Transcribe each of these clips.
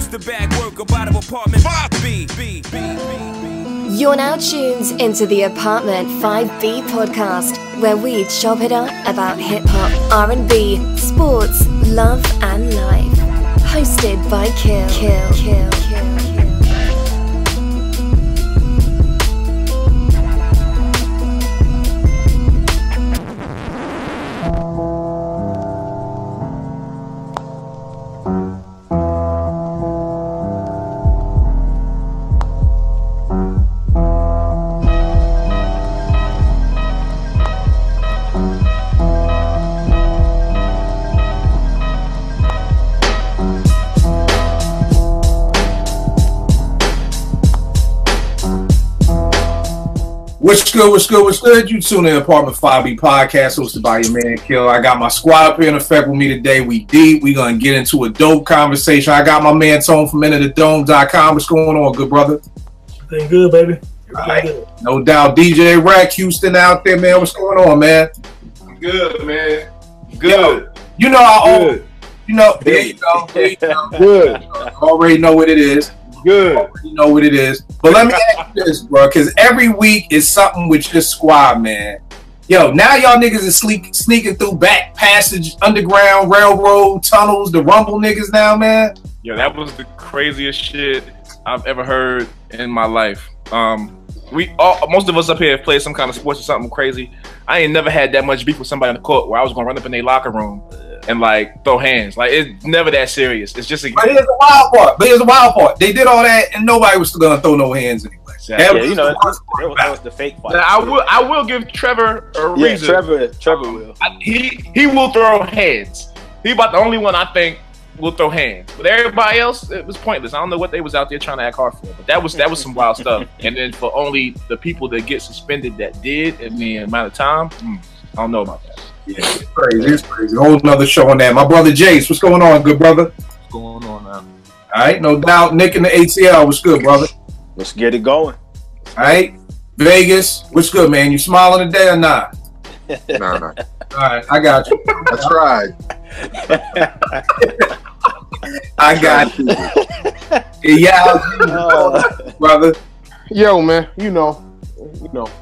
used to bag work about an apartment 5B. You're now tuned into the Apartment 5B podcast, where we chop it up about hip-hop, R&B, sports, love and life. Hosted by Kill. What's good? You tune in to Apartment 5B podcast hosted by your man Kill. I got my squad up here in effect with me today. We deep. We gonna get into a dope conversation. I got my man Tone from IntoTheDome.com. What's going on, good brother? Everything good, baby. Right. Good. No doubt. DJ Rack Houston out there, man. What's going on, man? Good, man. Good. You know, there you go. Good. Already know what it is. Good. You know what it is. But let me ask you this, bro, because every week is something with your squad, man. Yo, now y'all niggas is sneaking through back passage, underground, railroad, tunnels, the rumble niggas now, man. Yo, that was the craziest shit I've ever heard in my life. Most of us up here have played some kind of sports or something crazy. I ain't never had that much beef with somebody on the court where I was gonna run up in their locker room and like throw hands. Like, it's never that serious. It's just But here's the wild part. They did all that and nobody was gonna throw no hands anyway. Exactly. That was the fake fight. Now, I will give Trevor a reason. Trevor will. He will throw hands. He about the only one I think will throw hands. But everybody else, it was pointless. I don't know what they was out there trying to act hard for. But that was some wild stuff. And then for only the people that get suspended that did in the amount of time, I don't know about that. Yeah, it's crazy. Whole nother show on that. My brother Jace, what's going on, good brother? What's going on now? All right, no doubt. Nick in the ATL, what's good, brother? Let's get it going. All right, Vegas, what's good, man? You smiling today or not? Nah. All right, I got you. That's right. I got you. Yeah, brother. Yo, man, you know,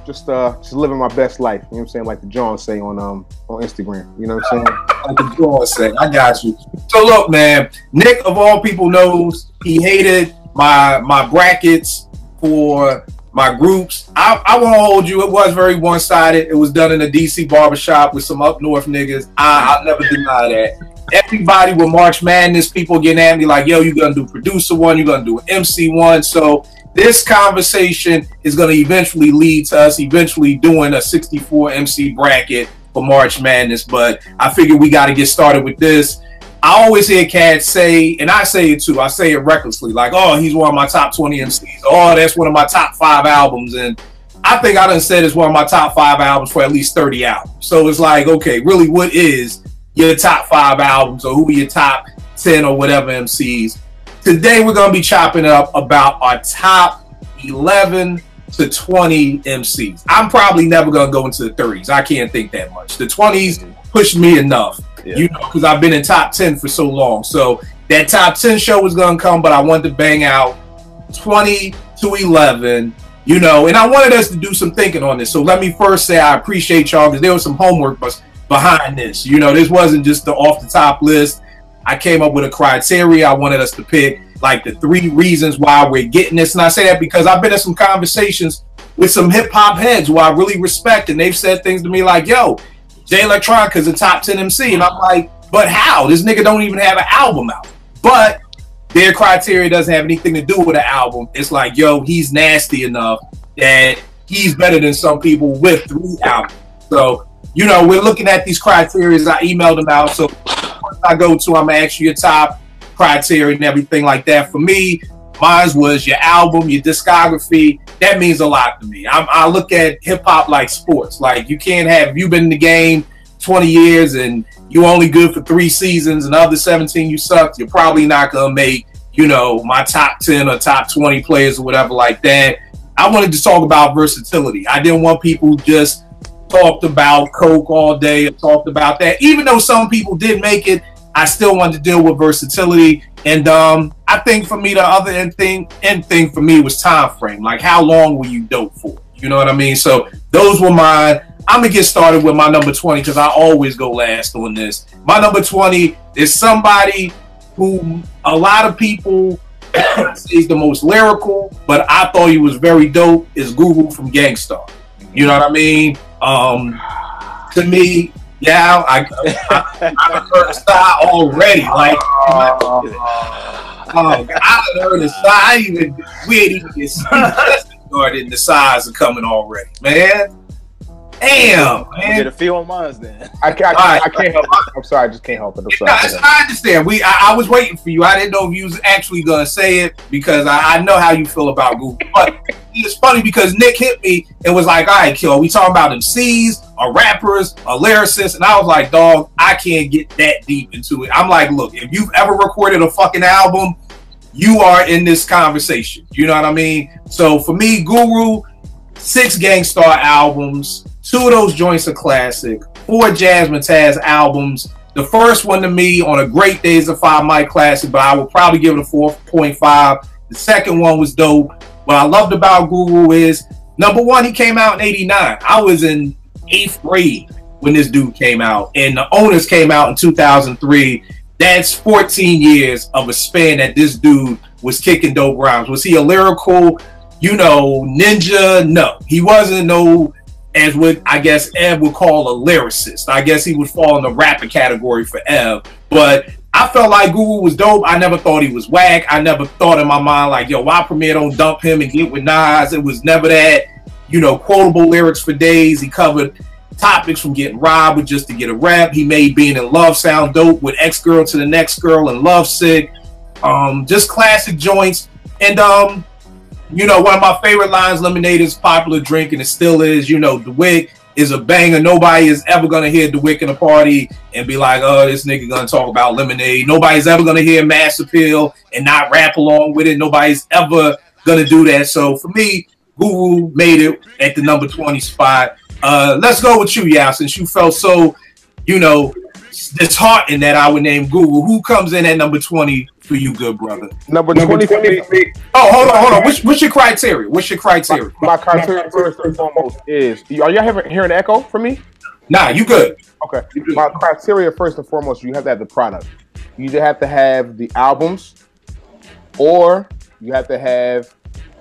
just living my best life. You know what I'm saying? Like the John say on Instagram. You know what I'm saying? Like the John say, I got you. So look, man, Nick of all people knows he hated my brackets for my groups. I won't hold you. It was very one-sided. It was done in a DC barbershop with some up north niggas. I'll never deny that. Everybody with March Madness, people getting at me like, yo, you're going to do producer one, you're going to do an MC one. So this conversation is going to eventually lead to us eventually doing a 64 MC bracket for March Madness. But I figure we got to get started with this. I always hear cats say, and I say it too, I say it recklessly, like, oh, he's one of my top 20 MCs. Oh, that's one of my top 5 albums. And I think I done said it's one of my top 5 albums for at least 30 albums. So it's like, okay, really, what is your top 5 albums, or who are your top 10 or whatever MCs? Today, we're going to be chopping up about our top 11 to 20 MCs. I'm probably never going to go into the 30s. I can't think that much. The 20s pushed me enough. Yeah. You know, because I've been in top 10 for so long. So that top 10 show was going to come, but I wanted to bang out 20 to 11, you know, and I wanted us to do some thinking on this. So let me first say I appreciate y'all, because there was some homework behind this. You know, this wasn't just the off the top list. I came up with a criteria. I wanted us to pick like the 3 reasons why we're getting this. And I say that because I've been in some conversations with some hip hop heads who I really respect, and they've said things to me like, yo, Jay Electronica's a top 10 MC. And I'm like, but how? This nigga don't even have an album out. But their criteria doesn't have anything to do with an album. It's like, yo, he's nasty enough that he's better than some people with 3 albums. So, you know, we're looking at these criteria. I emailed them out. So I go to, I'm going to ask you your top criteria and everything like that. For me, mine was your album, your discography. That means a lot to me. I look at hip hop like sports. Like, you can't have, if you've been in the game 20 years and you only good for 3 seasons and the other 17 you sucked, you're probably not going to make, you know, my top 10 or top 20 players or whatever like that. I wanted to talk about versatility. I didn't want people who just talked about Coke all day and talked about that. Even though some people did make it, I still wanted to deal with versatility. And I think for me, the other end thing for me was time frame. Like, how long were you dope for? You know what I mean? So those were mine. I'm gonna get started with my number 20 because I always go last on this. My number 20 is somebody who a lot of people say is the most lyrical, but I thought he was very dope. Is Guru from Gangstar? You know what I mean? To me, yeah, I heard the style already. Like, I heard the style. We ain't even get started, and the size are coming already, man. Damn, man. Get a feel on mine then. I can't help it. I'm sorry, I just can't help it. I'm sorry. I understand. I was waiting for you. I didn't know if you was actually gonna say it because I know how you feel about Google. But it's funny because Nick hit me and was like, "All right, Kill, we talking about MCs or rappers or lyricists," and I was like, "Dog, I can't get that deep into it." I'm like, "Look, if you've ever recorded a fucking album, you are in this conversation." You know what I mean? So for me, Guru, 6 Gangstar albums. 2 of those joints are classic. 4 Jasmine Taz albums. The first one to me on a great day is a 5 mic classic, but I would probably give it a 4.5. The second one was dope. What I loved about Guru is, number one, he came out in 89. I was in 8th grade when this dude came out, and the Owners came out in 2003. That's 14 years of a span that this dude was kicking dope rhymes. Was he a lyrical, ninja? No, he wasn't as what I guess Ev would call a lyricist. I guess he would fall in the rapping category for Ev. But I felt like Guru was dope. I never thought he was whack. I never thought in my mind like, yo, why Premier don't dump him and get with Nas? It was never that, quotable lyrics for days. He covered topics from getting robbed with just to get a rap. He made Being in Love sound dope with X Girl to the Next Girl and Love Sick. Just classic joints. And one of my favorite lines, Lemonade is a popular drink, and it still is. DeWick is a banger. Nobody is ever going to hear DeWick in a party and be like, oh, this nigga going to talk about Lemonade. Nobody's ever going to hear Mass Appeal and not rap along with it. Nobody's ever going to do that. So for me, Guru made it at the number 20 spot. Let's go with you, Yao, since you felt so, disheartened that I would name Guru. Who comes in at number 20 for you, good brother? Number 20 for me. Oh, hold on. What's your criteria? My criteria first and foremost is, are y'all hearing the echo from me? Nah, you good. Okay. My criteria first and foremost, you have to have the product. You either have to have the albums, or you have to have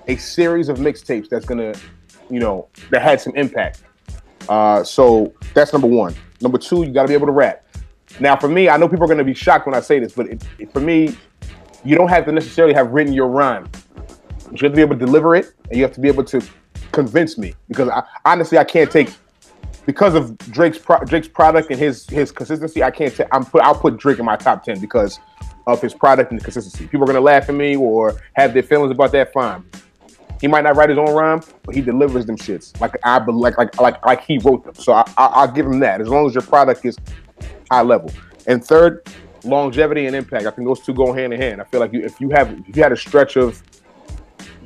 a series of mixtapes that's gonna, that had some impact. So that's number 1. Number 2, you got to be able to rap. Now, for me, I know people are going to be shocked when I say this, but for me, you don't have to necessarily have written your rhyme. You have to be able to deliver it, and you have to be able to convince me. Because honestly, I can't take, because of Drake's product and his consistency, I can't take. I'll put Drake in my top 10 because of his product and consistency. People are going to laugh at me or have their feelings about that. Fine. He might not write his own rhyme, but he delivers them shits like he wrote them. So I'll give him that. As long as your product is high level. And third, longevity and impact. I think those two go hand in hand. I feel like if you had a stretch of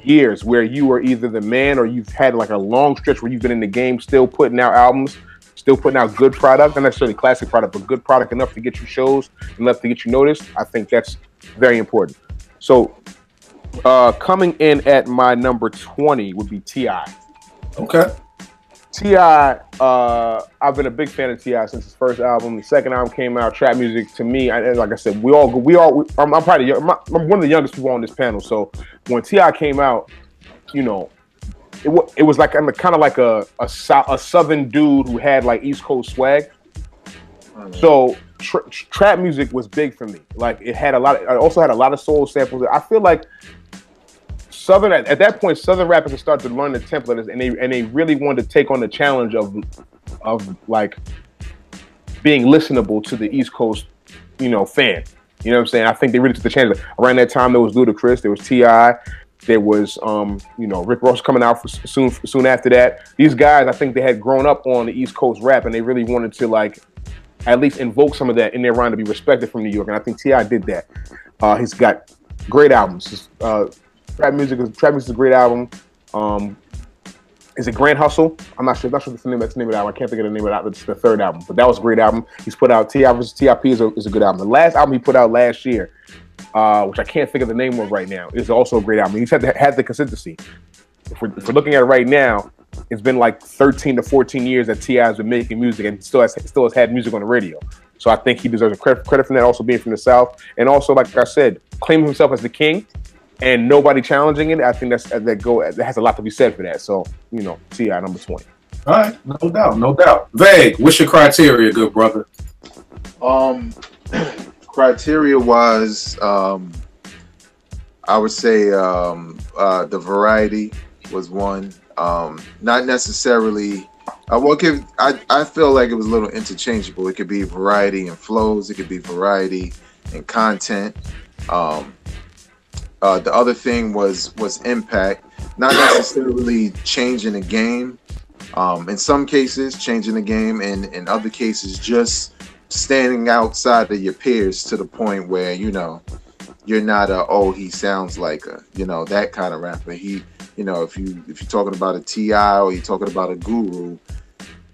years where you were either the man or you've had like a long stretch where you've been in the game, still putting out albums, still putting out good product, not necessarily classic product, but good product enough to get you shows, enough to get you noticed. I think that's very important. So coming in at my number 20 would be T.I. Okay. T.I., I've been a big fan of T.I. since his first album. The second album came out, trap music, to me, like I said, I'm probably I'm one of the youngest people on this panel. So when T.I. came out, it was like kind of like a southern dude who had like East Coast swag. So trap music was big for me. Like it also had a lot of soul samples. I feel like at that point, Southern rappers had started to learn the template, and they really wanted to take on the challenge of like being listenable to the East Coast, fan. You know what I'm saying? I think they really took the challenge. Around that time, there was Ludacris, there was T.I., there was Rick Ross coming out soon after that. These guys, I think they had grown up on the East Coast rap, and they really wanted to like at least invoke some of that in their rhyme to be respected from New York, and I think T.I. did that. He's got great albums. Trap music is a great album. Is it Grand Hustle? I'm not sure. That's the name of the album. I can't think of the name of the album. It's the third album, but that was a great album. He's put out T.I. vs. T.I.P. is a good album. The last album he put out last year, which I can't think of the name of right now, is also a great album. He's had the consistency. If we're looking at it right now, it's been like 13 to 14 years that T.I. has been making music and still has had music on the radio. So I think he deserves a credit from that, also being from the South. And also, like I said, claiming himself as the king and nobody challenging it. I think that has a lot to be said for that. So, you know, T.I. number 20. All right, no doubt. Vague, what's your criteria, good brother? Criteria was, I would say the variety was one. Not necessarily. I feel like it was a little interchangeable. It could be variety in flows. It could be variety in content. The other thing was impact. Not necessarily changing the game. In some cases, changing the game, and in other cases, just standing outside of your peers to the point where, you know, you're not he sounds like that kind of rapper. He, you know, if you're talking about a T.I. or you're talking about a Guru,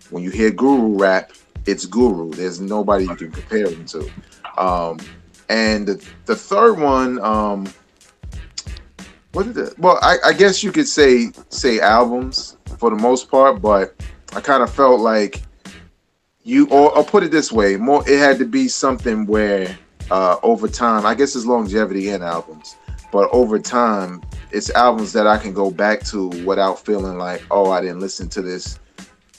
when you hear Guru rap, it's Guru. There's nobody you can compare him to. And the third one, what is it? Well, I guess you could say albums for the most part, but I kind of felt like or put it this way, it had to be something where over time, I guess it's longevity in albums, but over time, it's albums that I can go back to without feeling like, oh, I didn't listen to this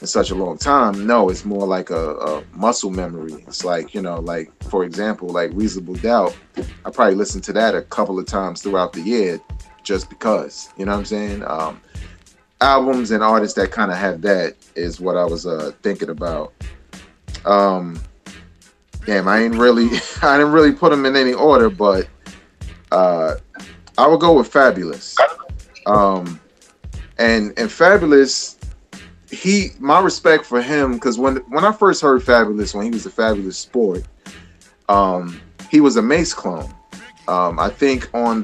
in such a long time. No, it's more like a muscle memory. It's like, you know, like, for example, like Reasonable Doubt, I probably listened to that a couple of times throughout the year just because, you know what I'm saying? Albums and artists that kind of have that is what I was thinking about. Damn, I didn't really put them in any order, but I would go with Fabulous. And Fabulous, my respect for him, because when I first heard Fabulous, when he was a Fabulous Sport, he was a Mace clone. I think on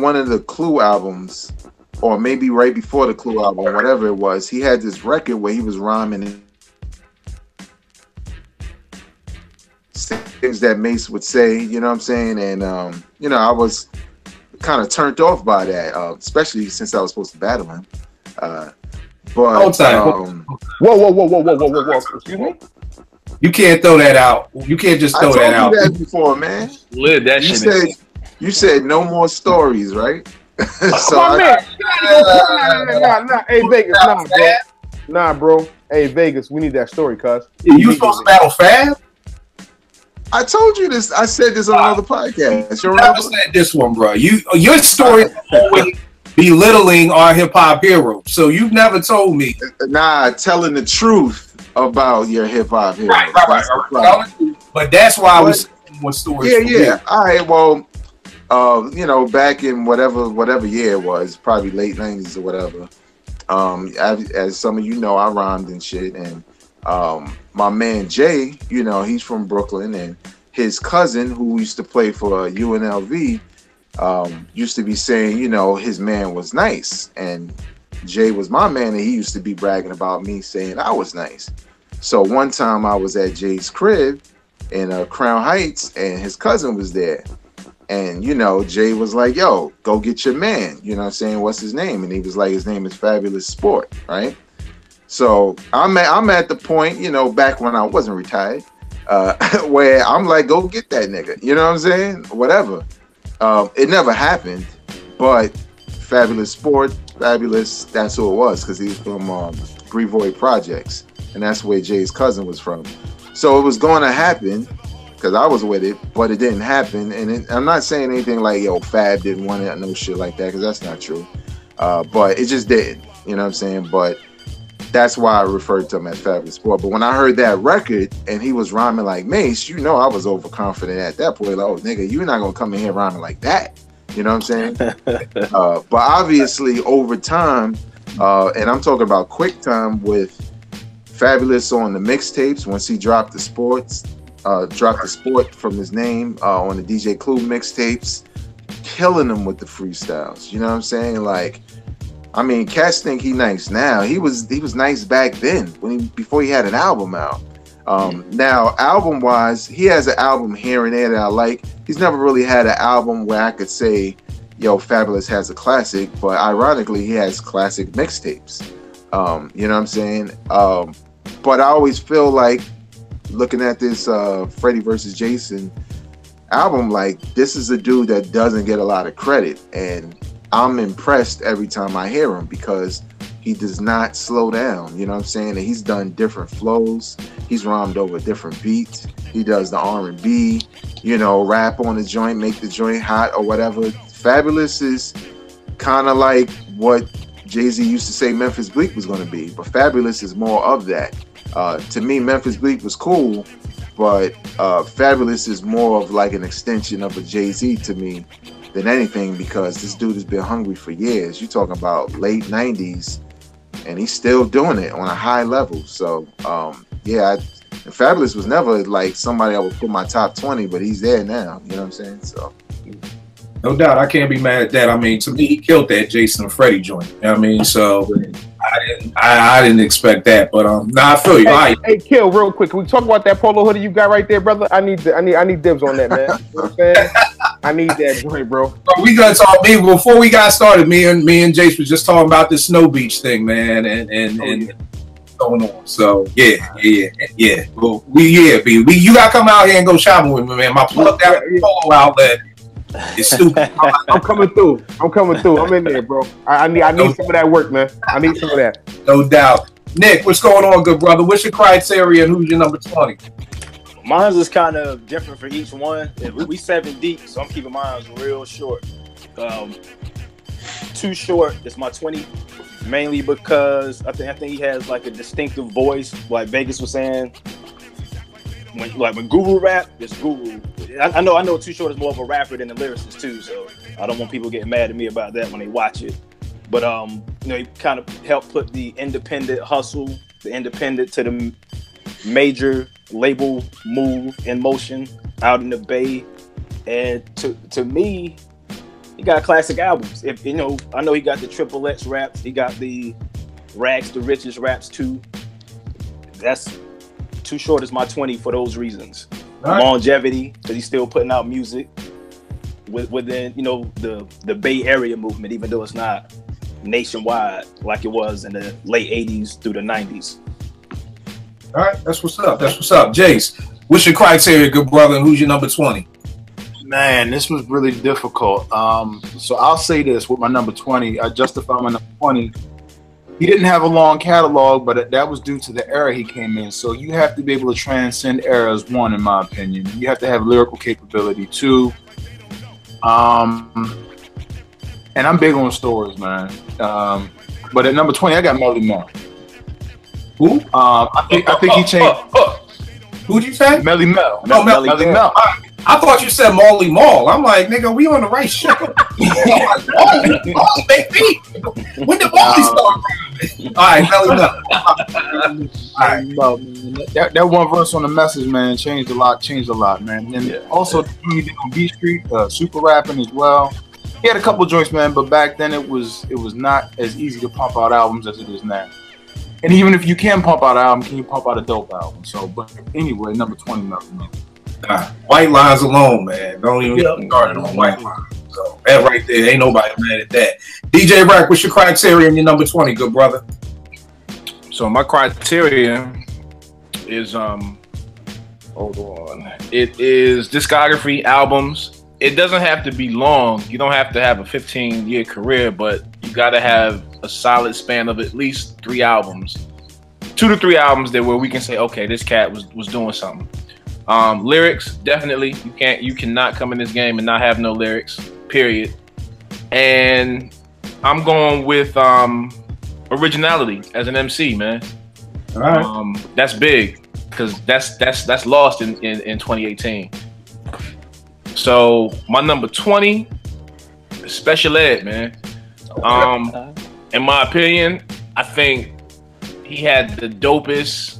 one of the Clue albums, or maybe right before the Clue album, whatever it was, he had this record where he was rhyming things that Mace would say, you know what I'm saying? And you know, I was kind of turned off by that, especially since I was supposed to battle him. But whoa! Excuse me. You can't throw that out. You can't just throw that out. I told you that before, man. You said no more stories, right? So man. Nah. Hey Vegas, nah, bro. Hey Vegas, we need that story, cuz. You supposed to battle Fab? I told you this. I said this on another podcast. You never said this one, bro. Your story always belittling our hip hop hero. So you've never told me. Nah, telling the truth about your hip hop hero. Right. But that's why I was saying what stories. Yeah. All right. Well, you know, back in whatever year it was, probably late 90s or whatever. As some of you know, I rhymed and shit, and my man Jay, you know, he's from Brooklyn, and his cousin, who used to play for UNLV, used to be saying, you know, his man was nice, and Jay was my man, and he used to be bragging about me, saying I was nice. So one time I was at Jay's crib in Crown Heights, and his cousin was there, and you know, Jay was like, yo, go get your man, you know what I'm saying, what's his name? And he was like, his name is Fabulous Sport, right? So I'm at the point, you know, back when I wasn't retired, where I'm like, go get that nigga. You know what I'm saying? Whatever. It never happened, but Fabulous Sport, Fabulous, that's who it was, because he was from Brevoy Projects, and that's where Jay's cousin was from. So it was going to happen, because I was with it, but it didn't happen. And I'm not saying anything like, yo, Fab didn't want it, no shit like that, because that's not true. But it just didn't, you know what I'm saying? But that's why I referred to him as Fabulous Sport. But when I heard that record and he was rhyming like Mace, you know I was overconfident at that point. Like, oh, nigga, you're not going to come in here rhyming like that. You know what I'm saying? But obviously, over time, and I'm talking about quick time with Fabulous on the mixtapes, once he dropped the Sport from his name on the DJ Clue mixtapes, killing them with the freestyles. You know what I'm saying? Like, I mean, cats think he nice now. He was nice back then before he had an album out. Now, album wise, he has an album here and there that I like. He's never really had an album where I could say, yo, Fabulous has a classic, but ironically, he has classic mixtapes. You know what I'm saying? But I always feel like looking at this Freddie versus Jason album, like, this is a dude that doesn't get a lot of credit, and I'm impressed every time I hear him because he does not slow down. You know what I'm saying? And he's done different flows. He's rhymed over different beats. He does the R&B, you know, rap on the joint, make the joint hot or whatever. Fabulous is kind of like what Jay-Z used to say Memphis Bleak was going to be, but Fabulous is more of that. To me, Memphis Bleak was cool, but Fabulous is more of like an extension of a Jay-Z to me than anything, because this dude has been hungry for years. You're talking about late 90s, and he's still doing it on a high level. So, yeah, Fabulous was never like somebody I would put my top 20, but he's there now. You know what I'm saying? So, no doubt, I can't be mad at that. I mean, to me, he killed that Jason and Freddie joint. You know what I mean? So I didn't expect that, but I feel you. Hey, Kill, real quick, can we talk about that polo hoodie you got right there, brother? I need dibs on that, man. You know what I'm saying? I need that joint, bro. We gonna talk. Before we got started, me and Jace was just talking about this Snow Beach thing, man, and going on. So yeah. Well, B, you gotta come out here and go shopping with me, man. My plug out polo outlet. It's stupid. I'm coming through. I'm in there, bro. I need some of that work, man. I need some of that. No doubt. Nick, what's going on, good brother? What's your criteria and who's your number 20? Mine's is kind of different for each one. We 7 deep, so I'm keeping mine real short. Too short is my 20, mainly because I think he has like a distinctive voice, like Vegas was saying. When Guru rap, it's Guru. I know Too Short is more of a rapper than the lyricist too, so I don't want people getting mad at me about that when they watch it. But you know, he kind of helped put the independent hustle, the independent to the major label move in motion out in the Bay. And to me, he got classic albums. If you know, I know he got the Triple X raps, he got the Rags to Riches raps too. That's Too Short is my 20 for those reasons. Right. Longevity, because he's still putting out music within, you know, the Bay Area movement, even though it's not nationwide like it was in the late 80s through the 90s. All right, that's what's up. Jace, what's your criteria, good brother, and who's your number 20? Man, this was really difficult. So I'll say this with my number 20. I justify my number 20. He didn't have a long catalog, but that was due to the era he came in. So you have to be able to transcend eras, one, in my opinion. You have to have lyrical capability, two. And I'm big on stories, man. But at number 20, I got Melly Mel. Who? I think he changed. Who'd you say? Melly Mel. Oh, Melly Mel. I thought you said Molly Mall. I'm like, nigga, we on the right show. Molly, baby. When did Molly start? All right, Melly Mel. All right. That one verse on the message, man, changed a lot, man. And also, he did on B Street, super rapping as well. He had a couple joints, man, but back then it was not as easy to pump out albums as it is now. And even if you can pump out an album, can you pump out a dope album? So, but anyway, number 20, Melly Mel. White lines alone, man. Don't even get started on white lines. So that right there, ain't nobody mad at that. DJ Rack, what's your criteria and your number 20, good brother? So my criteria is hold on. It is discography, albums. It doesn't have to be long. You don't have to have a 15-year career, but you gotta have a solid span of at least 3 albums. 2 to 3 albums that where we can say, okay, this cat was doing something. Lyrics, definitely. You cannot come in this game and not have no lyrics, period. And I'm going with originality as an MC, man. All right. That's big because that's lost in 2018. So my number 20, Special Ed, man. In my opinion, I think he had the dopest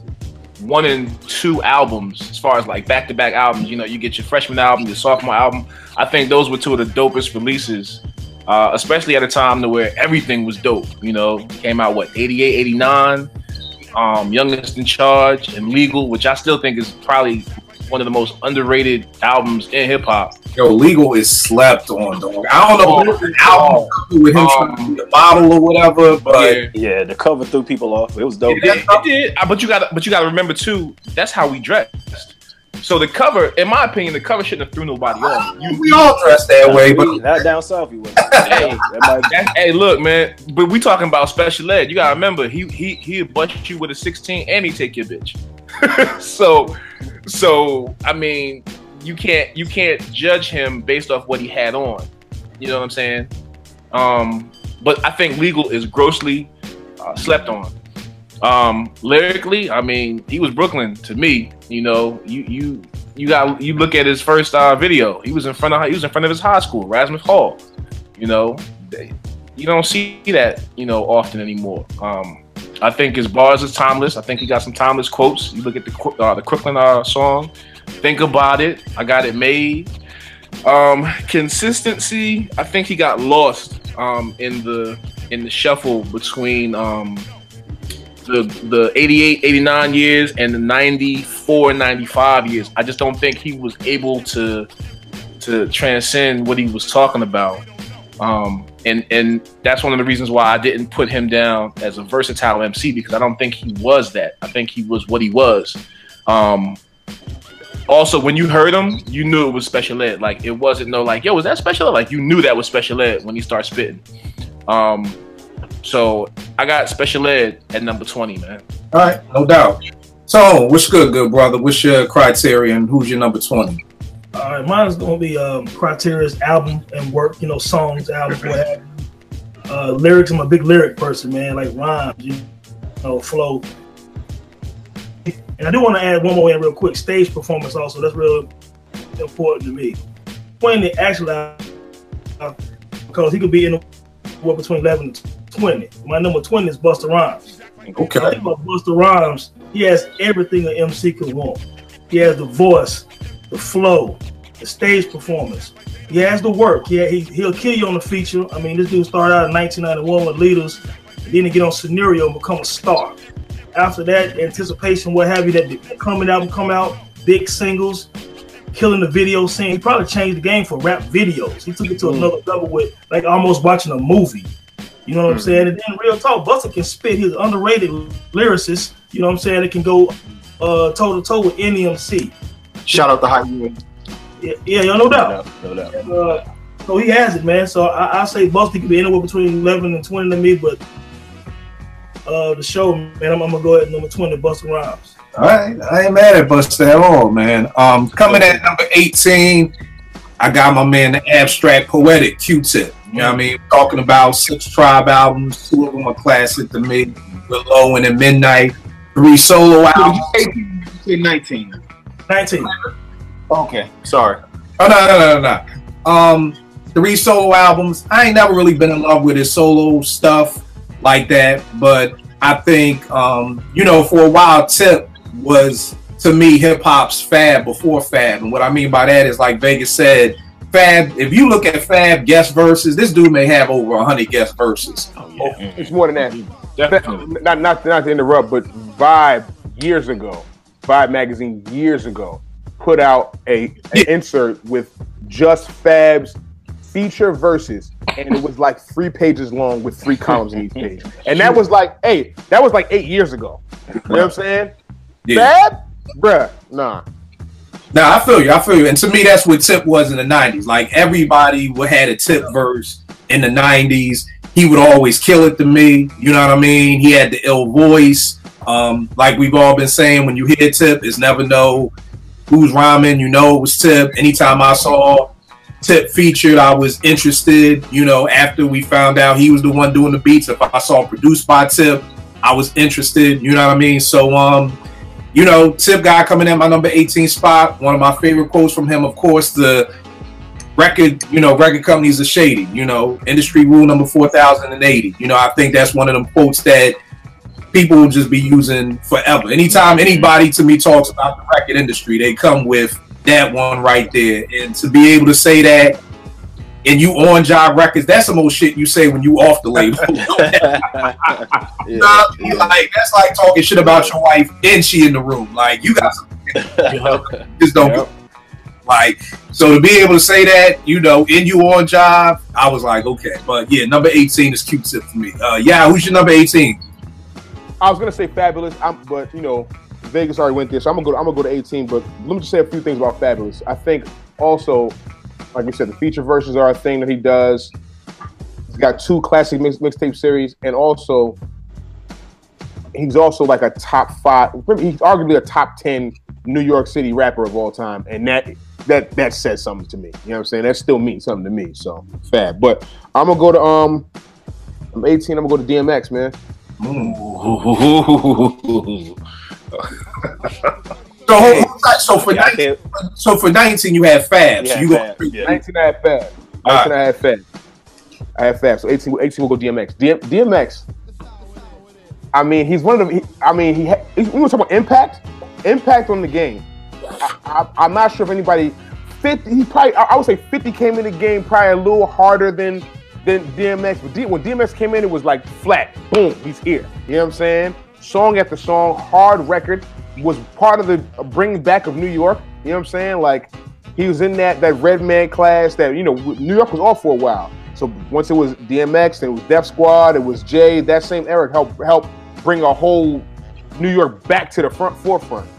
1 and 2 albums as far as like back-to-back albums. You know, you get your freshman album, your sophomore album. I think those were 2 of the dopest releases, especially at a time where everything was dope. You know, came out 88, 89. Youngest in Charge, and Legal, which I still think is probably one of the most underrated albums in hip hop. Yo, Legal is slept on, dog. I don't know if it's an album with him trying to be a model or whatever, but yeah, the cover threw people off. It was dope. It did. But you gotta remember too. That's how we dressed. So the cover, in my opinion, the cover shouldn't have threw nobody off. We all dressed that way, but not down south. You was. Hey, look, man. But we talking about special ed. You gotta remember, he bust you with a 16 and he take your bitch. So I mean, you can't judge him based off what he had on. You know what I'm saying? But I think Legal is grossly slept on. Lyrically, I mean, he was Brooklyn to me. You know, you look at his first video. He was in front of his high school, Rasmus Hall. You know, you don't see that often anymore. I think his bars is timeless. I think he got some timeless quotes. You look at the Crooklyn song, Think About It, I Got It Made. Consistency, I think he got lost in the shuffle between the 88, 89 years and the 94, 95 years. I just don't think he was able to transcend what he was talking about. And that's one of the reasons why I didn't put him down as a versatile MC, because I don't think he was that. I think he was what he was. Also, when you heard him, you knew it was special ed. Like, it wasn't yo, was that special ed? Like, you knew that was special ed when he started spitting. So I got special ed at number 20, man. All right, no doubt. So, what's good brother? What's your criteria and who's your number 20? All right, mine is going to be Criteria's album and work, songs, albums, what have you. Lyrics, I'm a big lyric person, man, like rhymes, flow. And I do want to add one more in real quick, stage performance also. That's real important to me. Playing the actual because he could be anywhere between 11 and 20. My number 20 is Busta Rhymes. Okay. I think about Busta Rhymes, he has everything an MC could want. He has the voice, the flow, the stage performance. He has the work. Yeah, he'll kill you on the feature. I mean, this dude started out in 1991 with Leaders, and then he get on Scenario and become a star. After that, Anticipation, what have you, that coming album come out, big singles, killing the video scene. He probably changed the game for rap videos. He took it to another level with like almost watching a movie. You know what I'm saying? And then real talk, Busta can spit. He's an underrated lyricist. You know what I'm saying? It can go toe to toe with any MC. Shout out to High. Yeah, no doubt. No doubt. And, so he has it, man. So I say Busta could be anywhere between 11 and 20 to me, but the show, man, I'm gonna go ahead and number 20, Busta Rhymes. All right, I ain't mad at Busta at all, man. Coming at number 18, I got my man, the Abstract Poetic, Q-Tip. You know what I mean? Talking about 6 Tribe albums, 2 of them are classic to me. With Low and at Midnight, 3 solo albums. You say 19. 19. Okay, sorry. Oh, no. 3 solo albums. I ain't never really been in love with his solo stuff like that, but I think, for a while, Tip was, to me, hip-hop's Fab before Fab. And what I mean by that is, like Vegas said, Fab, if you look at Fab guest verses, this dude may have over 100 guest verses. Oh, it's more than that. Definitely. Not to interrupt, but Vibe magazine years ago put out an insert with just Fab's feature verses, and it was like 3 pages long with 3 columns in each page. And that was like 8 years ago. You know what I'm saying? Yeah. Fab? Bruh, nah. Nah, I feel you. And to me, that's what Tip was in the 90s. Like, everybody had a Tip verse in the 90s. He would always kill it to me. You know what I mean? He had the ill voice. Like we've all been saying, when you hear Tip, it's never know who's rhyming. You know it was Tip. Anytime I saw Tip featured, I was interested. After we found out he was the one doing the beats, if I saw produced by Tip, I was interested. You know what I mean? So, Tip guy coming in my number 18 spot. One of my favorite quotes from him, of course, the record companies are shady. Industry rule number 4080. I think that's one of them quotes that people will just be using forever. Anytime anybody to me talks about the record industry, they come with that one right there. And to be able to say that and you on Job Records, that's some old shit you say when you off the label. Like that's like talking shit about your wife and she in the room. Like you got some, just don't like. So to be able to say that, you know, and you on Job, I was like, okay. But yeah, number 18 is Q-Tip for me. Yeah, who's your number 18? I was gonna say Fabulous, but you know, Vegas already went there, so I'm gonna go to 18. But let me just say a few things about Fabulous. I think also, like we said, the feature verses are a thing that he does. He's got 2 classic mixtape series, and also he's also like a top 5. He's arguably a top 10 New York City rapper of all time, and that says something to me. You know what I'm saying? That still means something to me. So Fab. But I'm gonna go to I'm 18. I'm gonna go to DMX, man. So for 19 you have Fab. Yeah, so you Fab. 19 I had Fab. 19 I had Fab. I had Fab. So 18 will go DMX. DMX. I mean, he's one of them. We were talking about impact on the game. I'm not sure if anybody 50. He probably, I would say 50 came in the game probably a little harder than DMX. But when DMX came in, it was like flat. Boom, he's here. You know what I'm saying? Song after song, hard record. Was part of the bringing back of New York. You know what I'm saying? Like he was in that Redman class that, you know, New York was off for a while. So once it was DMX, then it was Def Squad, it was Jay. That same era helped bring a whole New York back to the forefront.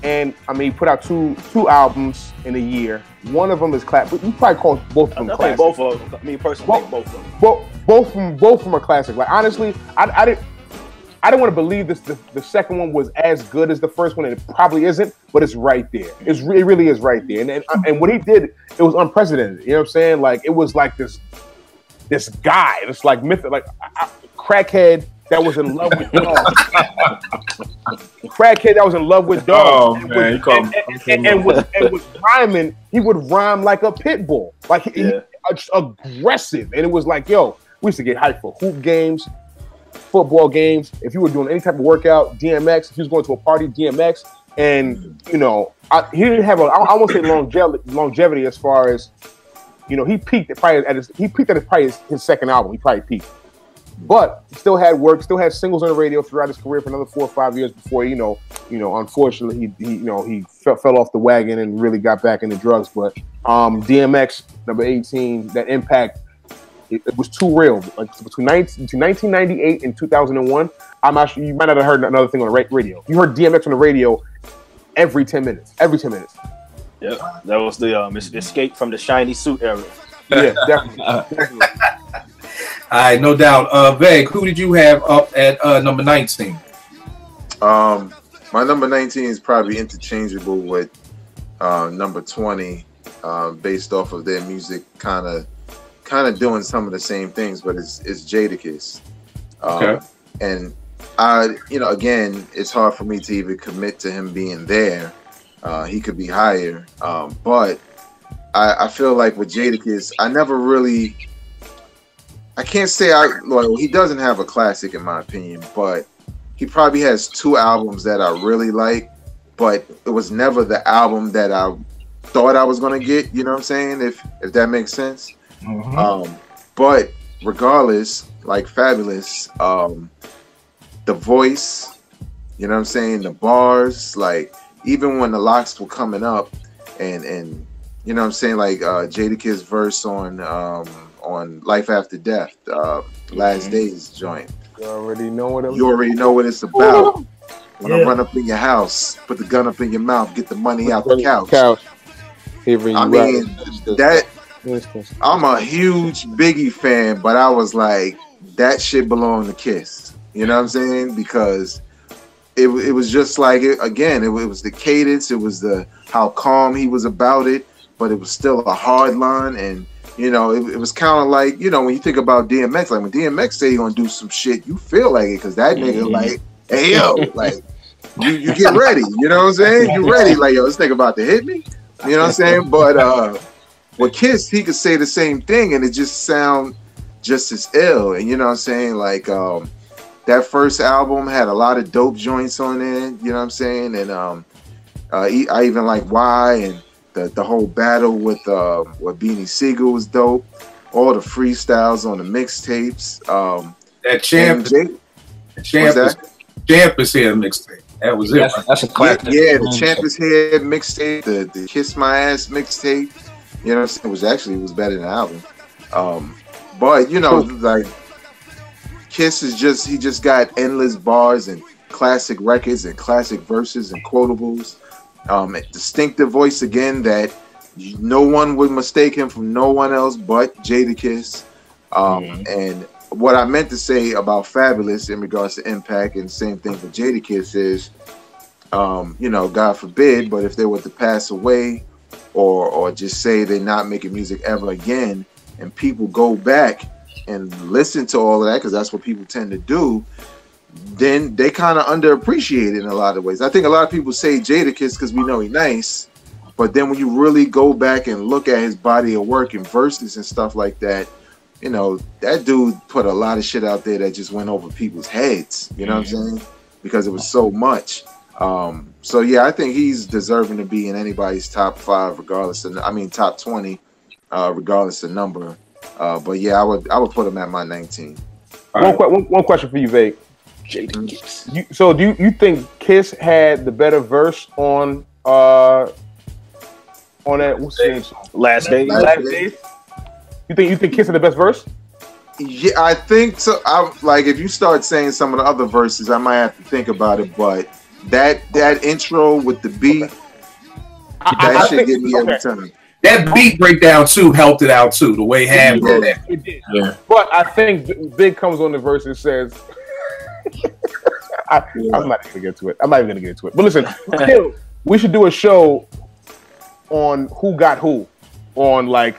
And I mean, he put out two albums in a year. One of them is classic. You probably call both of them classic. Both of them. I mean, personally, both of them. Both of them are classic. Like honestly, I didn't want to believe the second one was as good as the first one, and it probably isn't, but it's right there. It really is right there. And what he did, it was unprecedented. You know what I'm saying? Like it was like this guy, this like myth, like crackhead that was in love with dogs. Crackhead that was in love with dogs. Oh man, and was rhyming. He would rhyme like a pit bull, like he aggressive. And it was like, yo, we used to get hyped for hoop games, football games. If you were doing any type of workout, DMX. If you was going to a party, DMX. And you know, he didn't have I won't say longevity as far as, you know, he peaked at his second album. He probably peaked, but still had work, still had singles on the radio throughout his career for another 4 or 5 years before, you know, unfortunately he fell off the wagon and really got back into drugs. But DMX number 18, that impact. It was too real. Like between 1998 and 2001, I'm actually, you might not have heard another thing on the radio. You heard DMX on the radio every 10 minutes. Every 10 minutes. Yep, that was the escape from the shiny suit era. Yeah, definitely. Definitely. All right, no doubt. Veg, who did you have up at number 19? My number 19 is probably interchangeable with number 20, based off of their music, kind of doing some of the same things, but it's Jadakiss. Okay. And again, it's hard for me to even commit to him being there. He could be higher, but I feel like with Jadakiss, I can't say he doesn't have a classic in my opinion, but he probably has 2 albums that I really like, but it was never the album that I thought I was gonna get. You know what I'm saying? If that makes sense. Mm-hmm. But regardless, like Fabulous, the voice, you know what I'm saying, the bars, like even when the locks were coming up, and you know what I'm saying, like Jadakiss verse on Life After Death, Last Days joint. You already know what it's about. When I run up in your house, put the gun up in your mouth, get the money out the couch. I mean, that. I'm a huge Biggie fan, but I was like, that shit belonged to Kiss. You know what I'm saying? Because it was just like, it was the cadence, it was how calm he was about it, but it was still a hard line. And, you know, it was kind of like, you know, when you think about DMX, like when DMX say he gonna do some shit, you feel like it, because that nigga like, hey, yo, like, you get ready. You know what I'm saying? You ready. Like, yo, this nigga about to hit me. You know what I'm saying? But, with Kiss, he could say the same thing and it just sound just as ill. And you know what I'm saying? Like that first album had a lot of dope joints on it, you know what I'm saying? And I even like Why, and The whole battle with Beanie Sigel was dope. All the freestyles on the mixtapes. That Champ is Here mixtape. That was it. That's a classic. Yeah, the Champ is Here mixtape, the Kiss My Ass mixtape. You know what I'm saying? It was better than the album. But you know, like Kiss is he just got endless bars and classic records and classic verses and quotables. A distinctive voice again that no one would mistake him from no one else but Jadakiss. And what I meant to say about Fabulous in regards to impact, and same thing for Jadakiss is, you know, God forbid, but if they were to pass away or just say they're not making music ever again, and people go back and listen to all of that, because that's what people tend to do, then they kind of underappreciate it in a lot of ways. I think a lot of people say Jadakiss because we know he's nice, but then when you really go back and look at his body of work and verses and stuff like that, you know, that dude put a lot of shit out there that just went over people's heads, you know what I'm saying? Because it was so much. So yeah, I think he's deserving to be in anybody's top 5, regardless of, top 20, regardless of number. But yeah, I would put him at my 19. One question for you, Vague. So do you think Kiss had the better verse on that what's the name song? Last Day? You think Kiss had the best verse? Yeah, I think so. Like if you start saying some of the other verses, I might have to think about it. But that intro with the beat, that shit get me every time. That beat breakdown too helped it out too. The way Ham did that. It did. Yeah. But I think Big comes on the verse and says, I'm not even gonna get to it. But listen, we should do a show on who got who on like.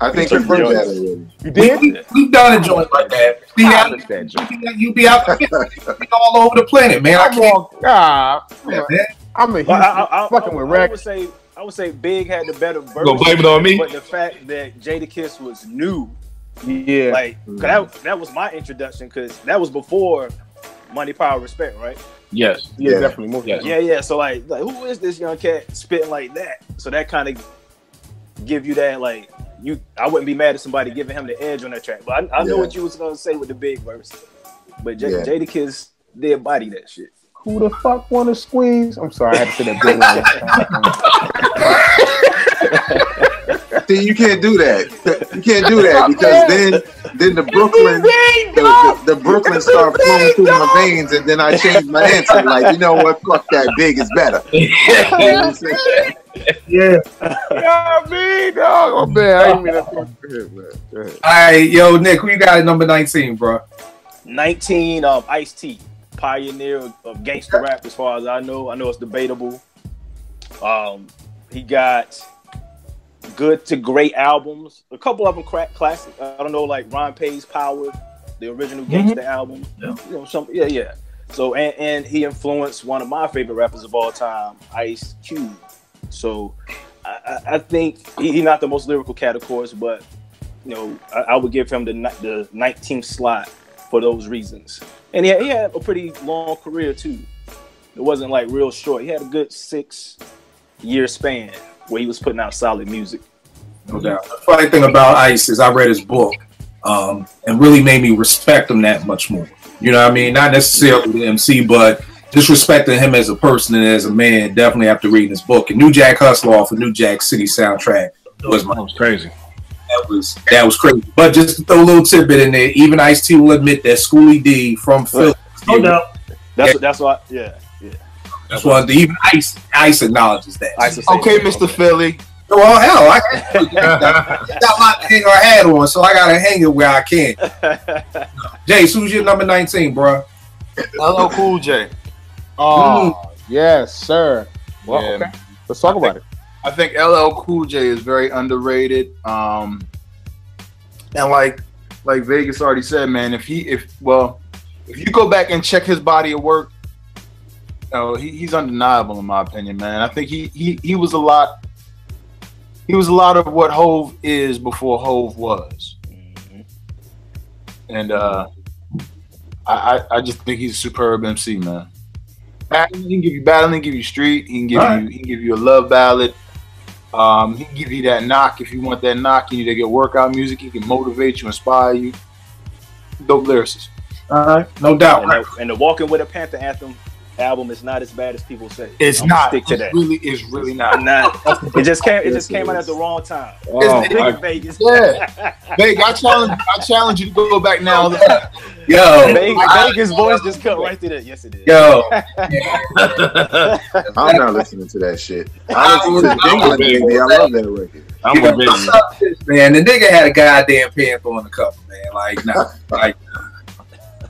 I think you did that already. You did? We've done a joint like that. You be out all over the planet, man. I'm fucking with Rex. I would say Big had the better verse. Go blame it on me. But the fact that Jadakiss was new, yeah, like that was my introduction, because that was before Money, Power, Respect, right? Yes. Yeah, definitely. More yeah. So like, who is this young cat spitting like that? So that kind of give you that like. I wouldn't be mad at somebody giving him the edge on that track, but I know what you was gonna say with the Big verse. But Jadakiss did body that shit. Who the fuck wanna squeeze? I'm sorry, I had to say that big line. See, you can't do that. You can't do that because then the Brooklyn start flowing through my veins, and then I change my answer. Like, you know what? Fuck that. Big is better. Yeah. Me, dog. Oh man, I didn't mean that. Go ahead. All right, yo, Nick, who you got at number 19, bro? 19, Ice-T, pioneer of gangster rap, as far as I know. I know it's debatable. He got good to great albums. A couple of them classic. I don't know, like Ron Pay's Power, the original gangster album. Yeah. You know, yeah. So and he influenced one of my favorite rappers of all time, Ice Cube. So I think he's not the most lyrical cat, of course, but you know, I would give him the 19th slot for those reasons. And he had a pretty long career too. It wasn't like real short. He had a good 6-year span where he was putting out solid music. No doubt. The funny thing about Ice is I read his book and really made me respect him that much more. You know what I mean? Not necessarily the MC, but just respecting him as a person and as a man, definitely after reading his book. And New Jack Hustler off of New Jack City soundtrack was crazy. That was crazy. But just to throw a little tidbit in there, even Ice-T will admit that Schoolie D from Philly. No doubt. That's why. Yeah. That's why even Ice acknowledges that. Okay, Mr. Philly. Well, hell, I got a lot to hang our hat on, so I gotta hang it where I can. Jace, who's your number 19, bro? LL Cool J. Oh, yes, sir. Well, Yeah. okay. Let's talk about it. I think LL Cool J is very underrated. And like Vegas already said, man, if you go back and check his body of work, he's undeniable in my opinion, man. I think he was a lot. He was a lot of what Hove is before Hove was, and I just think he's a superb MC, man. He can give you battling, give you street, he can give you a love ballad. He can give you that knock if you want that knock. You need to get workout music. He can motivate you, inspire you. Dope lyricist. All right, no doubt. And the Walking with a Panther Anthem album is not as bad as people say. It's not. Stick to that. It's really not. It just came out at the wrong time. Vegas. Yeah, Vegas. I challenge you to go back now. Yo, Vegas' voice just cut right through that. Yes, it is. Yo, I'm not listening to that shit. I listen to Dingling Baby. I love that record. I'm with Biggie. Man, the nigga had a goddamn panther on the cover, man. Like, nah,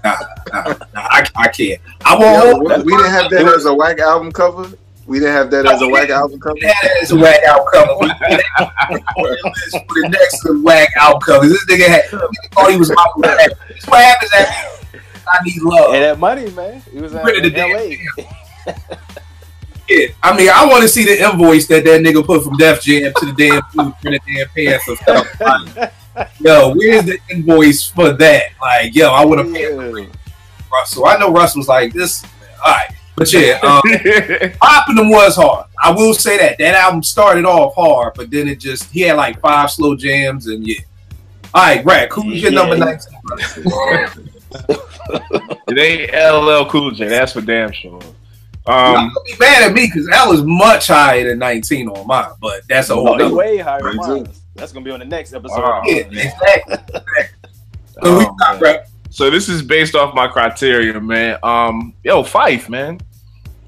I can't. I won't. We didn't have that as a whack album cover. We didn't have that as a whack album cover. We had that as a whack album cover. We put it next to whack album covers. This nigga thought he was my whack. That's what happens at I Need Love. And that money, man. He was in LA. Yeah, I mean, I want to see the invoice that nigga put from Def Jam to the damn food for the damn pants or stuff. Yo, where's the invoice for that? Like, yo, I would have paid Russell. I know Russell was like this. All right, but yeah, Popping Them was hard. I will say that album started off hard, but then he had like 5 slow jams and yeah. All right, Rack, who's your number 19? It ain't LL Cool J. That's for damn sure. Don't be mad at me because L is much higher than 19 on mine, but that's a whole other way higher than mine. That's gonna be on the next episode. Yeah, exactly. So this is based off my criteria, man. Yo, Phife, man.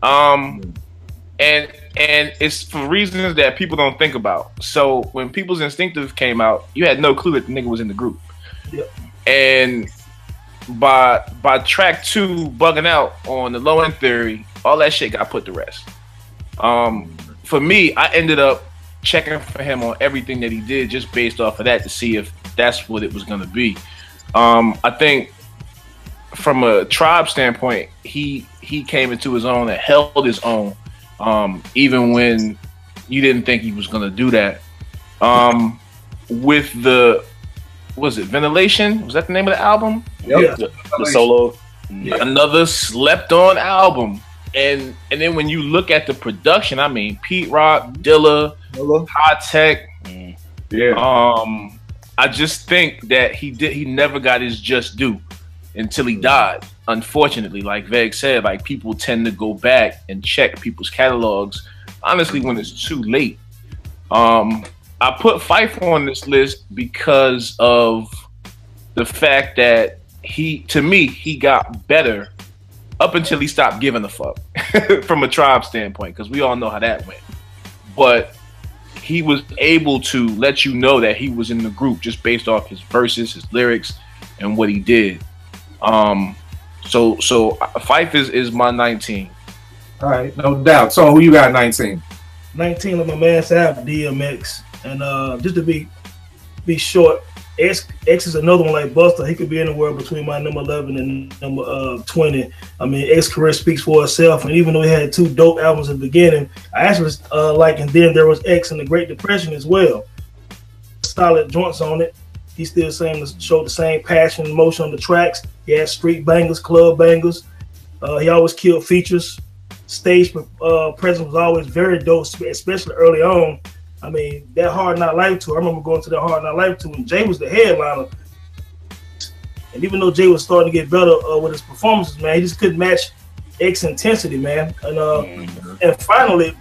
And it's for reasons that people don't think about. So when People's Instinctive came out, you had no clue that the nigga was in the group. Yep. And by track 2, Bugging Out on the Low End Theory, all that shit got put to rest. For me, I ended up checking for him on everything that he did just based off of that to see if that's what it was going to be. I think from a Tribe standpoint, he came into his own and held his own, even when you didn't think he was going to do that. With the, was it Ventilation? Was that the name of the album? Yep. Yeah. The solo. Yeah. Another slept on album. And then when you look at the production, I mean, Pete Rock, Dilla, High Tech. Yeah. I just think that he never got his just due until he died. Unfortunately, like Veg said, like people tend to go back and check people's catalogs, honestly, when it's too late. I put Phife on this list because of the fact that to me, he got better up until he stopped giving a fuck from a Tribe standpoint, because we all know how that went. But he was able to let you know that he was in the group just based off his verses, his lyrics, and what he did. So Phife is my 19. All right, no doubt. So who you got 19? 19 of my man Sav, DMX. And just to be short, X is another one like Busta. He could be anywhere between my number 11 and number 20. I mean, X's career speaks for itself. And even though he had 2 dope albums at the beginning, I actually like, and then there was X in the Great Depression as well. Solid joints on it. He still showed the same passion and emotion on the tracks. He had street bangers, club bangers. He always killed features. Stage presence was always very dope, especially early on. I mean, that Hard Knock Life tour, I remember going to that Hard Knock Life tour, and Jay was the headliner. And even though Jay was starting to get better with his performances, man, he just couldn't match X intensity, man. And finally,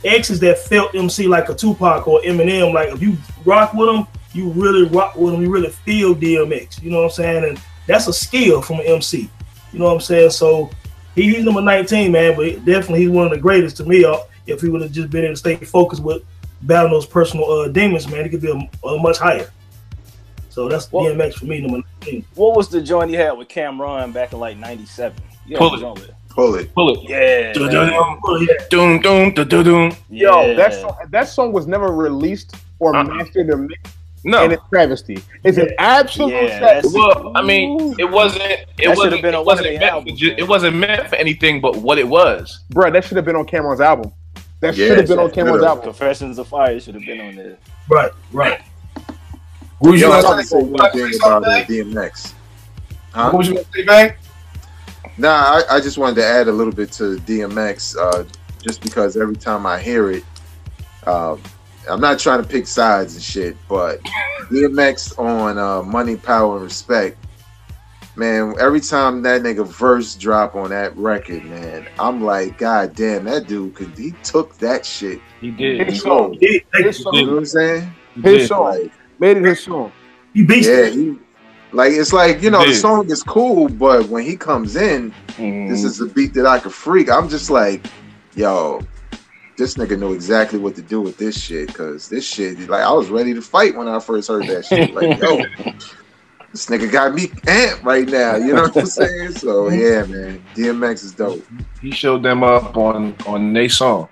X is that felt MC like a Tupac or Eminem. Like, if you rock with him, you really rock with him. You really feel DMX. You know what I'm saying? And that's a skill from an MC. You know what I'm saying? So he's number 19, man, but definitely he's one of the greatest to me. If he would have just been able to stay focused with battling those personal demons, man, it could be a much higher. So that's DMX for me, number 19. What was the joint he had with Cameron back in like 97? Pull it. Yeah. Yo, that song was never released or mastered or mixed. No, and it's travesty. It's an absolute travesty. Well, I mean, it wasn't meant for anything but what it was. Bro, that should have been on Cameron's album. That should have been on Cameron's album. Confessions of Fire should have been on there. Right. Who was you going to say one thing about DMX? What was you going to say, Bang? Nah, I just wanted to add a little bit to DMX, just because every time I hear it, I'm not trying to pick sides and shit, but DMX on Money, Power, and Respect, man, every time that nigga verse drop on that record, man, I'm like, God damn, that dude he took that shit. He did. His song. His song. You know what I'm saying? His song. Made it his song. He beats it. It's like, you know, the song is cool, but when he comes in, this is a beat that I could freak. I'm just like, yo, this nigga knew exactly what to do with this shit, because this shit, like, I was ready to fight when I first heard that shit. Like, yo, this nigga got me amped right now. You know what I'm saying? So, yeah, man, DMX is dope. He showed them up on their song.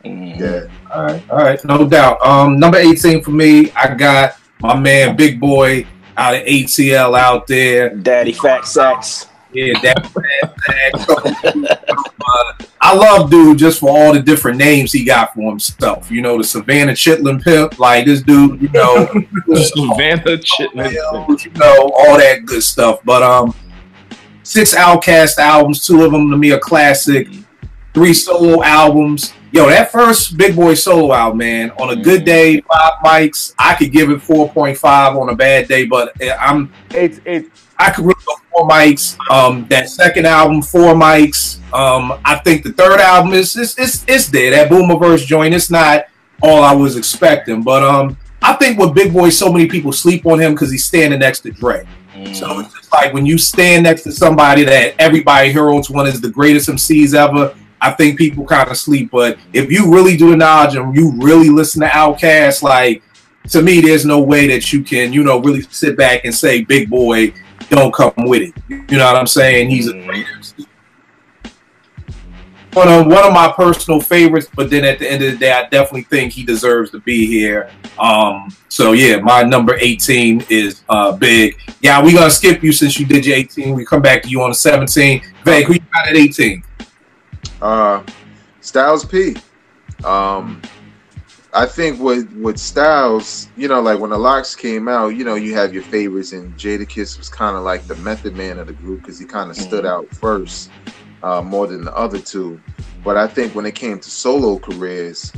Yeah. All right, no doubt. Number 18 for me, I got my man Big Boy out of ATL out there. Daddy Fat Sacks. Yeah, Daddy Fat Sacks. I love dude just for all the different names he got for himself. You know, the Savannah Chitlin Pimp, like this dude, you know. Savannah Chitlin Pimp. You know, all that good stuff. But 6 Outkast albums, 2 of them to me are classic. 3 solo albums. Yo, that first Big Boy solo album, man, on a good day, 5 mics, I could give it 4.5 on a bad day, but I could really go 4 mics. That second album, 4 mics. I think the third album is there. That Boomerverse joint, it's not all I was expecting, but I think with Big Boy, so many people sleep on him because he's standing next to Dre. So it's just like when you stand next to somebody that everybody hears one is the greatest MCs ever, I think people kind of sleep. But if you really do the knowledge and you really listen to Outkast, like, to me, there's no way that you can, you know, really sit back and say Big Boy don't come with it. You know what I'm saying? He's a great MC. One of my personal favorites, but then at the end of the day, I definitely think he deserves to be here. So yeah, my number 18 is Big. Yeah, we're gonna skip you since you did your 18. We come back to you on the 17. Veg, who you got at 18? Styles P. I think with Styles, you know, like when the Locks came out, you know, you have your favorites, and Jadakiss was kind of like the method man of the group because he kind of stood out first more than the other two. But I think when it came to solo careers,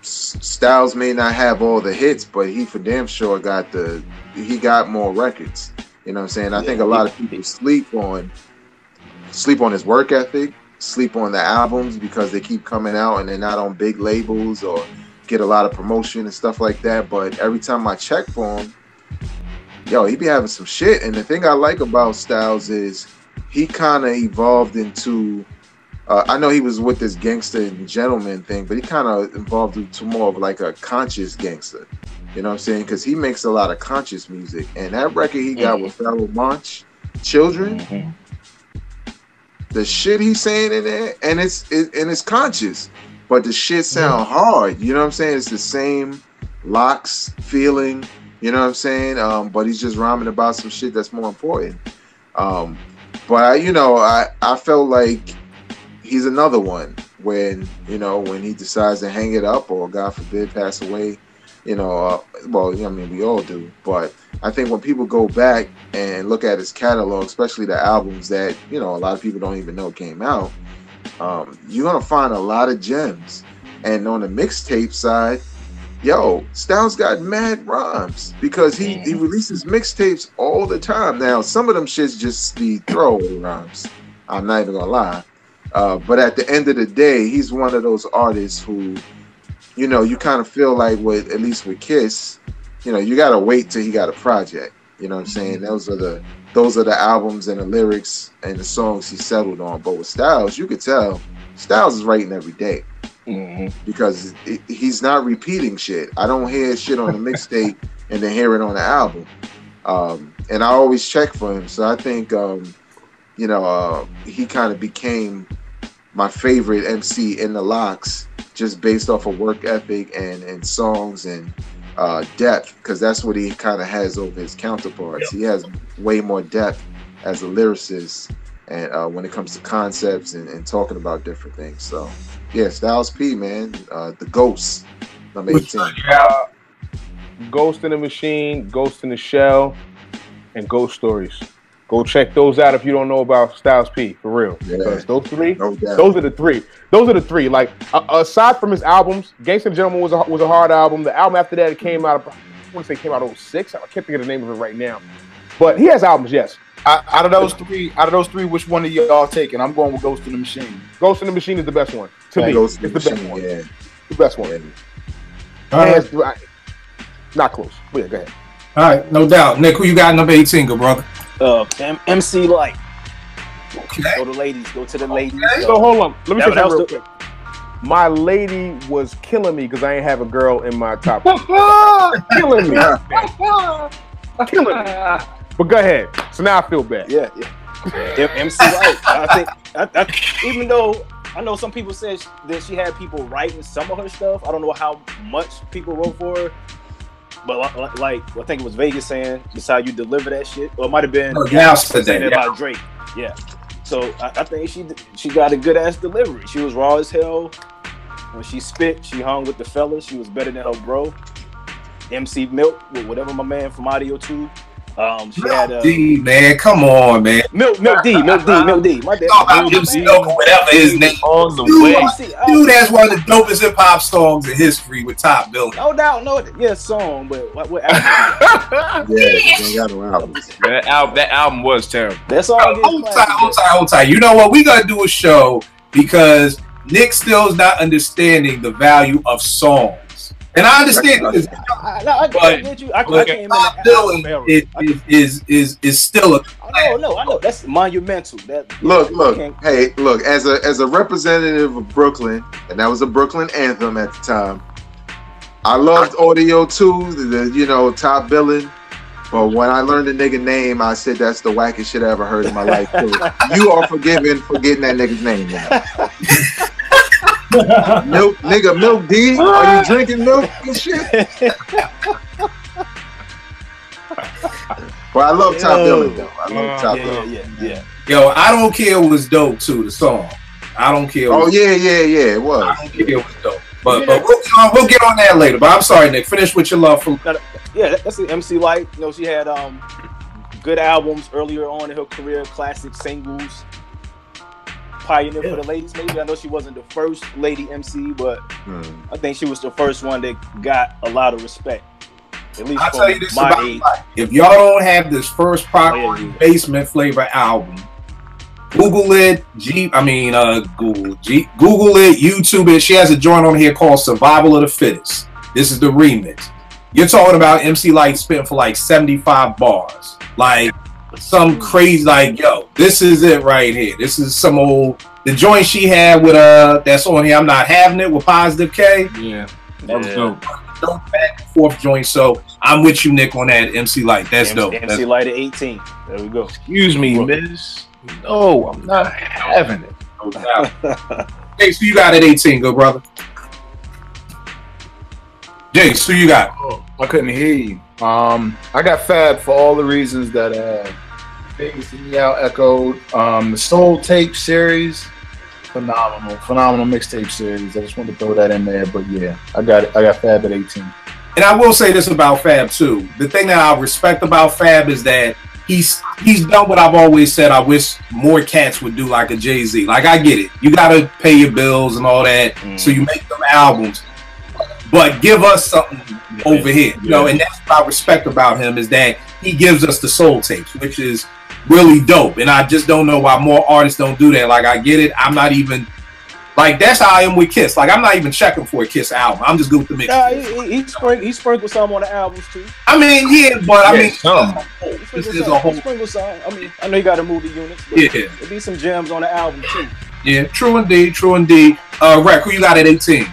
Styles may not have all the hits, but he for damn sure got more records. You know what I'm saying? I think a lot of people sleep on his work ethic, sleep on the albums because they keep coming out and they're not on big labels or get a lot of promotion and stuff like that. But every time I check for him, yo, he be having some shit. And the thing I like about Styles is he kind of evolved into I know he was with this gangster and gentleman thing, but he kind of evolved into more of like a conscious gangster. You know what I'm saying? Because he makes a lot of conscious music. And that record he got with Pharoahe Monch, Children, the shit he's saying in there, and it's conscious, but the shit sound hard. You know what I'm saying? It's the same Locks feeling. You know what I'm saying? But he's just rhyming about some shit that's more important. But I felt like he's another one when he decides to hang it up or God forbid pass away. Well, I mean, we all do, but I think when people go back and look at his catalog, especially the albums that, a lot of people don't even know came out, you're going to find a lot of gems. And on the mixtape side, Styles got mad rhymes because he releases mixtapes all the time. Now, some of them shits just be throwaway rhymes. I'm not even going to lie. But at the end of the day, he's one of those artists who, you kind of feel like at least with Kiss, you gotta wait till he got a project. You know what I'm saying? Those are the albums and the lyrics and the songs he settled on. But with Styles, you could tell Styles is writing every day because he's not repeating shit. I don't hear shit on the mixtape and then hear it on the album. And I always check for him. So I think he kind of became my favorite MC in the Locks, just based off of work ethic and songs and depth, because that's what he kind of has over his counterparts. He has way more depth as a lyricist and when it comes to concepts and talking about different things. So yeah, Styles P, man, the Ghost, number 18. Ghost in the Machine, Ghost in the Shell, and Ghost Stories. Go check those out if you don't know about Styles P, for real. Yeah. Because those three, No doubt. those are the three. Those are the three. Like aside from his albums, Gangsta and Gentleman was a hard album. The album after that it came out. I want to say it came out in 06. I can't think of the name of it right now. But he has albums, yes. Out of those three, which one of y'all taking? I'm going with Ghost in the Machine. Ghost in the Machine is the best one. To me, Ghost it's in the the best Machine, one. yeah. The best one. Not close. But yeah, go ahead. All right, no doubt. Nick, who you got number 18, good brother? MC Lyte. Okay. Go to ladies. Go to the ladies. So hold on. Let me say That something real was quick. My lady was killing me because I ain't have a girl in my top. Killing me. Killing me. But go ahead. So now I feel bad. Yeah. MC Lyte. I think even though I know some people said that she had people writing some of her stuff, I don't know how much people wrote for her. But like I think it was Vegas saying, "This how you deliver that shit," or it might have been saying that about Drake. Yeah. So I think she got a good ass delivery. She was raw as hell. When she spit, she hung with the fellas. She was better than her bro. MC Milk, whatever my man from Audio 2. She had D, man, come on, man. Milk D. My dad. Whatever his name on the way. way. Dude, that's one of the dopest hip hop songs in history with Top Billing. No doubt, song, but what Yeah, album? they got no albums. That album was terrible. That's all. Hold tight. You know what? We gotta do a show because Nick still is not understanding the value of songs. And I understand this, I get you. I came in Top Billing is still a. I know. That's monumental. Look. Hey, look. As a representative of Brooklyn, and that was a Brooklyn anthem at the time. I loved Audio 2, Top Billing. But when I learned the nigga name, I said that's the wackest shit I ever heard in my life. Too. You are forgiven for getting that nigga's name now. Milk D, are you drinking milk and shit? Well, I love Top Billing though. I love Top Billing. Yeah. Yo, I Don't Care was dope too. The song, I Don't Care. Oh yeah, it was. I Don't Care was dope. But we'll get on that later. But I'm sorry, Nick. Finish with your love from. Yeah, that's the MC Lyte. She had good albums earlier on in her career, classic singles. Pioneer for the ladies, maybe. I know she wasn't the first lady MC, but I think she was the first one that got a lot of respect. At least I'll tell you this my about age. If y'all don't have this first proper Basement Flavor album, Google it. Google it, YouTube it. She has a joint on here called Survival of the Fittest. This is the remix. You're talking about MC Lyte spitting for like 75 bars. Like some crazy, like, yo, this is it right here. This is some old, the joint she had with that's on here, I'm Not Having It, with Positive K. Yeah, that was dope. Dope back and forth joint. So I'm with you, Nick, on that MC Lyte. That's dope. MC Lyte at 18. There we go. Excuse me, miss. No, I'm not having it. No doubt. Hey, so you got at 18, good brother. Jay, so you got? Oh, I couldn't hear you. I got Fab for all the reasons that Vegas and Meow echoed. The Soul Tape series, phenomenal mixtape series. I just wanted to throw that in there, but yeah, I got Fab at 18. And I will say this about Fab too. The thing that I respect about Fab is that he's done what I've always said. I wish more cats would do, like a Jay-Z. Like, I get it. You got to pay your bills and all that, so you make them albums. But give us something over here, and that's what I respect about him, is that he gives us the soul tapes, which is really dope. And I just don't know why more artists don't do that. Like, I get it. I'm not even, like, that's how I am with Kiss. Like, I'm not even checking for a Kiss album. I'm just good with the mix. He sprinkled some on the albums too. I mean, yeah, but He sprinkled some. I mean, I know you got to move the units, but there'll be some gems on the album too. Yeah, true indeed. Rec, who you got at 18?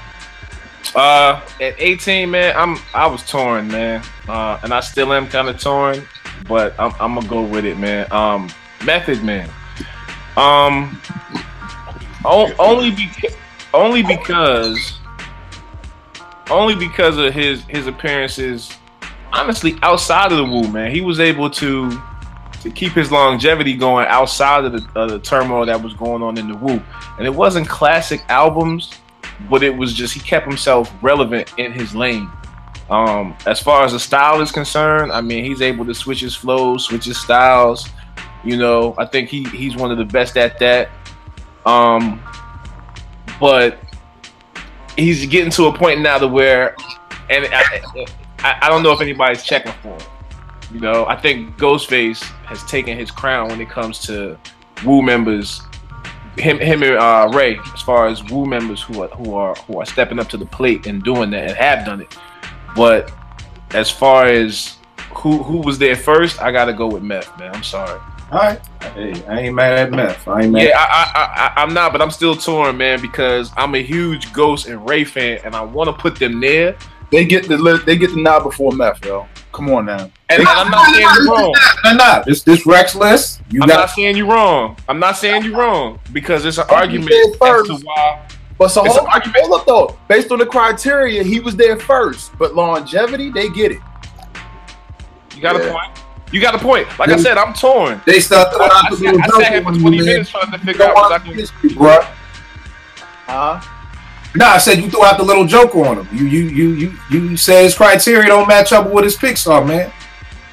At 18, man, I was torn, man, and I still am kind of torn, but I'm gonna go with it, man. Method Man, only because of his appearances, honestly, outside of the Wu, man. He was able to keep his longevity going outside of the turmoil that was going on in the Wu, and it wasn't classic albums. But it was just, he kept himself relevant in his lane. As far as the style is concerned, I mean, he's able to switch his flows, switch his styles. You know, I think he's one of the best at that. But he's getting to a point now to where, and I don't know if anybody's checking for him. You know, I think Ghostface has taken his crown when it comes to Wu members. Him and Ray, as far as Wu members who are stepping up to the plate and doing that and have done it. But as far as who was there first, I gotta go with Meth, man. I'm sorry. All right, hey, I ain't mad at Meth. I ain't mad. Yeah, I'm not, but I'm still torn, man, because I'm a huge Ghost and Ray fan, and I want to put them there. They get the nod before Meth, yo. Come on now. And I'm not saying you're wrong. No. This Rex list. I'm not saying you're wrong. I'm not saying you're wrong because it's an argument as to why. But so hold up though. Based on the criteria, he was there first. But longevity, they get it. You got a point. You got a point. Like I said, I'm torn. They start throwing out the little joke. I sat here for 20 minutes trying to figure out what I can do. No, I said you threw out the little joke on him. You said his criteria don't match up with what his picks are, man.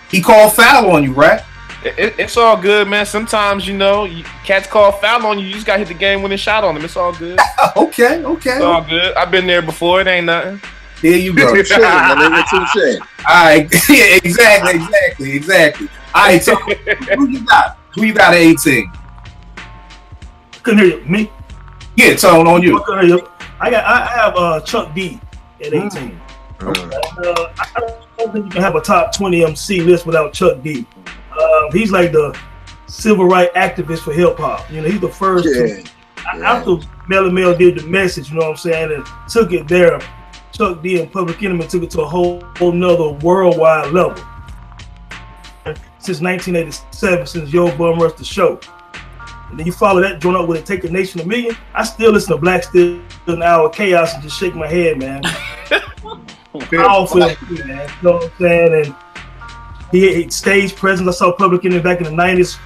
He called foul on you, right? It's all good, man. Sometimes, you know, cats call foul on you. You just got to hit the game-winning shot on them. It's all good. Okay. It's all good. I've been there before. It ain't nothing. Here you go. Touche. All right. Yeah, exactly. All right, so who you got? Who you got at 18? Couldn't hear you. Me? Yeah, Tone, on you. I have Chuck D at 18. I don't think you can have a top 20 MC list without Chuck D. He's like the civil rights activist for hip hop. You know, he's the first. After Mellow Mel did the message, you know what I'm saying, and took it there. Chuck D and Public Enemy took it to a whole nother worldwide level. Since 1987, since Yo Bum Rush the Show. And then you follow that joint up with it, Take a Nation $1 Million. I still listen to Black Steel an Hour Chaos and just shake my head, man. Powerful, man. You know what I'm saying? And he stage presence. I saw Public Enemy back in the 90s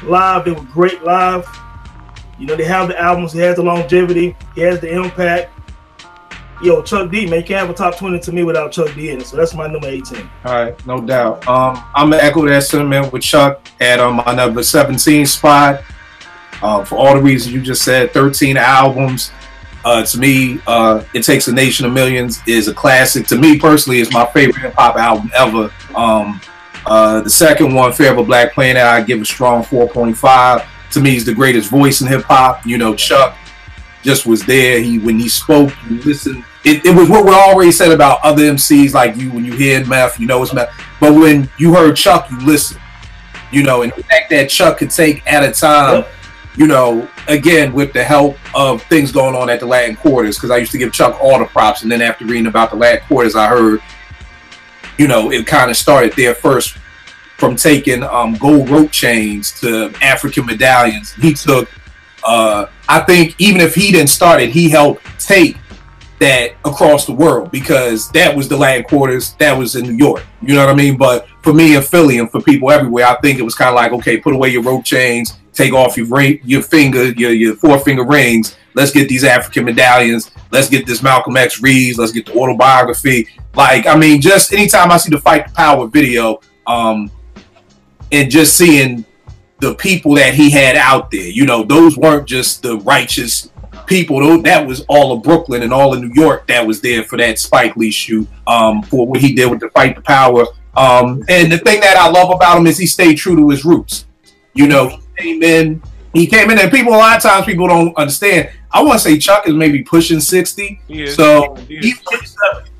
live. They were great live. You know, they have the albums. He has the longevity. He has the impact. Yo, Chuck D, man, you can't have a top 20 to me without Chuck D in it. So that's my number 18. All right, no doubt. I'm gonna echo that sentiment with Chuck at my number 17 spot. For all the reasons you just said, 13 albums. To me, It Takes a Nation of Millions is a classic. To me personally, it's my favorite hip hop album ever. The second one, Fear of a Black Planet, I give a strong 4.5. To me, he's the greatest voice in hip hop. You know, Chuck just was there. When he spoke, you listened. It was what we already said about other MCs like you. When you hear Meth, you know it's Meth. But when you heard Chuck, you listened. You know, and the fact that Chuck could take at a time. You know, again, with the help of things going on at the Latin Quarters, because I used to give Chuck all the props, and then after reading about the Latin Quarters, I heard, you know, it kind of started there first from taking gold rope chains to African medallions. He took, I think, even if he didn't start it, he helped take that across the world, because that was the Latin Quarters, that was in New York. You know what I mean? But for me in Philly and for people everywhere, I think it was kind of like, okay, put away your rope chains. Take off your four-finger rings. Let's get these African medallions. Let's get this Malcolm X reads. Let's get the autobiography. Like, I mean, just anytime I see the Fight the Power video, and just seeing the people that he had out there, you know, those weren't just the righteous people. That was all of Brooklyn and all of New York that was there for that Spike Lee shoot, for what he did with the Fight the Power. And the thing that I love about him is he stayed true to his roots. You know, he came in, and a lot of times people don't understand. I want to say Chuck is maybe pushing 60. So he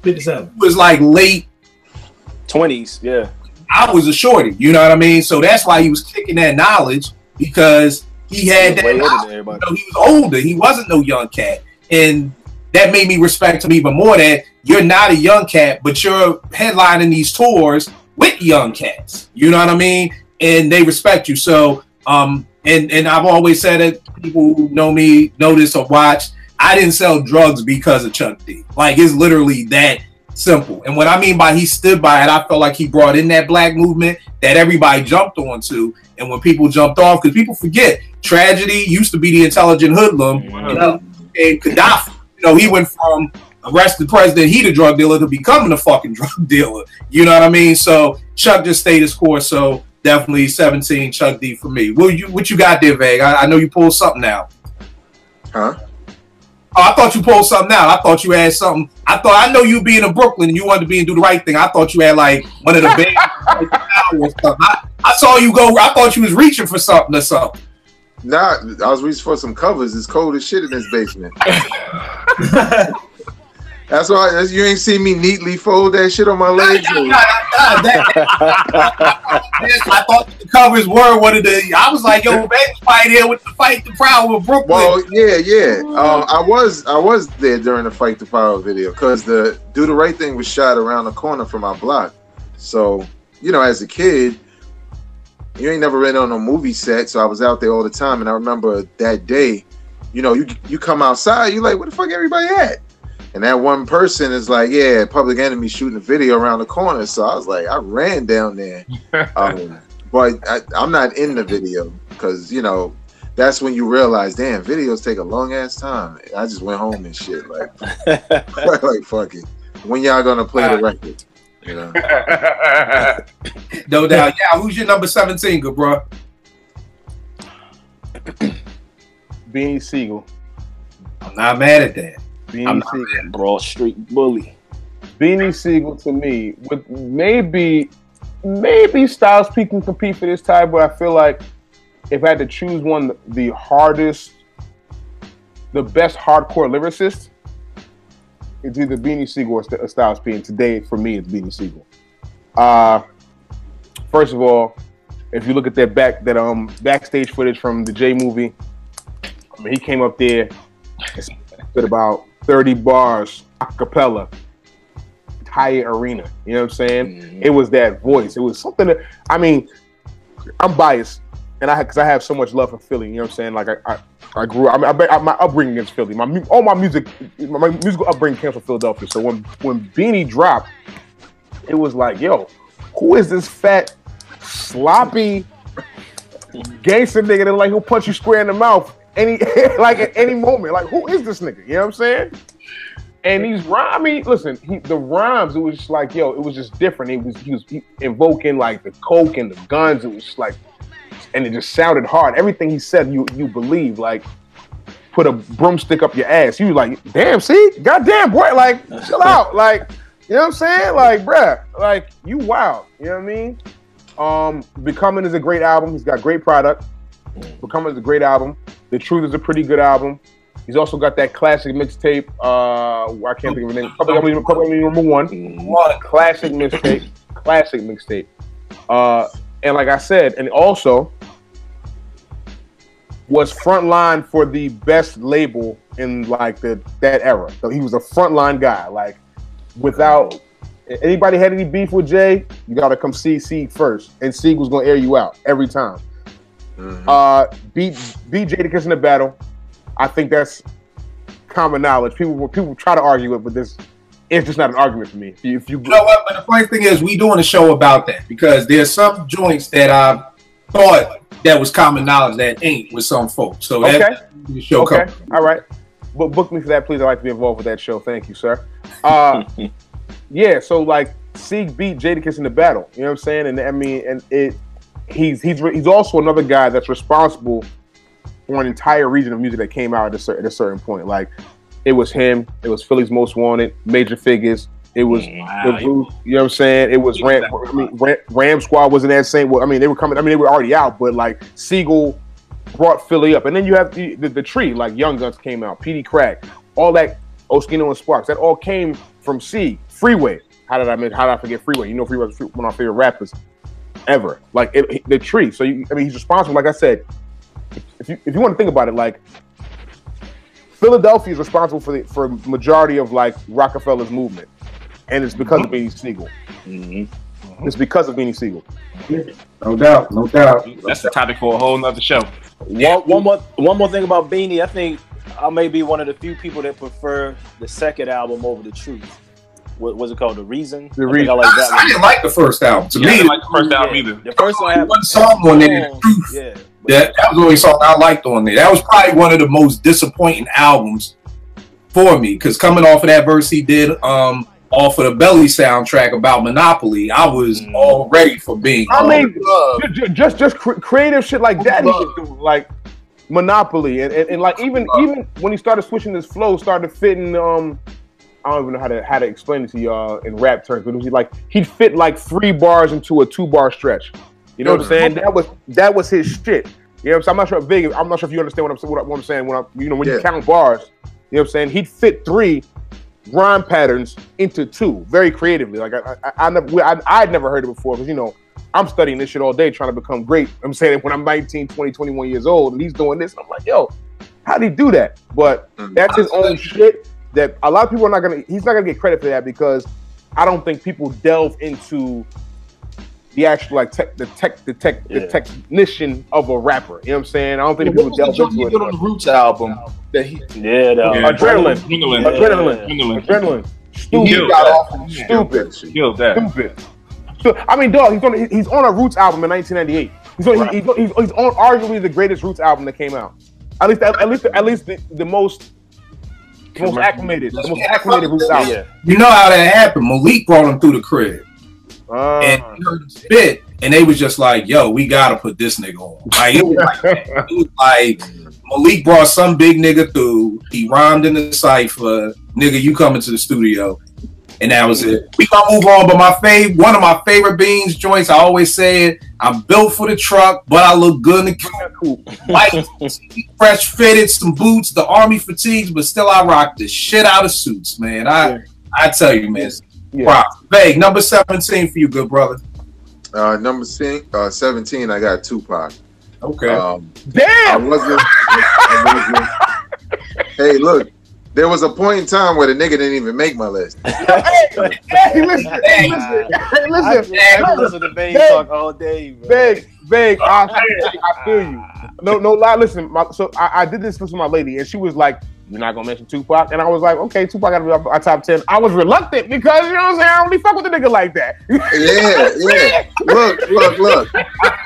57. Was like late 20s, yeah. I was a shorty, you know what I mean? So that's why he was kicking that knowledge, because he had that knowledge. You know, he was older. He wasn't no young cat. And that made me respect him even more, that you're not a young cat, but you're headlining these tours with young cats. You know what I mean? And they respect you. So, and I've always said it, people who know me, know this or watch, I didn't sell drugs because of Chuck D. Like, it's literally that simple. And what I mean by he stood by it, I felt like he brought in that black movement that everybody jumped onto. And when people jumped off, because people forget, Tragedy used to be the intelligent hoodlum. You know, and Gaddafi, you know, he went from arrested president, he the drug dealer, to becoming a fucking drug dealer. You know what I mean? So Chuck just stayed his course. So definitely 17 Chuck D for me. What you got there, Vag? I know you pulled something out. Huh? Oh, I thought you pulled something out. I thought you had something. I know you being in Brooklyn and you wanted to be and do the right thing. I thought you had like one of the big or something. I saw you go. I thought you was reaching for something or something. Nah, I was reaching for some covers. It's cold as shit in this basement. That's why you ain't see me neatly fold that shit on my legs. I thought the covers were one of the. I was like, yo, baby, fight here with the Fight the Prowess with Brooklyn. Well, yeah. I was there during the Fight the Prowess video because the Do the Right Thing was shot around the corner from my block. So as a kid, you ain't never been on a movie set, so I was out there all the time. And I remember that day, you come outside, you like, where the fuck everybody at? And that one person is like, yeah, Public Enemy shooting a video around the corner. So I was like, I ran down there. But I'm not in the video because, that's when you realize, damn, videos take a long ass time. I just went home and shit. Like, like fuck it. When y'all gonna play the record? No doubt. Yeah, who's your number 17, good bro? Beanie Sigel. I'm not mad at that. Beanie Sigel. Broad Street Bully. Beanie Sigel to me, with maybe Styles P can compete for this tie, but I feel like if I had to choose one, the best hardcore lyricist, it's either Beanie Sigel or Styles P. And today, for me, it's Beanie Sigel. First of all, if you look at that backstage footage from the J movie, I mean, he came up there and spit about 30 bars a cappella, entire arena. You know what I'm saying? Mm-hmm. It was that voice. It was something that, I mean, I'm biased, and because I have so much love for Philly. You know what I'm saying? Like I grew up. My upbringing is Philly. My musical upbringing came from Philadelphia. So when Beanie dropped, it was like, yo, who is this fat, sloppy gangster nigga that he'll punch you square in the mouth at any moment? Like, who is this nigga? You know what I'm saying? And these rhymes, I mean, listen, the rhymes, it was just like, yo, it was just different. He was invoking like the coke and the guns. It was just like, and it just sounded hard. Everything he said, you believe. Like, put a broomstick up your ass. You like, damn, see, goddamn boy, like, chill out, like, you know what I'm saying? Like, bruh, like, you wild. You know what I mean? Becoming is a great album. He's got great product. Becoming is a great album. The Truth is a pretty good album. He's also got that classic mixtape. I can't think of the name. Probably number one. Classic mixtape. Classic mixtape. And like I said, and also was frontline for the best label in like that era. So he was a frontline guy. Like, without anybody had any beef with Jay, you gotta come see Sieg first, and Sieg was gonna air you out every time. Mm-hmm. Beat Jadakiss in the battle. I think that's common knowledge. People try to argue it, but it's just not an argument for me. If you know what, but the funny thing is, we doing a show about that because there's some joints that I thought that was common knowledge that ain't with some folks. So that's the show. Okay, all right. But book me for that, please. I'd like to be involved with that show. Thank you, sir. Yeah. So like, Sieg beat Jadakiss in the battle. You know what I'm saying? And I mean, and he's also another guy that's responsible for an entire region of music that came out at a certain point. Like, it was him. It was Philly's Most Wanted, Major Figures. It was, you know what I'm saying? It was Ram Squad was in that same. Well, I mean, they were coming. I mean, they were already out, but like, Sigel brought Philly up, and then you have the tree. Like, Young Guns came out, PD Crack, all that, Oskino and Sparks. That all came from Sieg. Freeway. How did I forget Freeway? You know, Freeway was one of my favorite rappers ever. Like, the tree. So he's responsible. Like I said, if you want to think about it, like, Philadelphia is responsible for majority of like Rockefeller's movement, and it's because of Beanie Sigel. Mm-hmm. It's because of Beanie Sigel. No doubt, no doubt. That's the topic for a whole nother show. One more thing about Beanie. I think I may be one of the few people that prefer the second album over The Truth. What was it called? The Reason? The Reason. I didn't like the first album. To me, I didn't like the first album either. The first one had one song on there, The Truth. Yeah. That was the only song I liked on there. That was probably one of the most disappointing albums for me, because coming off of that verse he did off of the Belly soundtrack about Monopoly, I was all ready for Beanie. I mean, just creative shit like Daddy was doing, like Monopoly, and like even when he started switching his flow, started fitting. I don't even know how to explain it to y'all in rap terms, but it was like he'd fit like 3 bars into a 2-bar stretch. You know what I'm saying? That was his shit. You know what I'm saying? I'm not sure if you understand what I'm saying when you count bars. You know what I'm saying? He'd fit 3 rhyme patterns into 2 very creatively. Like I'd never heard it before because I'm studying this shit all day trying to become great. I'm saying when I'm 19, 20, 21 years old and he's doing this, I'm like, yo, how'd he do that? But that's his own shit that a lot of people he's not gonna get credit for that because I don't think people delve into the actual the technician of a rapper. You know what I'm saying? I don't think people delve into it. On the Roots album that Adrenaline. Stupid. So, I mean, dog, he's on a Roots album in 1998. He's on arguably the greatest Roots album that came out. At least the most acclimated Roots album. Yeah. You know how that happened? Malik brought him through the crib. And he heard him spit, and they was just like, yo, we gotta put this nigga on. Like it was like Malik brought some big nigga through, he rhymed in the cypher, nigga, you coming to the studio. And that was it. We gonna move on, but one of my favorite Beans joints, I always say it, I'm built for the truck, but I look good in the cool. Like fresh fitted, some boots, the army fatigues, but still I rock the shit out of suits, man. I tell you, man. Yeah. Vague, number 17 for you, good brother. Number 17, I got Tupac. Okay. Damn! I wasn't. Hey, look, there was a point in time where the nigga didn't even make my list. Listen. I listen to Vague talk all day, bro. Vague, I feel you. No lie. Listen, so I did this with my lady, and she was like, "You're not gonna mention Tupac," and I was like, "Okay, Tupac gotta be our top 10." I was reluctant because you know what I'm saying. I don't really fuck with a nigga like that. Yeah. Look.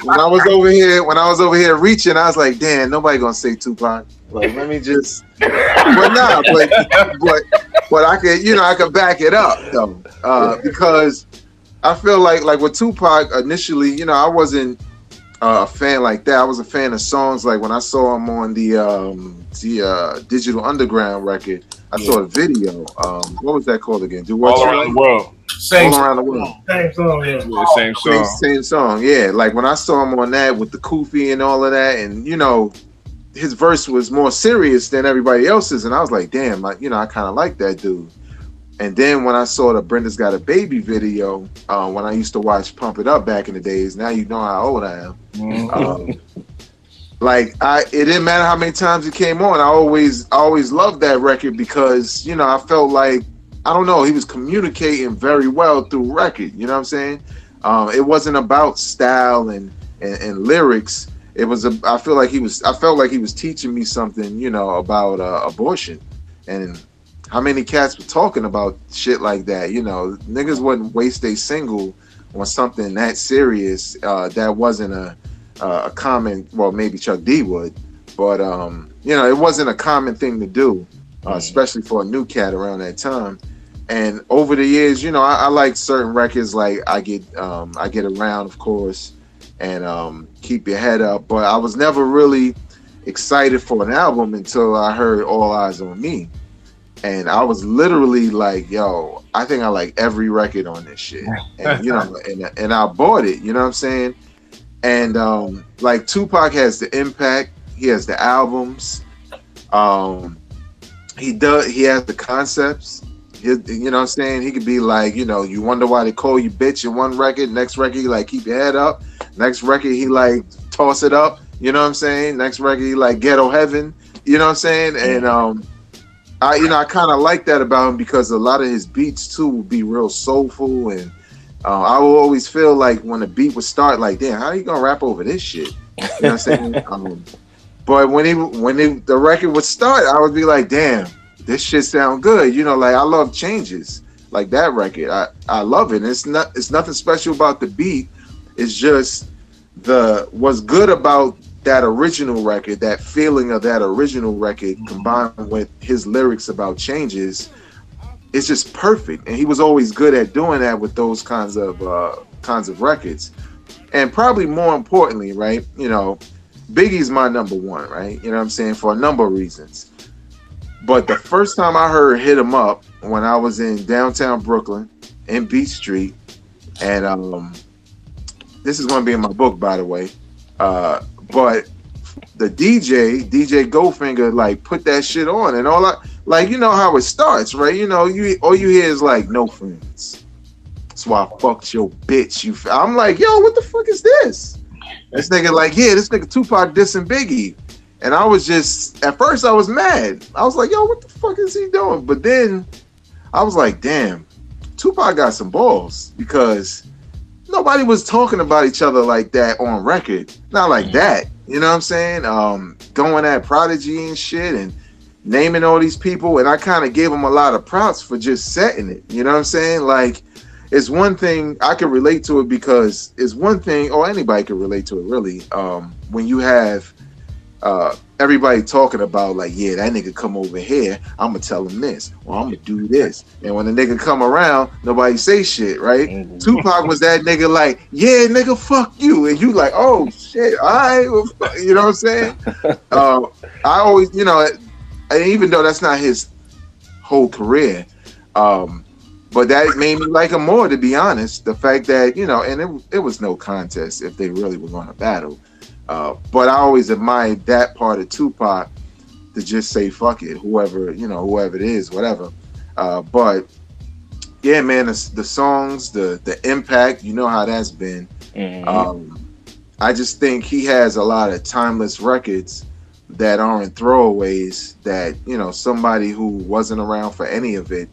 When I was over here reaching, I was like, "Damn, nobody gonna say Tupac." Like, let me just. But I could back it up though, because I feel like with Tupac initially, I wasn't a fan like that. I was a fan of songs like when I saw him on the Digital Underground record. I saw a video. What was that called again? All Around the World. All Around the World. Same song, yeah. Same song. Same song, yeah. Like when I saw him on that with the Koofy and all of that, and his verse was more serious than everybody else's, and I was like, damn, I kind of like that dude. And then when I saw the Brenda's Got a Baby video, when I used to watch Pump It Up back in the days, now you know how old I am. It didn't matter how many times it came on. I always loved that record because, I felt like, I don't know, he was communicating very well through record. You know what I'm saying? It wasn't about style and lyrics. It was I felt like he was teaching me something, about abortion, and how many cats were talking about shit like that. Niggas wouldn't waste a single on something that serious. That wasn't a common. Well, maybe Chuck D would, but it wasn't a common thing to do, especially for a new cat around that time. And over the years, I like certain records, like I Get Around, of course, and Keep Your Head Up, but I was never really excited for an album until I heard All Eyes on Me, and I was literally like, yo, I think I like every record on this shit, and and I bought it, you know what I'm saying? And like Tupac has the impact, he has the albums, he has the concepts. You know what I'm saying? He could be like, you wonder why they call you bitch in one record. Next record, he like keep your head up. Next record, he like toss it up. You know what I'm saying? Next record, he like ghetto heaven. You know what I'm saying? And I kind of like that about him because a lot of his beats too would be real soulful, and I will always feel like when the beat would start, like, damn, how are you gonna rap over this shit? You know what I'm saying? But when the record would start, I would be like, damn, this shit sound good. Like I love Changes, like that record. I love it. And it's nothing special about the beat. It's just what's good about that original record, that feeling of that original record combined with his lyrics about Changes, it's just perfect. And he was always good at doing that with those kinds of records. And probably more importantly, right, you know, Biggie's my number one, right? You know what I'm saying? For a number of reasons. But the first time I heard Hit 'Em Up, when I was in downtown Brooklyn, in Beach Street, and this is going to be in my book, by the way, but the DJ Goldfinger, like, put that shit on, and all like, you know how it starts, right? You know, all you hear is like, no friends. That's why I fucked your bitch. I'm like, yo, what the fuck is this? This nigga like, yeah, this nigga Tupac dissing Biggie. And I was just, at first I was mad. I was like, yo, what the fuck is he doing? But then I was like, damn, Tupac got some balls, because nobody was talking about each other like that on record. Not like that. You know what I'm saying? Going at Prodigy and shit and naming all these people. And I kind of gave him a lot of props for just setting it. You know what I'm saying? Like, it's one thing, I can relate to it, because it's one thing, or anybody can relate to it really, when you have everybody talking about, like, yeah, that nigga come over here, I'm gonna tell him this, or I'm gonna do this. And when the nigga come around, nobody say shit, right? Mm-hmm. Tupac was that nigga like, yeah, nigga, fuck you. And you like, oh shit, all right, well, you know what I'm saying? I always, you know, even though that's not his whole career, but that made me like him more, to be honest. The fact that, you know, and it was no contest if they really were going to battle. But I always admired that part of Tupac, to just say fuck it, whoever it is, whatever. But yeah, man, the songs, the impact, you know how that's been. Mm-hmm. I just think he has a lot of timeless records that aren't throwaways, that, you know, somebody who wasn't around for any of it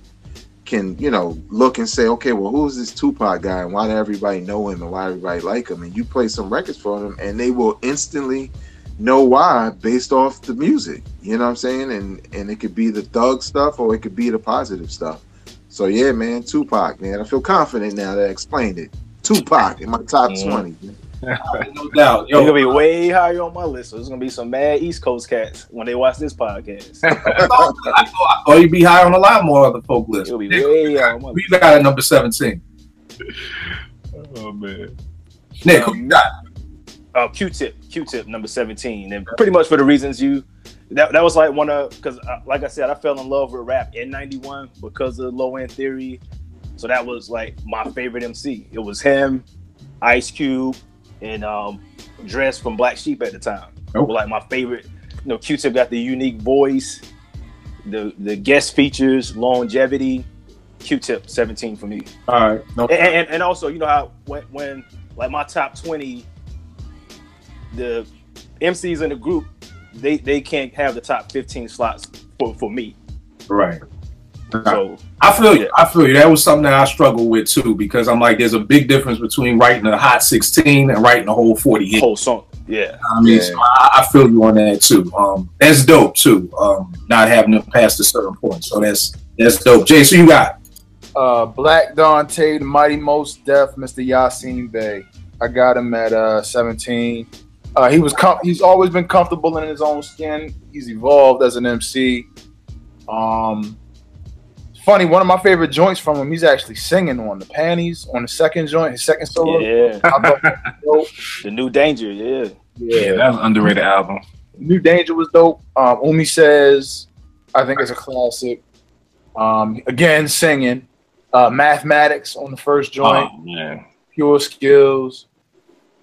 can, you know, look and say, okay, well, who's this Tupac guy, and why did everybody know him, and why everybody like him? And you play some records for them, and they will instantly know why, based off the music. You know what I'm saying? And it could be the thug stuff, or it could be the positive stuff. So yeah, man, Tupac, man. I feel confident now that I explained it. Tupac in my top 20. Man. No doubt. Yo, it's gonna be way higher on my list. So there's gonna be some mad East Coast cats when they watch this podcast. I thought you'd be high on a lot more other folk lists. It'll be way higher on my list. We got at number 17. Oh man, Nick, who you got? Q-Tip, number 17, and pretty much for the reasons that was like one of, because like I said, I fell in love with rap in '91 because of Low End Theory. So that was like my favorite MC. It was him, Ice Cube, and Dress from Black Sheep at the time. Oh. Were like my favorite. You know, Q-Tip got the unique voice, the guest features, longevity. Q-Tip 17 for me. All right. No. And also, you know how when like my top 20, the MCs in the group, they can't have the top 15 slots for me. Right. So I feel you. I feel you. That was something that I struggle with too, because I'm like, there's a big difference between writing a hot 16 and writing a whole 40 hit. Whole song. Yeah. I mean, so I feel you on that too. That's dope too. Not having to pass a certain point. So that's dope. Jay, so you got Black Dante, the Mighty Most Def, Mr. Yasin Bey. I got him at 17. He's always been comfortable in his own skin. He's evolved as an MC. Funny, one of my favorite joints from him, he's actually singing on the Panties on the second joint, his second solo. Yeah. The New Danger, yeah. Yeah, that was an underrated album. New Danger was dope. Umi Says, I think it's a classic. Again, singing. Mathematics on the first joint. Oh, man. Pure Skills.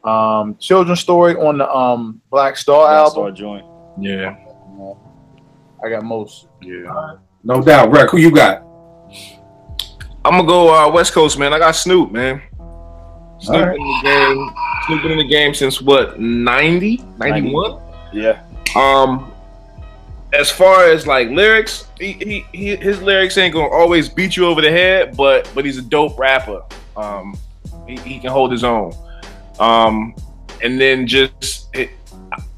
Children's Story on the Black Star album. Star joint. Yeah. I got most. Yeah. No doubt. Rec, who you got? I'm gonna go West Coast, man. I got Snoop, man. Snoop right. in the game. Snoop been in the game since what, 90? 91? Yeah. As far as like lyrics, his lyrics ain't gonna always beat you over the head, but he's a dope rapper. He can hold his own. And then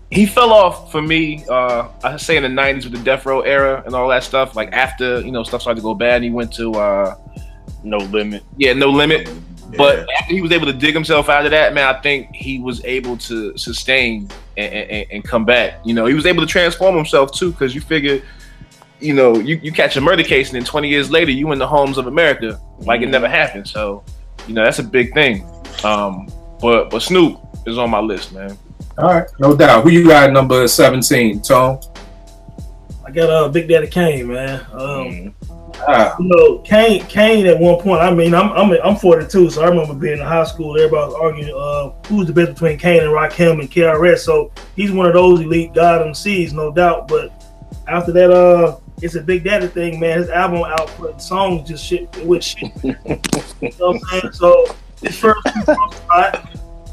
he fell off for me, I say in the 90s with the Death Row era and all that stuff. Like after, you know, stuff started to go bad, and he went to No Limit. Yeah, No Limit. Yeah. But after he was able to dig himself out of that, man, I think he was able to sustain and come back. You know, he was able to transform himself too, because you figure you know, you catch a murder case and then 20 years later you in the homes of America like it never happened. So, you know, that's a big thing. But Snoop is on my list, man. All right, no doubt. Who you got at number 17, Tone? I got Big Daddy Kane, man. You know, Kane at one point. I mean, I'm 42, so I remember being in high school. Everybody was arguing who's the best between Kane and Rakim and KRS. So he's one of those elite god MCs, no doubt. But after that, it's a Big Daddy thing, man. His album output, songs just shit with shit. You know what I'm saying? So his first two songs are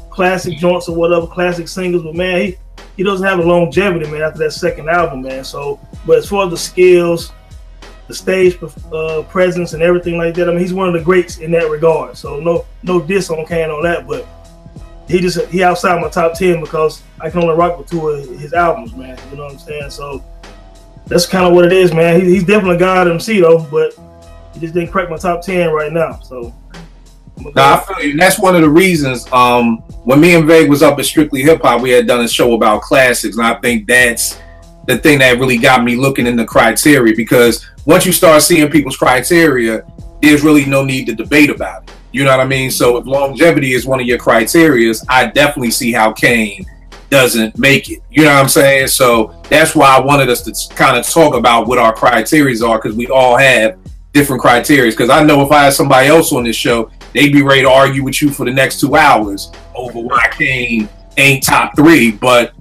classic joints or whatever, classic singles, but man, he doesn't have a longevity, man, after that second album, man. So, but as far as the skills, the stage presence and everything like that, I mean, he's one of the greats in that regard. So no diss on Kane on that, but he outside my top 10 because I can only rock with 2 of his albums, man. You know what I'm saying? So that's kind of what it is, man. He's definitely a god MC though, but he just didn't crack my top 10 right now. So I feel you. And that's one of the reasons. When me and Vague was up at Strictly Hip Hop, we had done a show about classics, and I think that's the thing that really got me looking in the criteria, because once you start seeing people's criteria, there's really no need to debate about it. You know what I mean? So if longevity is one of your criterias, I definitely see how Kane doesn't make it. You know what I'm saying? So that's why I wanted us to kind of talk about what our criterias are, because we all have different criterias. Because I know if I had somebody else on this show, they'd be ready to argue with you for the next 2 hours over why Kane ain't top 3. But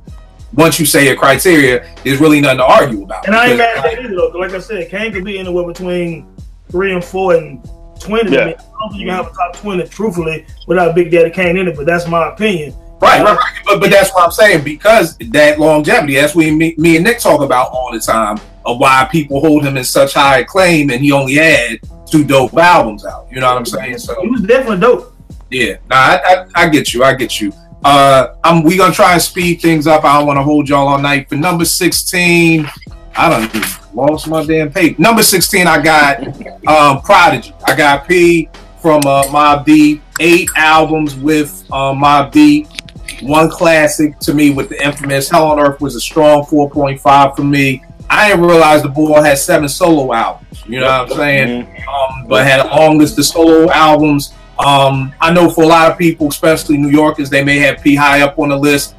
once you say your criteria, there's really nothing to argue about. And I ain't mad at that either, though. Like I said, Kane could be anywhere between 3 and 4 and 20. Yeah. I mean, I don't think you can have a top 20, truthfully, without Big Daddy Kane in it, but that's my opinion. Right. But that's what I'm saying, because that longevity, that's what me and Nick talk about all the time, of why people hold him in such high acclaim, and he only had 2 dope albums out. You know what I'm saying? So he was definitely dope. Yeah. Nah, I get you. We gonna try and speed things up. I don't want to hold y'all all night. For number 16, I done lost my damn page. Number 16, I got Prodigy. I got P from Mobb Deep. 8 albums with Mobb Deep. 1 classic to me with the infamous Hell on Earth was a strong 4.5 for me. I didn't realize the boy had 7 solo albums. You know what I'm saying? But had a long list of solo albums. I know for a lot of people, especially New Yorkers, they may have P high up on the list,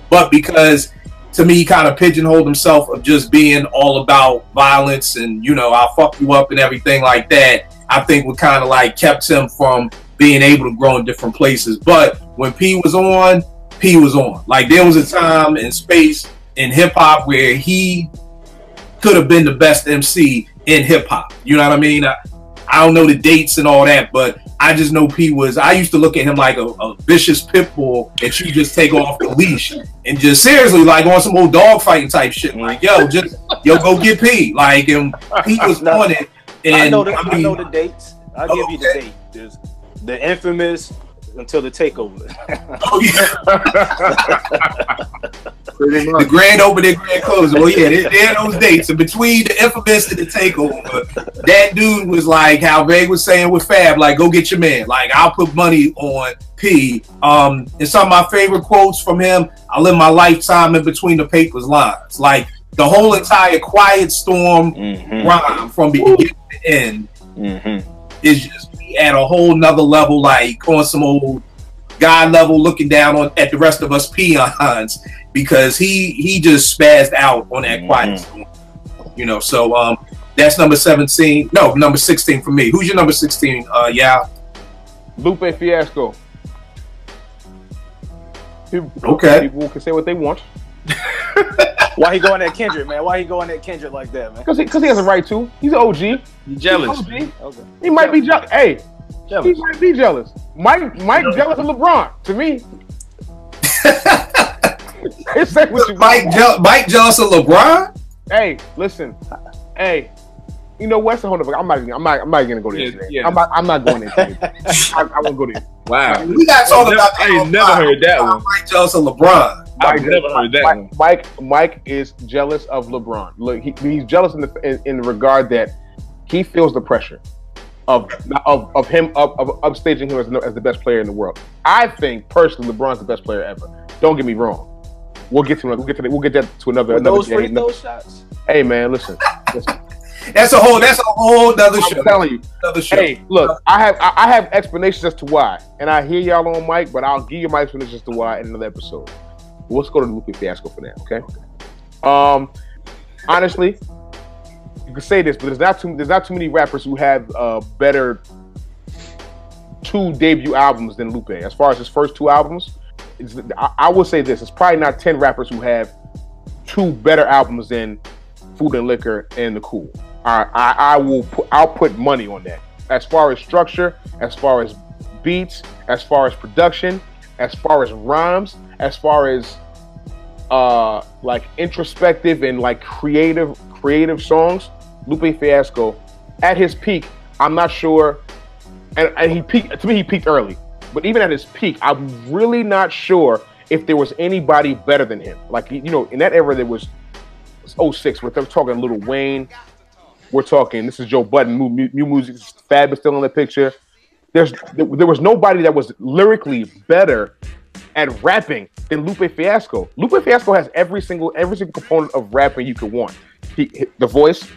but because to me, he kind of pigeonholed himself of just being all about violence and, you know, I'll fuck you up and everything like that, I think what kind of like kept him from being able to grow in different places. But when P was on, P was on. Like, there was a time and space in hip hop where he could have been the best MC in hip hop. You know what I mean? I don't know the dates and all that, but I just know P was, I used to look at him like a vicious pit bull, and she just take off the leash and just seriously like on some old dog fighting type shit. Like, yo, go get P. Like, and P was on it. And I know the dates. I'll give you the date. There's the infamous Until the Takeover. Oh yeah. The grand opening, grand closing. Well, yeah, there are those dates. And between the infamous and the takeover, that dude was like how Vague was saying with Fab, like, go get your man. Like, I'll put money on P. And some of my favorite quotes from him, I live my lifetime in between the papers lines. Like, the whole entire Quiet Storm rhyme from beginning to end is just at a whole nother level, like on some old God level, looking down at the rest of us peons, because he just spazzed out on that Quiet Storm. You know, so that's number 17. No, number 16 for me. Who's your number 16? Yeah. Lupe Fiasco. Okay. People can say what they want. Why he going at Kendrick, man? Why he going at Kendrick like that, man? Because he has a right to. He's an OG. You jealous? Okay. He might be jealous. Hey, jealous. He might be jealous. Mike jealous of LeBron. To me. Mike jealous of LeBron? Hey, listen. Hey, you know what's the hold up? I'm not gonna go there. Yeah. I'm not going there. I won't go there. Wow. We got to talk about. I ain't never heard that one. Mike jealous of LeBron. I've never heard that one. Mike is jealous of LeBron. Look, he's jealous in the regard that he feels the pressure of him upstaging him as the best player in the world. I think personally, LeBron's the best player ever. Don't get me wrong. We'll get that to another. Those free throw shots. Hey man, listen. That's a whole other show. I'm telling you. Hey, look, I have explanations as to why, and I hear y'all on mic, but I'll give you my explanations as to why in another episode. But let's go to Lupe Fiasco for now, okay? Honestly, you can say this, but there's not too many rappers who have better 2 debut albums than Lupe. As far as his first 2 albums, I will say this: it's probably not 10 rappers who have 2 better albums than Food and Liquor and The Cool. I'll put money on that. As far as structure, as far as beats, as far as production, as far as rhymes, as far as like introspective and like creative songs, Lupe Fiasco at his peak, I'm not sure, and he peaked, to me he peaked early, but even at his peak, I'm really not sure if there was anybody better than him. Like, you know, in that era there was 06, we're talking Lil Wayne, we're talking, this is Joe Budden, New Music, Fab is still in the picture. There was nobody that was lyrically better at rapping than Lupe Fiasco. Lupe Fiasco has every single component of rapping you could want. The voice,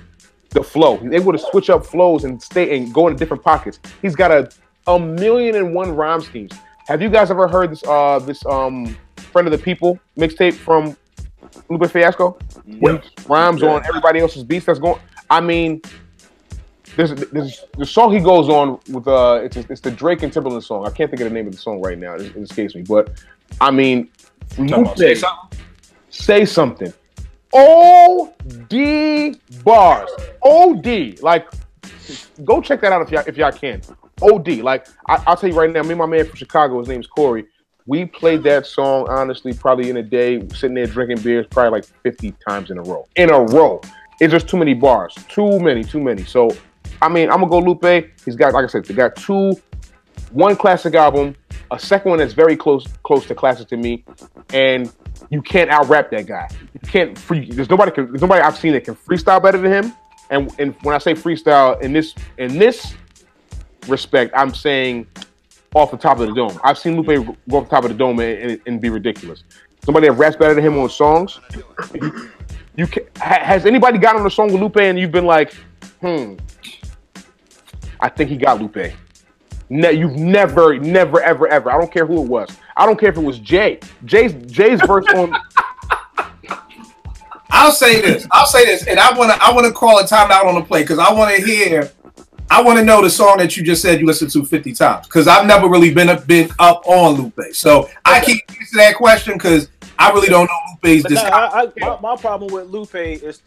the flow. He's able to switch up flows and stay and go into different pockets. He's got a 1,000,001 rhyme schemes. Have you guys ever heard this Friend of the People mixtape from Lupe Fiasco? Where he rhymes on everybody else's beats that's going. I mean, there's the song he goes on with it's the Drake and Timberland song. I can't think of the name of the song right now. It escapes me. But I mean, Lupe, say something. OD bars. OD. Like, go check that out if y'all can. OD. Like, I'll tell you right now, me and my man from Chicago, his name's Corey. We played that song, honestly, probably in a day, sitting there drinking beers, probably like 50 times in a row. It's just too many bars. Too many. So, I mean, I'm going to go Lupe. He's got, like I said, they got 1 classic album, a second one that's very close to classic to me, and you can't out-rap that guy. You can't there's nobody I've seen that can freestyle better than him. And when I say freestyle, in this respect, I'm saying off the top of the dome. I've seen Lupe go off the top of the dome and be ridiculous. Somebody that raps better than him on songs. Has anybody gotten on a song with Lupe and you've been like, I think he got Lupe? You've never, ever. I don't care who it was. I don't care if it was Jay's verse on. I'll say this, and I want to call a timeout on the play because I want to know the song that you just said you listened to 50 times because I've never really been up on Lupe. So I keep answering that question because I really don't know Lupe's discography. My problem with Lupe is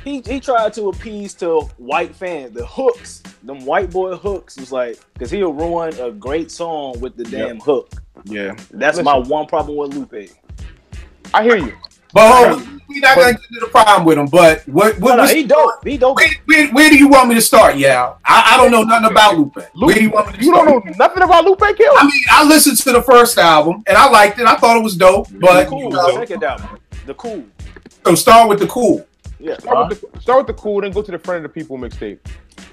he tried to appease to white fans. The hooks, them white boy hooks, was like, because he'll ruin a great song with the damn hook. Yeah, that's my one problem with Lupe. I hear you. But we're not gonna get to the problem with him. But he dope. He dope. Where do you want me to start, Yao? I don't know nothing about Lupe. Where do you want me to start? You don't know nothing about Lupe, Kill? I mean, I listened to the first album and I liked it. I thought it was dope. But the Cool, the second album, The Cool. So start with The Cool. Yeah. Start with the Cool, then go to the Friend of the People mixtape.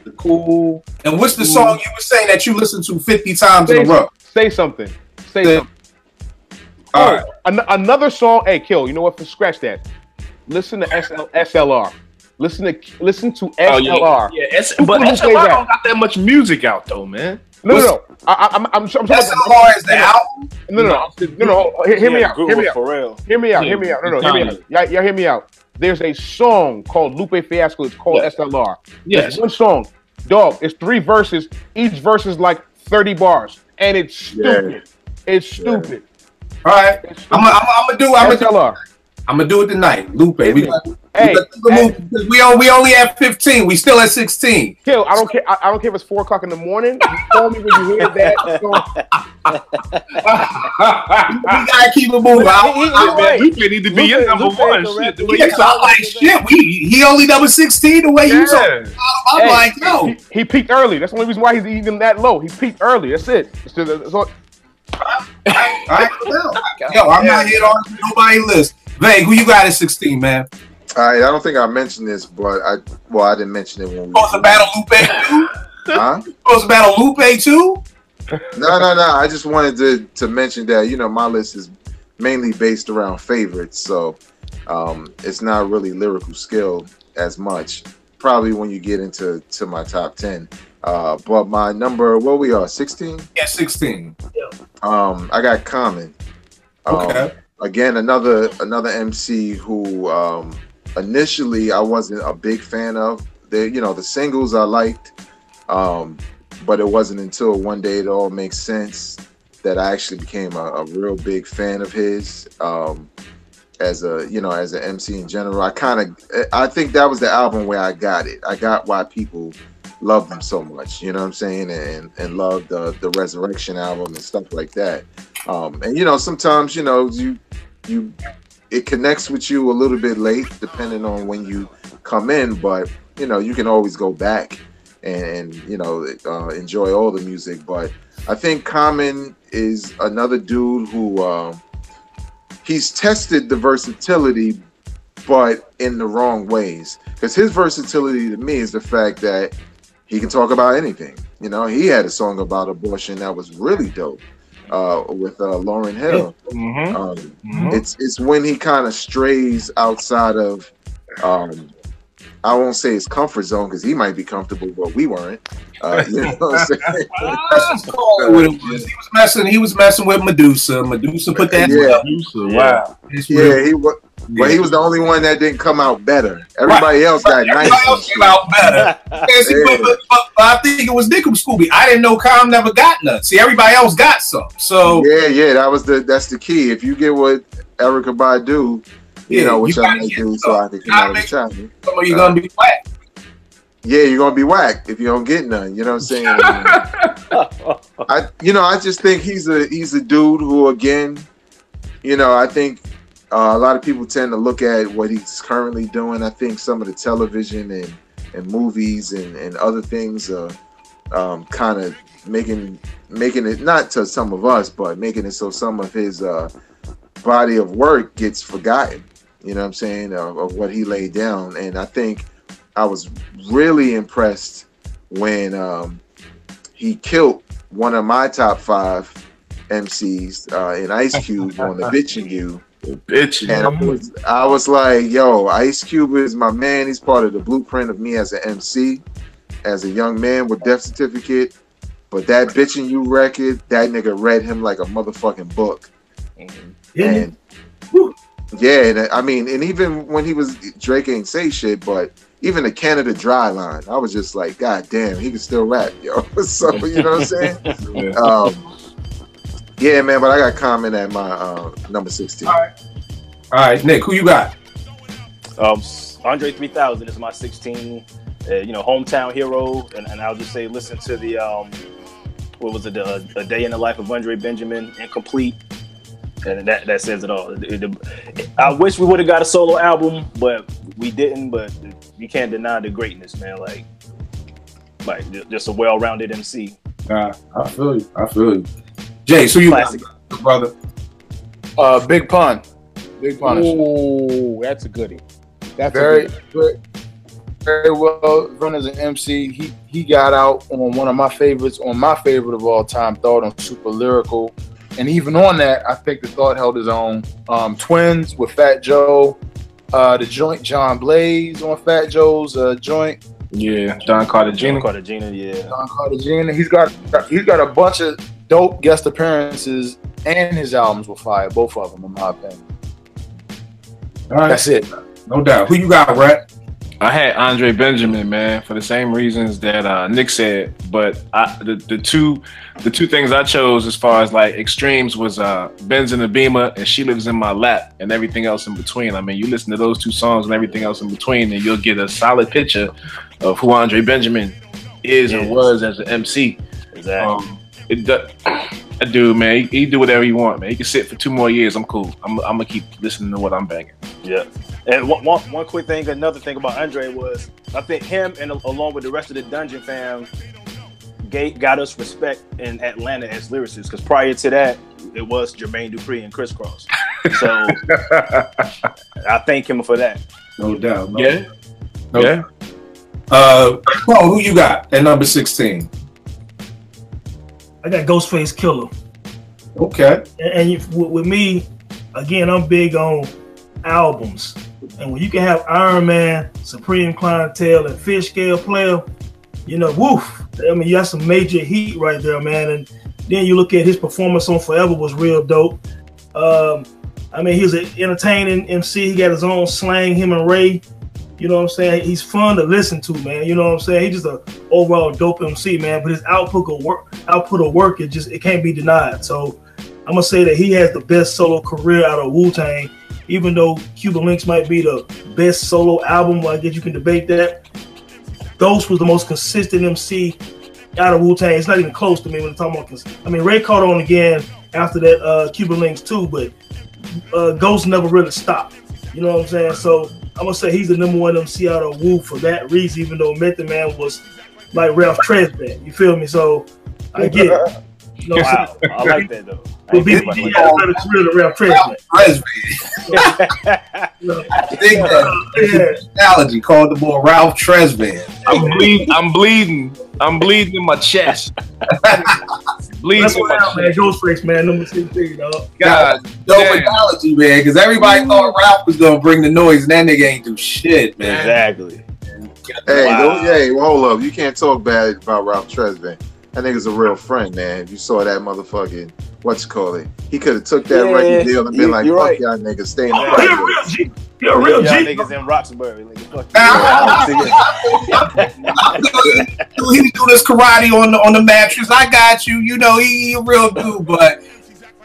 The Cool. And what's the song you were saying that you listened to 50 times in a row? Say something. Say something. All right. Another song. Hey, Kill. You know what? Scratch that. Listen to SLR. Listen to SLR. Oh, yeah. But SLR don't got that much music out though, man. No. I'm talking about SLR is the album. No. Hear me out. For real. Hear me out. No. Hear me out. Y'all hear me out. There's a song called Lupe Fiasco. It's called SLR. Yes. It's one song. Dog, it's 3 verses. Each verse is like 30 bars. And it's stupid. Yeah. It's stupid. All right. I'm gonna do it tonight. Lupe. We only have 15. We still at 16. Kill, I don't care if it's 4 o'clock in the morning. You call me when you hear that. We gotta keep it moving. Lupe need to be your number 1. Shit, the way you sound like shit. He only number 16 the way you talk. I'm like, yo. He peaked early. That's the only reason why he's even that low. He peaked early. That's it. All right, yo, I'm not here on nobody's list. Vang, who you got at 16, man? All right, I don't think I mentioned this, but I didn't mention it when we supposed to battle Lupe too. Huh? Supposed to battle Lupe too? No. I just wanted to mention that my list is mainly based around favorites, so it's not really lyrical skill. as much. Probably when you get into my top 10. But my number, what we are, 16? Yeah, 16. I got Common. Okay. Again, another MC who initially I wasn't a big fan of. The singles I liked, but it wasn't until One Day It All Makes Sense that I actually became a real big fan of his. As an MC in general, I think that was the album where I got it. I got why people loved him so much, you know what I'm saying, and loved the Resurrection album and stuff like that. And sometimes it connects with you a little bit late, depending on when you come in, but you can always go back and enjoy all the music. But I think Common is another dude who he's tested the versatility, but in the wrong ways. Because his versatility to me is the fact that he can talk about anything. He had a song about abortion that was really dope with Lauryn Hill. It's when he kind of strays outside of, I won't say his comfort zone because he might be comfortable, but we weren't. You know what I'm saying? He was messing with Medusa. Medusa put that. Wow. But he was the only one that didn't come out better. Everybody else got nice. Everybody else came out better. But I think it was Nick from Scooby. I didn't know Calm never got none. See, everybody else got some. So that's the key. If you get what Erykah Badu, which I might do, so I can come out of the channel. So you're gonna be whack. Yeah, you're gonna be whacked if you don't get none. You know what I'm saying? I just think he's a dude who, again, I think a lot of people tend to look at what he's currently doing. I think some of the television and movies and other things are kind of making it, not to some of us, but making it so some of his body of work gets forgotten. You know what I'm saying? Of what he laid down. And I think I was really impressed when he killed one of my top 5 MCs in Ice Cube on the Bitchin' You. And I was like, yo, Ice Cube is my man. He's part of the blueprint of me as an MC, as a young man with death certificate. But that Bitchin' You record, that nigga read him like a motherfucking book. And I mean, and even when he was, Drake ain't say shit, but even the Canada Dry line, I was just like, God damn, he can still rap, yo. So, you know what I'm saying? Yeah, man, but I got Common at my number 16. All right, Nick, who you got? Andre 3000 is my 16. Hometown hero, and I'll just say, listen to the what was it, A Day in the Life of Andre Benjamin, Incomplete, and that says it all. I wish we would have got a solo album, but we didn't. But you can't deny the greatness, man. Like just a well-rounded MC. I feel you. Jay, so you got, brother? Big Pun. Oh, that's a goodie. That's very well run as an MC. He got out on one of my favorites, on my favorite of all time, Thought, on Super Lyrical. And even on that, I think the Thought held his own. Twins with Fat Joe. The joint John Blaze on Fat Joe's joint. Yeah, Don Cartagena. Yeah. Don Cartagena. He's got a bunch of dope guest appearances, and his albums were fire, both of them, in my opinion. All right. That's it. No doubt. Who you got, Rat? I had Andre Benjamin, man, for the same reasons that Nick said. But the two things I chose as far as like extremes was Benz in the Beamer and She Lives in My Lap and everything else in between. I mean, you listen to those two songs and everything else in between, and you'll get a solid picture of who Andre Benjamin is and was as an MC. Exactly. That dude, man, he do whatever he want, man. He can sit for 2 more years. I'm cool. I'm gonna keep listening to what I'm banging. Yeah. And one quick thing, another thing about Andre was, I think him and along with the rest of the Dungeon fam got us respect in Atlanta as lyricists, because prior to that, it was Jermaine Dupri and Criss Cross. So I thank him for that. No doubt. Yeah. Paul, who you got at number 16? I got Ghostface Killer. Okay. And with me, again, I'm big on albums. And when you can have Iron Man, Supreme Clientele, and Fish Scale Player, you know, woof. I mean, you got some major heat right there, man. And then you look at his performance on Forever was real dope. I mean, he's an entertaining MC. He got his own slang, him and Ray. You know what I'm saying? He's fun to listen to, man. You know what I'm saying? He's just an overall dope MC, man. But his output of work, it can't be denied. So I'm gonna say that he has the best solo career out of Wu-Tang. Even though Cuban Links might be the best solo album, well, I guess you can debate that. Ghost was the most consistent MC out of Wu-Tang. It's not even close to me when I'm talking about. I mean, Ray caught on again after that Cuban Links too, but Ghost never really stopped. You know what I'm saying? So I'm gonna say he's the #1 MC out of Wu for that reason, even though Method Man was like Ralph Tresvant. You feel me? So I get it. You know, wow, I like that though. But BBG had a better career than Ralph Tresvant. I think that analogy called the boy Ralph Tresvant. I'm bleeding in my chest. Bleeding That's in what my happened, man. chest. Ghostface, man. #16, dog. God, dope damn. analogy, man, because everybody thought Ralph was gonna bring the noise, and that nigga ain't do shit, man. Exactly. Hey, Wow. hey, well, hold up. You can't talk bad about Ralph Tresvant. That nigga's a real friend, man. If you saw that motherfucking, he could have took that record deal and been like, fuck right. y'all niggas, stay in the Oh, he a real G. He a real Y'all G. niggas in Roxbury. Like, fuck He was doing this karate on the mattress. I got you. You know, he a real dude, but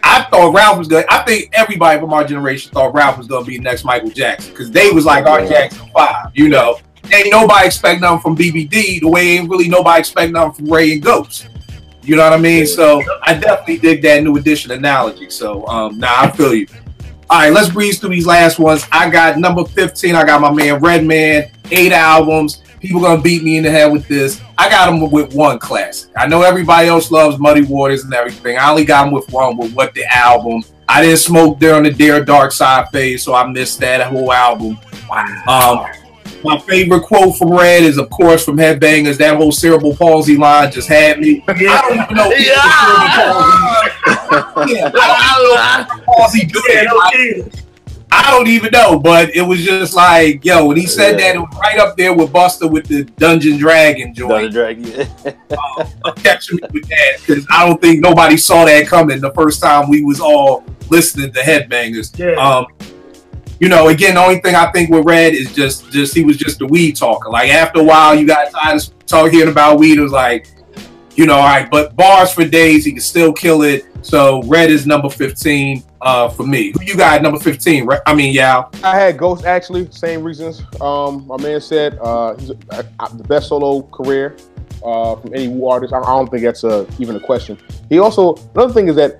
I thought Ralph was good. I think everybody from our generation thought Ralph was gonna be the next Michael Jackson because they was like our Jackson 5. You know, ain't nobody expect nothing from BBD the way ain't really nobody expect nothing from Ray and Ghost. You know what I mean? So I definitely dig that new edition analogy. So I feel you. All right, let's breeze through these last ones. I got #15. I got my man Redman, 8 albums. People gonna beat me in the head with this. I got him with one classic. I know everybody else loves Muddy Waters and everything. I only got him with one, with What the Album. I didn't smoke during the Dare Dark Side phase, so I missed that whole album. My favorite quote from Red is, of course, from Headbangers. That whole cerebral palsy line just had me. I don't even know palsy do that. I don't even know, but it was just like, yo, when he said that, it was right up there with Busta with the Dungeon Dragon joint. Catching me with that, because I don't think nobody saw that coming the first time we was all listening to Headbangers. Yeah. You know, again, the only thing I think with Red is just he was just a weed talker. Like, after a while, you got tired of talking about weed. It was like, you know, all right, but bars for days, he can still kill it. So Red is #15 for me. Who you got #15? I mean, Yao. I had Ghost, actually, same reasons. My man said he's the best solo career from any Wu artist. I don't think that's even a question. He also, another thing is that,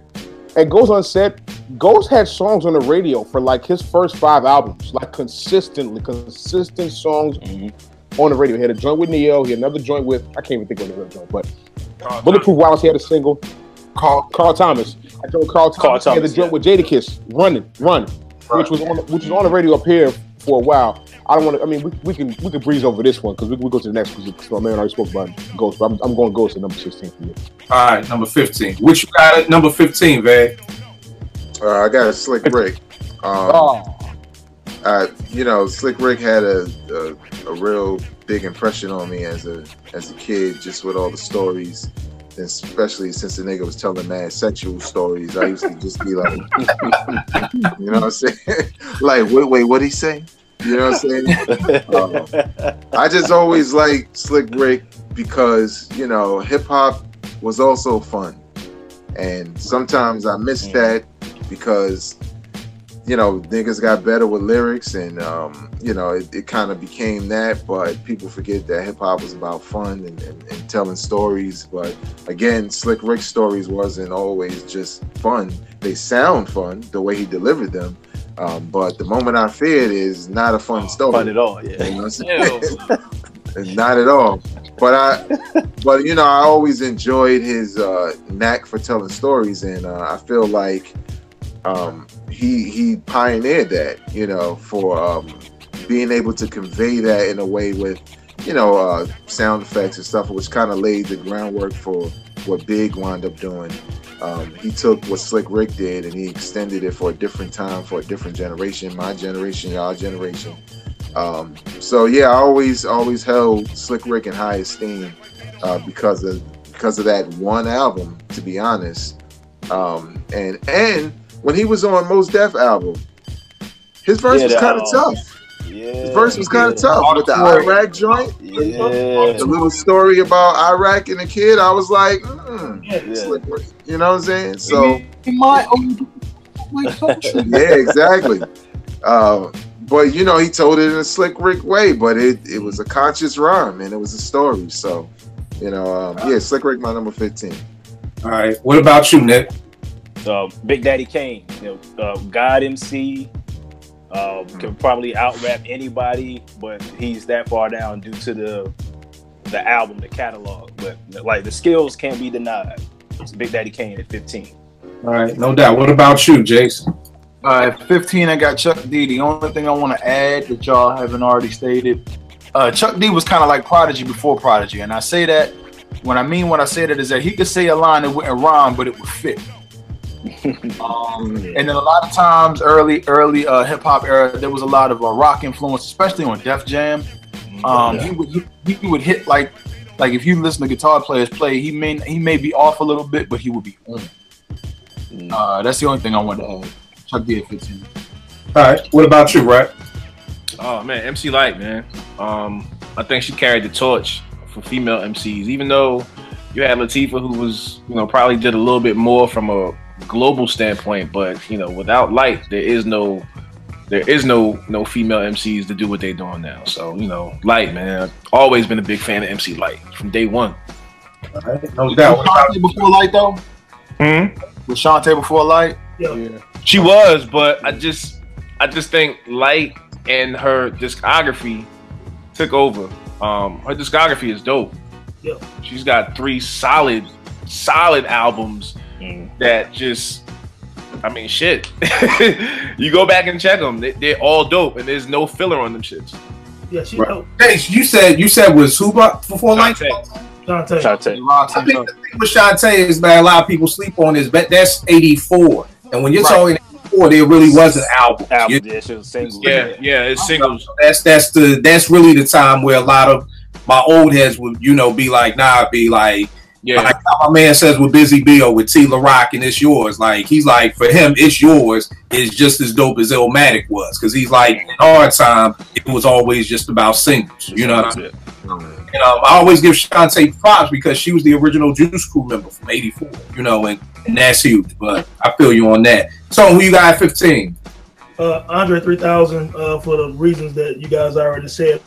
and goes unsaid, Ghost had songs on the radio for like his first 5 albums, like consistent songs on the radio. He had a joint with Neo, he had another joint with, I can't even think of the other joint, but Bulletproof Violence, he had a single. Carl Thomas. I told Carl Thomas, he had the joint with Jadakiss, Run, which was on the radio up here for a while. I don't want to. I mean, we can breeze over this one because we go to the next because my man already spoke about Ghost. But I'm going Ghost at #16 for you. All right, #15. What you got at #15, Vay? I got a Slick Rick. You know, Slick Rick had a real big impression on me as a kid, just with all the stories. Especially since the nigga was telling mad sexual stories, I used to just be like, you know what I'm saying? Like, wait, what'd he say? You know what I'm saying? I just always liked Slick Rick because, you know, hip hop was also fun. And sometimes I miss that because, you know, niggas got better with lyrics and, you know, it kind of became that, but people forget that hip hop was about fun and telling stories. But again, Slick Rick's stories wasn't always just fun. They sound fun, the way he delivered them. But The Moment I Feared is not a fun story. Fun at all, yeah. You know what I'm saying? Not at all. But you know, I always enjoyed his knack for telling stories, and I feel like he pioneered that, you know, for being able to convey that in a way with, you know, sound effects and stuff, which kind of laid the groundwork for what Big wound up doing. He took what Slick Rick did and he extended it for a different time, for a different generation, my generation, y'all generation. So yeah, I always held Slick Rick in high esteem because of that one album, to be honest. And when he was on Mos Def album, his verse was kind of tough. Yeah, his verse was kind of tough with the Iraq joint. Yeah. The little story about Iraq and the kid, I was like, Slick Rick. You know what I'm saying? So yeah, exactly. But you know, he told it in a Slick Rick way, but it was a conscious rhyme and it was a story. So, you know, yeah, Slick Rick, my number 15. All right. What about you, Nick? Big Daddy Kane, God MC, can probably out-rap anybody, but he's that far down due to the album, the catalog. But like the skills can't be denied. It's Big Daddy Kane at 15. All right, no doubt. What about you, Jason? At 15, I got Chuck D. The only thing I want to add that y'all haven't already stated, Chuck D was kind of like Prodigy before Prodigy, and I say that when I say that is that he could say a line that wouldn't rhyme, but it would fit. And then a lot of times, early hip hop era, there was a lot of rock influence, especially on Def Jam. He would hit like if you listen to guitar players play, he may be off a little bit, but he would be on. That's the only thing I wanted to add. Chuck D at 15. All right, what about you, Rat? Oh man, MC Lyte, man. I think she carried the torch for female MCs, even though you had Latifah, who was, probably did a little bit more from a global standpoint, but without Lyte, there is no female MCs to do what they're doing now. So Lyte, man, I've always been a big fan of MC Lyte from day one. All right, no doubt. Was Shantae before Lyte though? Was Shantae before Lyte? Yeah. She was, but I just think Lyte and her discography took over. Her discography is dope. Yeah. She's got 3 solid albums that just, shit. You go back and check them; they're all dope, and there's no filler on them shits. Yeah, she right. dope. Hey, you said was who before Lyte? Shantae. I think the thing with Shantae is that a lot of people sleep on is that's 84, and when you're talking 84, there really wasn't albums. Singles. Yeah, it's singles. That's really the time where a lot of my old heads would be like, like how my man says with Busy Bill with T La Rock and It's Yours. Like he's like, for him, It's Yours is just as dope as Illmatic was, because he's like, in our time it was always just about singles. You know what I mean? And I always give Shantae props because she was the original Juice Crew member from '84. And that's huge. But I feel you on that. So who you got at 15? Andre 3000, for the reasons that you guys already said.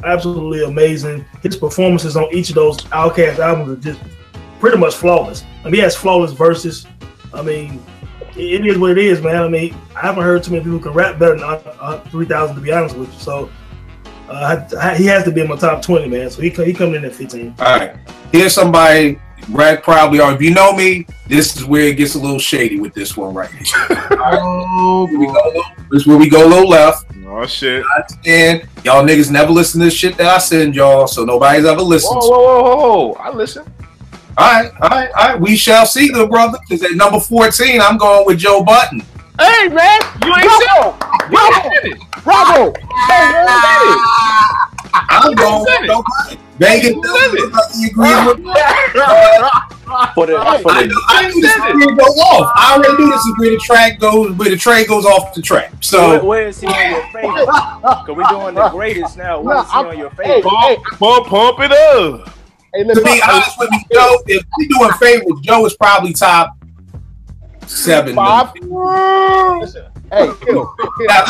Absolutely amazing. His performances on each of those Outkast albums are just pretty much flawless. He has flawless verses. It is what it is, man. I haven't heard too many people who can rap better than 3000, to be honest with you. So he has to be in my top 20, man. So he coming in at 15. All right. Here's somebody Brad probably, or if you know me, this is where it gets a little shady with this one right here. This is where we go a little left. Oh shit! And y'all niggas never listen to this shit that I send y'all, so nobody's ever listened. Whoa! I listen. All right. We shall see, good brother. Because at number 14, I'm going with Joe Budden. Hey man, you ain't said it. Bravo! I'm going with Joe Budden. Vegas, you agree with me? I knew this was going to go off. I already knew this is where the train goes off the track. So where is he on your favorite? Because we're doing the greatest now. Where is he on your favorite? Pump it up. Hey, to be honest with you, Joe, if we doing favorites, Joe is probably top 7. 5. Hey, now,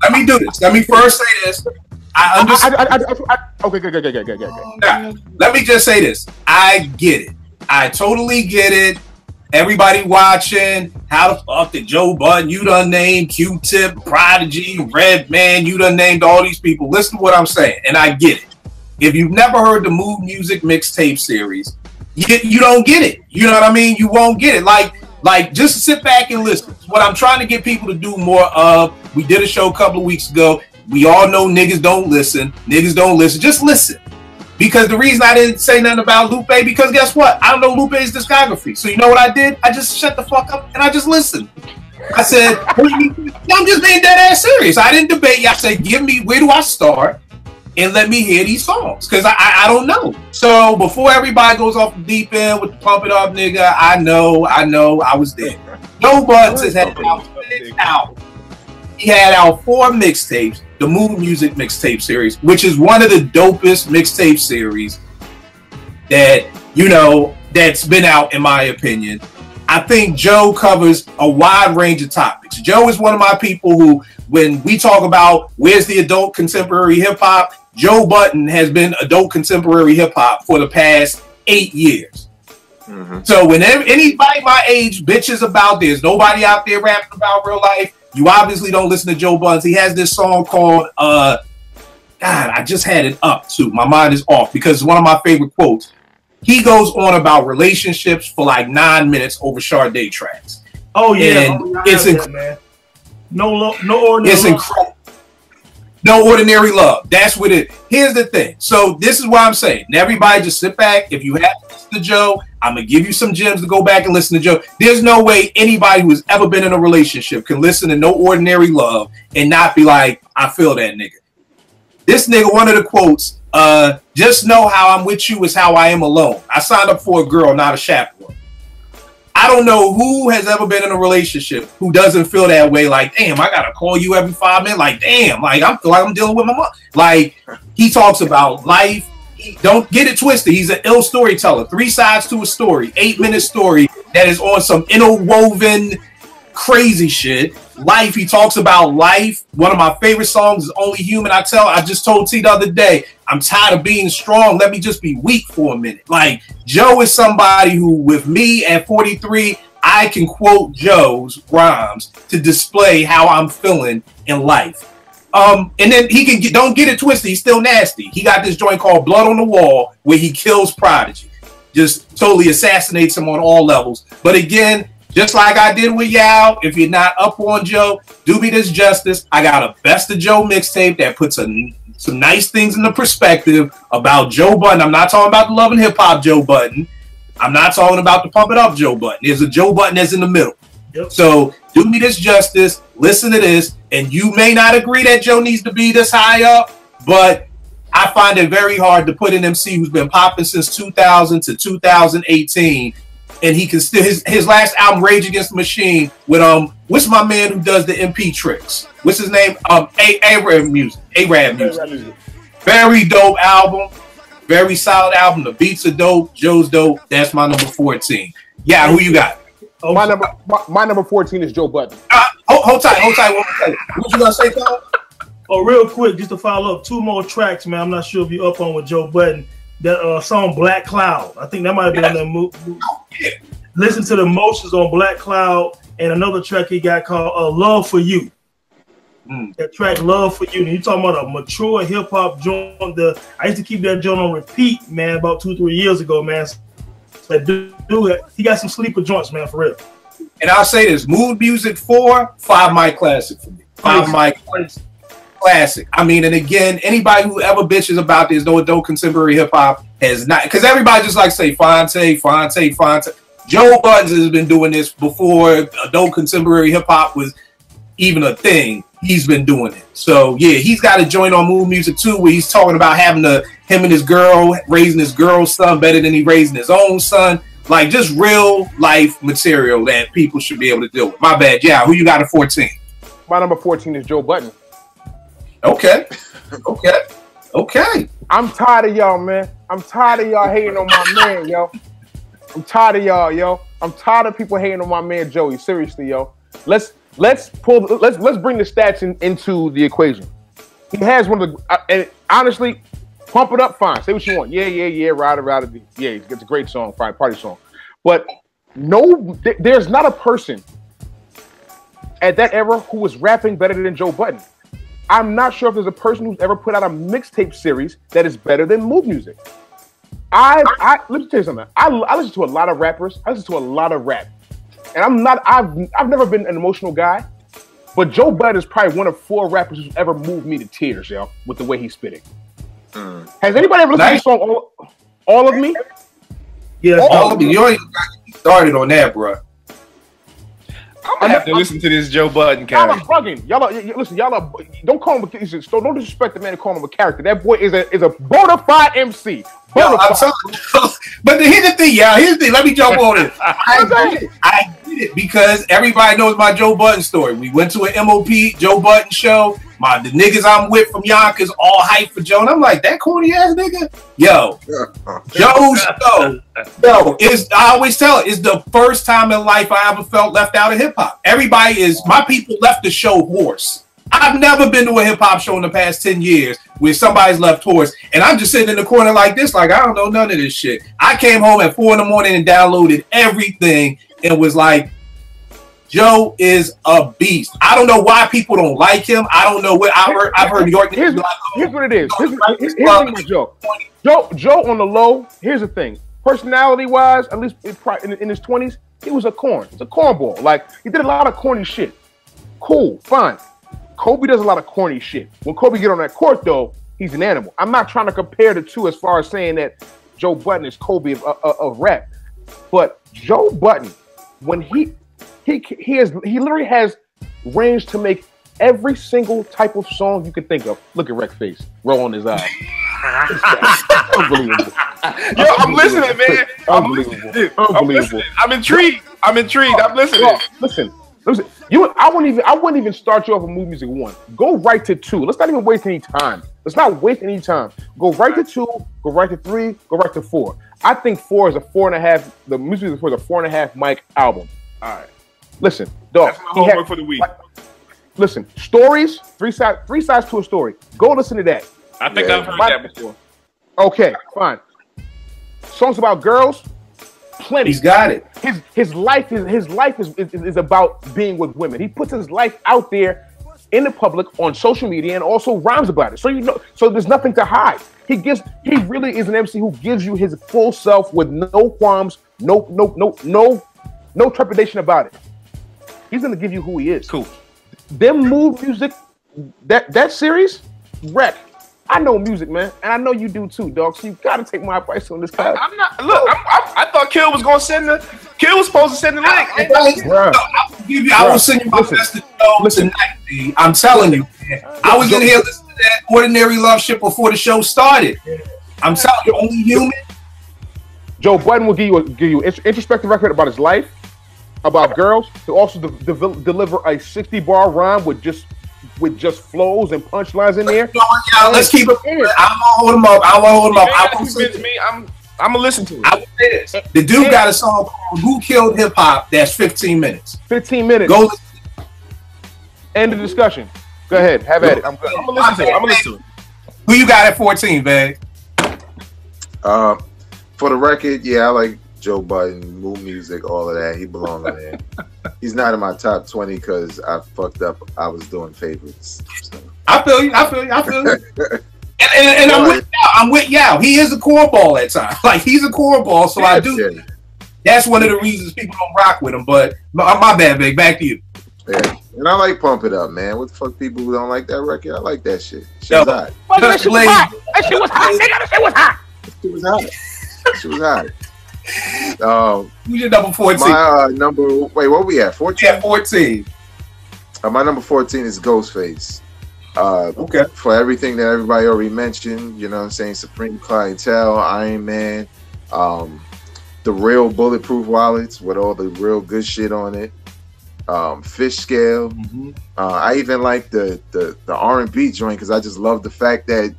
let me do this. Let me first say this. I understand. Okay, good. Now, let me just say this. I get it. I totally get it. Everybody watching, how the fuck did Joe Budden, you done named Q-Tip, Prodigy, Redman, you done named all these people. Listen to what I'm saying, and I get it. If you've never heard the Move Music mixtape series, you don't get it. You know what I mean? You won't get it. Like just sit back and listen. What I'm trying to get people to do more of, we did a show a couple of weeks ago. We all know niggas don't listen. Just listen. Because the reason I didn't say nothing about Lupe, because guess what? I don't know Lupe's discography. So you know what I did? I just shut the fuck up and I just listened. I said, I'm just being dead ass serious. I didn't debate you. I said, give me, where do I start? And let me hear these songs. Because I don't know. So before everybody goes off the deep end with the pump it up, nigga, I know, I was there. Joe Budden has had out 6 albums. He had out 4 mixtapes, the Mood Music mixtape series, which is one of the dopest mixtape series that, you know, that's been out, in my opinion. I think Joe covers a wide range of topics. Joe is one of my people who, when we talk about where's the adult contemporary hip hop, Joe Budden has been adult contemporary hip hop for the past 8 years. So whenever anybody my age bitches about this, nobody out there rapping about real life, you obviously don't listen to Joe Budden. He has this song called, God, I just had it up too. My mind is off because it's one of my favorite quotes. He goes on about relationships for like 9 minutes over Sade tracks. Oh yeah, it's incredible, man. No ordinary. It's incredible. No ordinary love. That's what it. Here's the thing. So this is what I'm saying. Everybody just sit back. If you have to listen to Joe, I'm gonna give you some gems to go back and listen to Joe. There's no way anybody who has ever been in a relationship can listen to No Ordinary Love and not be like, I feel that nigga. This nigga, one of the quotes, just know how I'm with you is how I am alone. I signed up for a girl, not a chaperone. I don't know who has ever been in a relationship who doesn't feel that way. Like, damn, I gotta call you every 5 minutes. Like, damn, like I feel like I'm dealing with my mom. Like, he talks about life. Don't get it twisted. He's an ill storyteller. 3 sides to a story. 8-minute story that is on some interwoven crazy shit. Life. He talks about life. One of my favorite songs is Only Human. I just told T the other day, I'm tired of being strong. Let me just be weak for a minute. Like, Joe is somebody who, with me at 43, I can quote Joe's rhymes to display how I'm feeling in life. And then he can don't get it twisted. He's still nasty. He got this joint called Blood on the Wall where he kills Prodigy. Just totally assassinates him on all levels. But again, just like I did with Yao, if you're not up on Joe, do me this justice. I got a Best of Joe mixtape that puts some nice things in the perspective about Joe Budden. I'm not talking about the Love and Hip Hop Joe Budden. I'm not talking about the Pump It Up Joe Budden. There's a Joe Budden that's in the middle. Yep. So do me this justice. Listen to this. And you may not agree that Joe needs to be this high up, but I find it very hard to put an MC who's been popping since 2000 to 2018. And he can still his last album, Rage Against the Machine, with what's my man who does the MP tricks? What's his name? Arab music. Very dope album, very solid album. The beats are dope. Joe's dope. That's my number 14. Yeah, who you got? My number 14 is Joe Budden. Hold tight. What you gonna say, Carl? Oh, real quick, just to follow up 2 more tracks, man. I'm not sure if you're up on with Joe Budden. That song Black Cloud. I think that might have been on that movie. Yeah. Listen to the Motions on Black Cloud and another track he got called Love for You. That track Love for You. And you talking about a mature hip hop joint. I used to keep that joint on repeat, man, about 2-3 years ago, man. So dude, he got some sleeper joints, man, for real. And I'll say this: Mood Music 4, 5 mic classic for me. 5 mic classic. I mean, and again, anybody who ever bitches about this no adult contemporary hip hop has not, because everybody just like to say Fonte. Joe Budden has been doing this before adult contemporary hip hop was even a thing. He's been doing it. So yeah, he's got a joint on Mood Music 2 where he's talking about having him and his girl raising his girl's son better than he raising his own son. Like, just real life material that people should be able to deal with. My bad. Yeah, who you got at 14? My number 14 is Joe Budden. Okay. I'm tired of y'all, man. I'm tired of y'all hating on my man, yo. I'm tired of y'all, yo. I'm tired of people hating on my man Joey. Seriously, yo. Let's bring the stats into the equation. He has one of the and honestly, Pump It Up, fine. Say what you want. Yeah. Ride. Yeah, it's a great song, fine, party song. But there's not a person at that era who was rapping better than Joe Budden. I'm not sure if there's a person who's ever put out a mixtape series that is better than Mood Music. Let me tell you something. I listen to a lot of rappers. I listen to a lot of rap. And I've never been an emotional guy, but Joe Budden is probably one of 4 rappers who's ever moved me to tears, yo, with the way he's spitting. Has anybody ever listened to the song All of Me? Yeah, All of me. You ain't got to get started on that, bro. I'm gonna have to listen to this Joe Budden Y'all character. are bugging. Y'all are. Don't call him. Don't disrespect the man and call him a character. That boy is a bona fide MC. Yo, I'm telling you. But here's the thing, y'all. Here's the thing. Let me jump on it. I get it because everybody knows my Joe Budden story. We went to an MOP Joe Budden show. The niggas I'm with from Yonkers all hyped for Joe. And I'm like, that corny ass nigga? Yo. Joe's show. Yo, I always tell it, it's the first time in life I ever felt left out of hip hop. My people left the show hoarse. I've never been to a hip hop show in the past 10 years where somebody's left hoarse. And I'm just sitting in the corner like this, like, I don't know none of this shit. I came home at 4 a.m. and downloaded everything and was like, Joe is a beast. I don't know why people don't like him. I don't know what I've heard New York. Here's what it is. Here's my Joe. Joe on the low. Here's the thing. Personality wise, at least in his 20s, he was a corn. He's a cornball. Like, he did a lot of corny shit. Cool, fine. Kobe does a lot of corny shit. When Kobe get on that court, though, he's an animal. I'm not trying to compare the two as far as saying that Joe Budden is Kobe of rap, but Joe Budden, when he literally has range to make every single type of song you could think of. Look at Wreck face, roll on his eyes. Unbelievable. Yo, I'm listening, man. Unbelievable. I'm intrigued. I'm listening. Listen. I wouldn't even start you off with Mood Music 1. Go right to 2. Let's not even waste any time. Let's not waste any time. Go right to 2. Go right to 3. Go right to 4. I think 4 is a 4.5. The Music Music 4 is a 4.5 mic album. All right. Listen, dog. That's my homework for the week. Listen, stories. Three sides to a story. Go listen to that. I think I've heard that before. Okay, fine. Songs about girls. Plenty. He's got it. His life is about being with women. He puts his life out there in the public on social media and also rhymes about it. So there's nothing to hide. He really is an MC who gives you his full self with no qualms, no trepidation about it. He's gonna give you who he is. Cool. Them Mood Music, that series, wreck. I know music, man, and I know you do too, dog. So you gotta take my advice on this guy. I'm not. Look, I thought Kill was gonna send the. Kill was supposed to send the link. I will send you my best to Joe tonight, B. I'm telling you, man. I was in here listening to that Ordinary Love shit before the show started. I'm telling you, only human. Joe Budden will give you an introspective record about his life, about girls. He'll also deliver a 60-bar rhyme with just flows and punchlines in there. Let's keep it. I'm gonna hold him up. I'm gonna listen to it. I will say this: the dude got a song called "Who Killed Hip Hop." That's 15 minutes. 15 minutes. Go listen. End of discussion. Go ahead. Have at it. I'm gonna listen to it. Who you got at 14, man? For the record, yeah, I like Joe Budden, Mood Music, all of that. He belongs in there. He's not in my top 20 because I fucked up. I was doing favorites. So. I feel you. And I'm with Yao. He is a cornball at times. Like, he's a cornball, so I do. Yeah. That's one of the reasons people don't rock with him. But my bad, Big. Back to you. Yeah. And I like Pump It Up, man. What the fuck people who don't like that record? I like that shit. Shit's hot. That shit was hot. That shit was hot. Nigga, that shit was hot. She was hot. She was hot. Who's your number 14? My wait, what we at? 14? Yeah, 14. My number 14 is Ghostface. Okay. For everything that everybody already mentioned, you know what I'm saying? Supreme Clientele, Iron Man, the real bulletproof wallets with all the real good shit on it. Fish Scale. Mm-hmm. I even like the R&B joint because I just love the fact that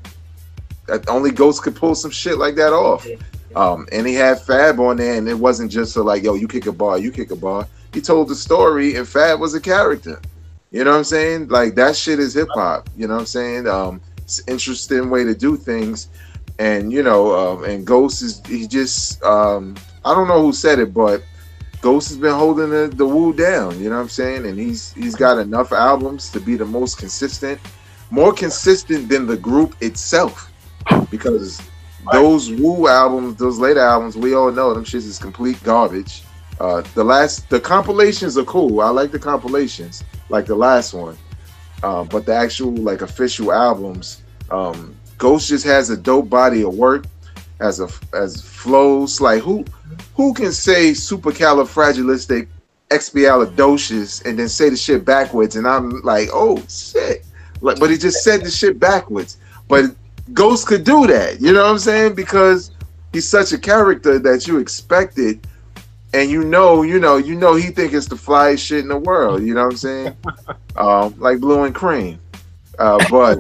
only Ghost could pull some shit like that off. And he had Fab on there, and it wasn't just like, yo, you kick a bar, you kick a bar. He told the story, and Fab was a character. You know what I'm saying? Like, that shit is hip hop. You know what I'm saying? It's an interesting way to do things. And, you know, and Ghost he just, I don't know who said it, but Ghost has been holding the Wu down. You know what I'm saying? And he's got enough albums to be the most consistent, more consistent than the group itself. Because those Wu albums, those later albums, we all know them shits is complete garbage. The compilations are cool. I like the compilations, like the last one. But the actual, like, official albums, Ghost just has a dope body of work, as flows. Like who can say supercalifragilisticexpialidocious and then say the shit backwards? And I'm like, oh shit! Like, but he just said the shit backwards. But Ghost could do that, you know what I'm saying? Because he's such a character that you expected, and you know he think it's the flyest shit in the world. You know what I'm saying? Like Blue and Cream. But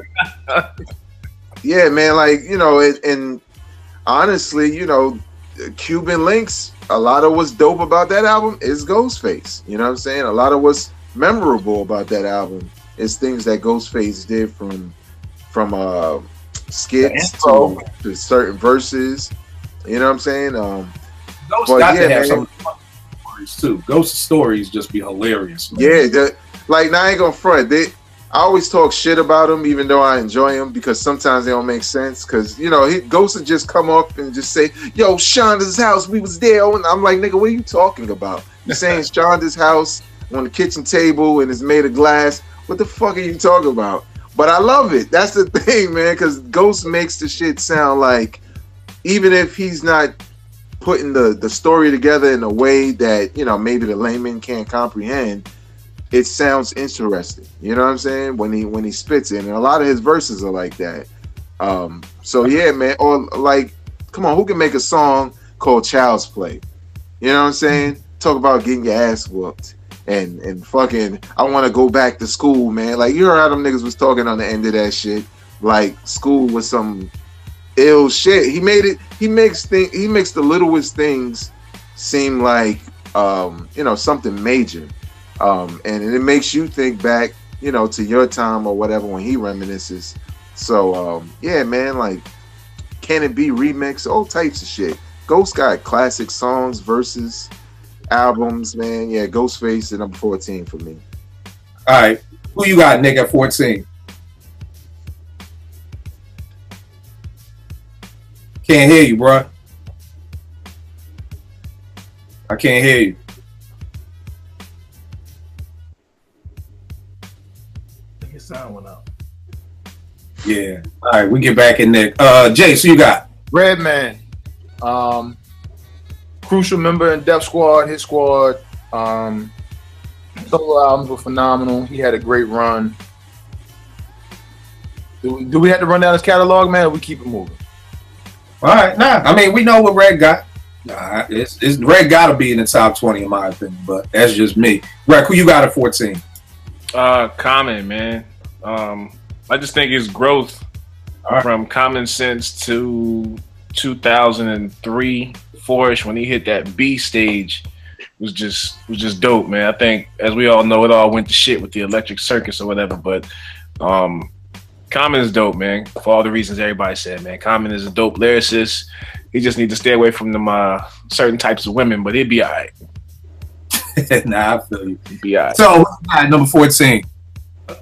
yeah, man, like, you know, and honestly, you know, Cuban Links, a lot of what's dope about that album is Ghostface. You know what I'm saying? A lot of what's memorable about that album is things that Ghostface did from skits to certain verses. You know what I'm saying? Ghost got to have some stories too. Ghost's stories just be hilarious. Man. Yeah, like, now I ain't gonna front. I always talk shit about him, even though I enjoy him, because sometimes they don't make sense. Because, you know, Ghost would just come up and just say, yo, Shonda's house, we was there. And I'm like, nigga, what are you talking about? You're saying Shonda's house on the kitchen table and it's made of glass. What the fuck are you talking about? But I love it. That's the thing, man, because Ghost makes the shit sound like, even if he's not putting the story together in a way that, you know, maybe the layman can't comprehend, it sounds interesting. You know what I'm saying? When he spits it, and a lot of his verses are like that. So yeah, man. Or like, come on, who can make a song called Child's Play? You know what I'm saying? Talk about getting your ass whooped and fucking, I want to go back to school, man. Like, you heard how them niggas was talking on the end of that shit. Like, school was some ill shit. He makes the littlest things seem like you know, something major. And it makes you think back, you know, to your time or whatever when he reminisces. So yeah, man, like, Can It Be remix, all types of shit. Ghost got classic songs, verses, albums, man. Yeah, Ghostface at number 14 for me. All right, who you got, Nick, at 14? Can't hear you, bro. I can't hear you. Sound went out. Yeah. All right, we get back in there. Jay, so you got Redman, crucial member in Def Squad, his squad. Solo albums were phenomenal. He had a great run. Do we have to run down his catalog, man, or we keep it moving? All right, nah. I mean, we know what Red got. Nah, it's Red got to be in the top 20 in my opinion, but that's just me. Red, who you got at 14? Common, man. I just think his growth from Common Sense to 2003, 4-ish, when he hit that B stage, was just dope, man. I think, as we all know, it all went to shit with the Electric Circus or whatever, but Common is dope, man, for all the reasons everybody said, man. Common is a dope lyricist. He just needs to stay away from them certain types of women, but he'd be all right. Nah, I feel you. He'd be all right. So, number 14.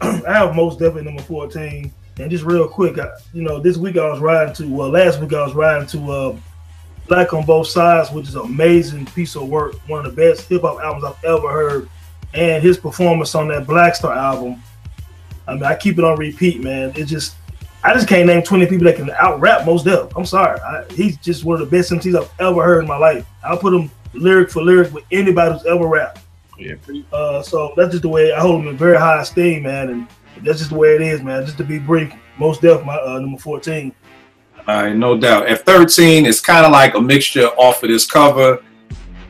I have most definitely number 14. And just real quick, you know, this week I was riding to, last week I was riding to Black on Both Sides, which is an amazing piece of work, one of the best hip-hop albums I've ever heard. And his performance on that Black Star album, I mean, I keep it on repeat, man. I just can't name 20 people that can out-rap Mos Def. I'm sorry. He's just one of the best MCs I've ever heard in my life. I'll put him lyric for lyric with anybody who's ever rapped. Yeah. So that's just the way I hold him in very high esteem, man, and that's just the way it is, man. Just to be brief, Mos Def, my number 14. All right, no doubt. At 13, it's kind of like a mixture off of this cover,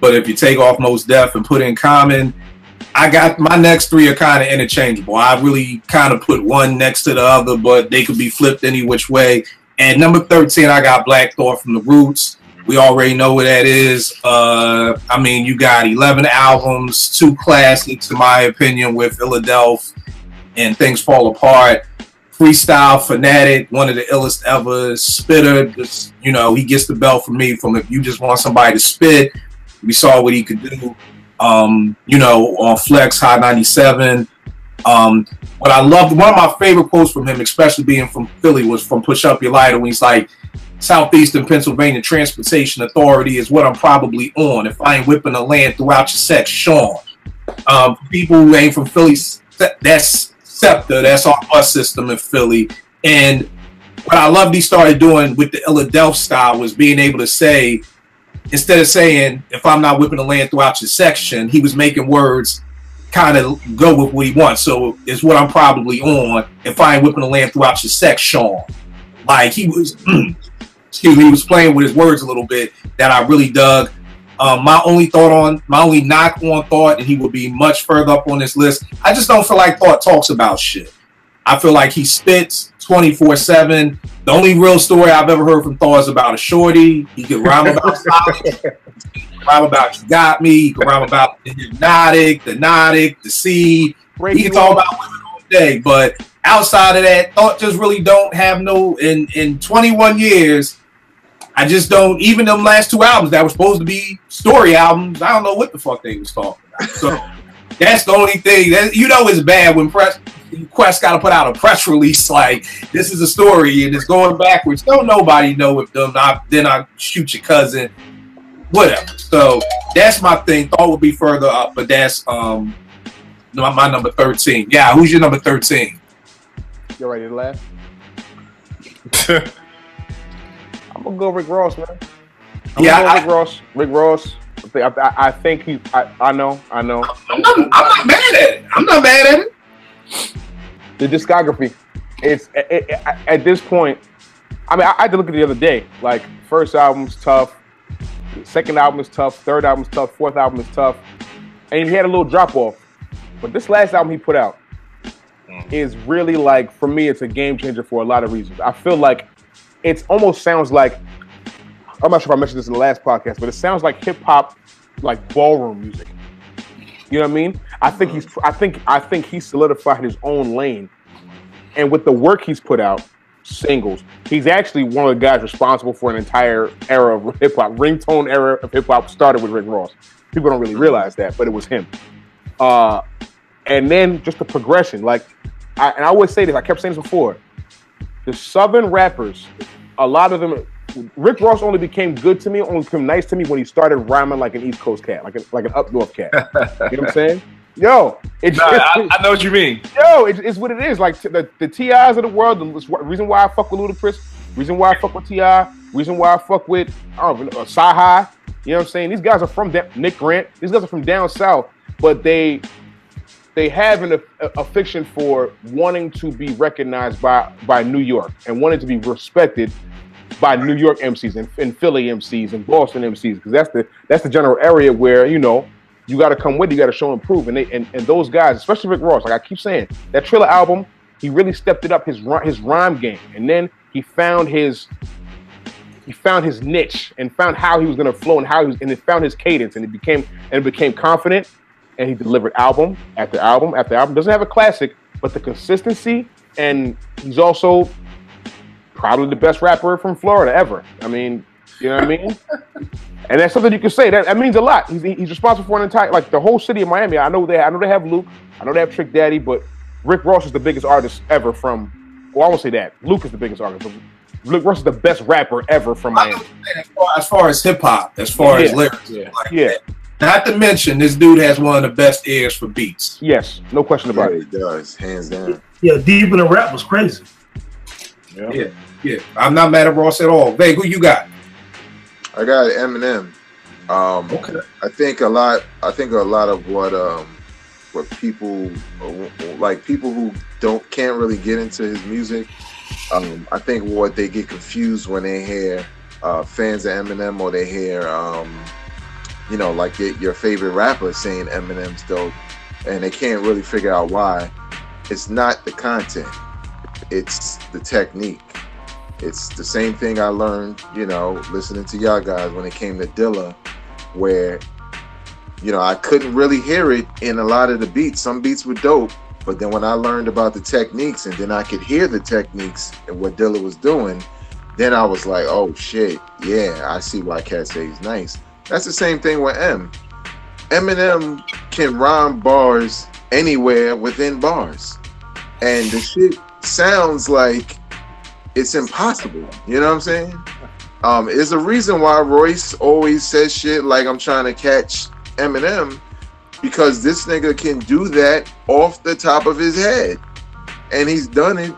but if you take off Mos Def and put in Common, I got my next three are kind of interchangeable. I really kind of put one next to the other, but they could be flipped any which way. And number 13, I got Black Thought from the Roots. We already know what that is. I mean, you got 11 albums, 2 classics, in my opinion, with Philadelphia and Things Fall Apart. Freestyle Fanatic, one of the illest ever. Spitter, just, you know, he gets the belt from me from if you just want somebody to spit. We saw what he could do, you know, on Flex, High 97. What I loved, one of my favorite quotes from him, especially being from Philly, was from Push Up Your Lighter when he's like, Southeastern Pennsylvania Transportation Authority is what I'm probably on. If I ain't whipping the land throughout your section. People who ain't from Philly, that's SEPTA, that's our bus system in Philly. And what I loved he started doing with the Philadelphia style was being able to say, instead of saying, if I'm not whipping the land throughout your section, he was making words kind of go with what he wants. So it's what I'm probably on if I ain't whipping the land throughout your section. Like he was, excuse me, he was playing with his words a little bit that I really dug. My only knock on Thought, and he would be much further up on this list, I just don't feel like Thought talks about shit. I feel like he spits 24/7. The only real story I've ever heard from Thought is about a shorty. He could rhyme about rhyme about You Got Me. He could rhyme about the hypnotic, the seed. He can talk about women all day, but outside of that, Thought just really don't have no, in 21 years, I just don't, even them last 2 albums that were supposed to be story albums, I don't know what the fuck they was talking about. So that's the only thing. That, you know it's bad when Quest got to put out a press release like, this is a story and it's going backwards. Don't nobody know if then I shoot your cousin, whatever. So that's my thing. Thought would be further up, but that's my number 13. Yeah, who's your number 13? You ready to laugh? I'm gonna go Rick Ross, man. Rick Ross. I think he. I know. I'm not mad at it. I'm not mad at it. The discography. It's at this point. I mean, I had to look at it the other day. Like, first album's tough, second album is tough, third album's tough, fourth album is tough, and he had a little drop off. But this last album he put out is really, like, for me, it's a game changer for a lot of reasons. I feel like it almost sounds like, I'm not sure if I mentioned this in the last podcast, but it sounds like hip hop, like ballroom music. You know what I mean? I think he's solidified his own lane, and with the work he's put out, singles, he's actually one of the guys responsible for an entire era of hip hop. Ringtone era of hip hop started with Rick Ross. People don't really realize that, but it was him. And then just the progression, like, I always say this. I kept saying this before. The Southern rappers, a lot of them, Rick Ross only became good to me, only became nice to me when he started rhyming like an East Coast cat, like an up north cat. You know what I'm saying? Yo, I know what you mean. Yo, it's what it is. Like the T.I.s of the world, the reason why I fuck with Ludacris, reason why I fuck with T.I., reason why I fuck with Sci-Hi. You know what I'm saying? These guys are from Nick Grant. These guys are from down south, but they have an affection for wanting to be recognized by New York and wanting to be respected by New York MCs and Philly MCs and Boston MCs, because that's the general area where, you know, you got to come with it, you got to show and prove. And those guys, especially Rick Ross, like I keep saying, that Triller album, he really stepped it up, his rhyme game, and then he found his niche and found how he was going to flow and he found his cadence, and it became confident, and he delivered album after album after album. Doesn't have a classic, but the consistency, and he's also probably the best rapper from Florida ever. I mean, you know what I mean? And that's something you can say. That means a lot. He's responsible for an entire, like, the whole city of Miami. I know they have Luke. I know they have Trick Daddy, but Rick Ross is the biggest artist ever from, well, I won't say that. Luke is the biggest artist, but Rick Ross is the best rapper ever from Miami. As far as hip hop, as far as lyrics. Yeah. Not to mention, this dude has one of the best ears for beats. Yes, no question about it. He does, hands down. Yeah, Deep in the Rap was crazy. Yeah. I'm not mad at Ross at all. Vay, who you got? I got Eminem. Okay. I think a lot of what people like, people who can't really get into his music. I think what they get confused when they hear fans of Eminem, or they hear you know, like your favorite rapper saying Eminem's dope, and they can't really figure out why. It's not the content, it's the technique. It's the same thing I learned, you know, listening to y'all guys when it came to Dilla, where, you know, I couldn't really hear it in a lot of the beats. Some beats were dope, but then when I learned about the techniques, and then I could hear the techniques and what Dilla was doing, then I was like, oh shit, yeah, I see why cats say he's nice. That's the same thing with Eminem can rhyme bars anywhere within bars, and the shit sounds like it's impossible. You know what I'm saying? There's a reason why Royce always says shit like, I'm trying to catch Eminem, because this nigga can do that off the top of his head, and he's done it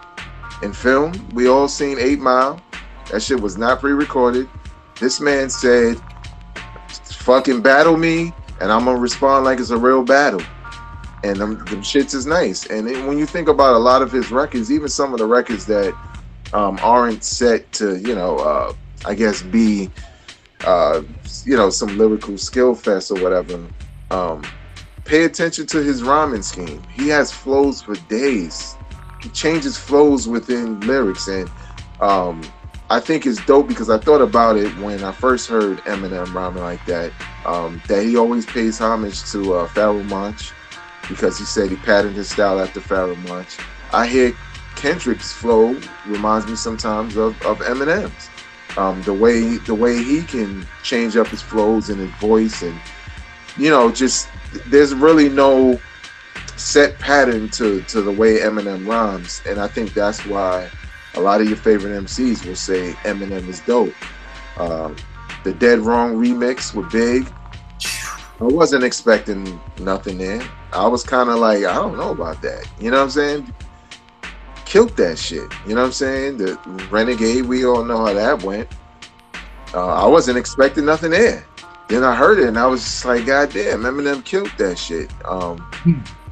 in film. We all seen 8 Mile. That shit was not pre-recorded. This man said, fucking battle me, and I'm gonna respond like it's a real battle. And them shits is nice. And when you think about a lot of his records, even some of the records that aren't set to, you know, I guess be, you know, some lyrical skill fest or whatever, pay attention to his rhyming scheme. He has flows for days. He changes flows within lyrics, and I think it's dope because I thought about it when I first heard Eminem rhyming like that, that he always pays homage to Pharoahe Monch, because he said he patterned his style after Pharoahe Monch. I hear Kendrick's flow reminds me sometimes of Eminem's. The way he can change up his flows and his voice, and you know, just there's really no set pattern to the way Eminem rhymes, and I think that's why a lot of your favorite MCs will say Eminem is dope. The Dead Wrong remix with Big, I wasn't expecting nothing there. I was kind of like, I don't know about that. You know what I'm saying? Killed that shit. You know what I'm saying? The Renegade, we all know how that went. I wasn't expecting nothing there. Then I heard it and I was just like, God damn, Eminem killed that shit.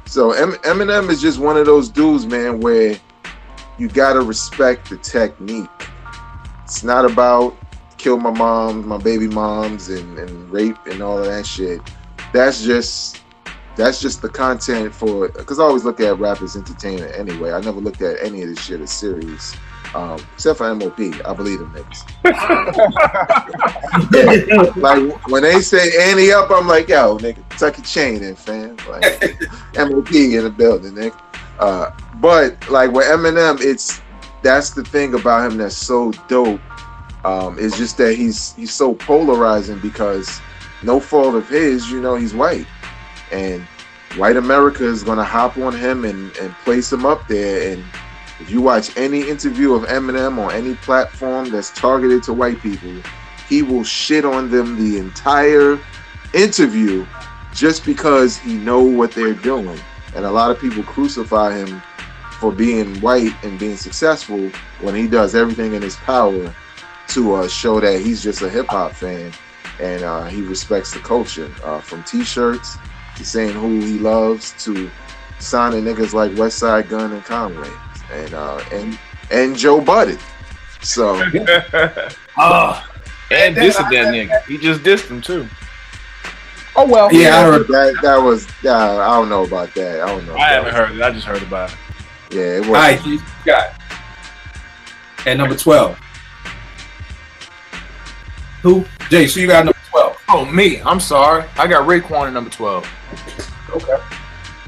So Eminem is just one of those dudes, man, where you gotta respect the technique. It's not about kill my mom, my baby moms, and rape and all of that shit. That's just the content for, because I always look at rap as entertainment anyway. I never looked at any of this shit as serious. Except for MOP. I believe them niggas. Like when they say Annie up, I'm like, yo, nigga, tuck your chain in, fam. Like MOP in the building, nigga. But like with Eminem, that's the thing about him that's so dope. It's just that he's so polarizing because no fault of his, you know, he's white. And white America is gonna hop on him and place him up there. And if you watch any interview of Eminem on any platform that's targeted to white people, he will shit on them the entire interview just because he know what they're doing. And a lot of people crucify him for being white and being successful when he does everything in his power to show that he's just a hip-hop fan and he respects the culture, from t-shirts to saying who he loves to signing niggas like Westside Gun and Conway and Joe Budden. So and dissing that nigga. He just dissed him too. Oh well. Yeah, I heard that was I don't know about that. I don't know. I haven't heard it. I just heard about it. Yeah, it was. All right, you got at number 12. Who? Jay, so you got number 12. Oh, me. I'm sorry. I got Raekwon at number 12. Okay.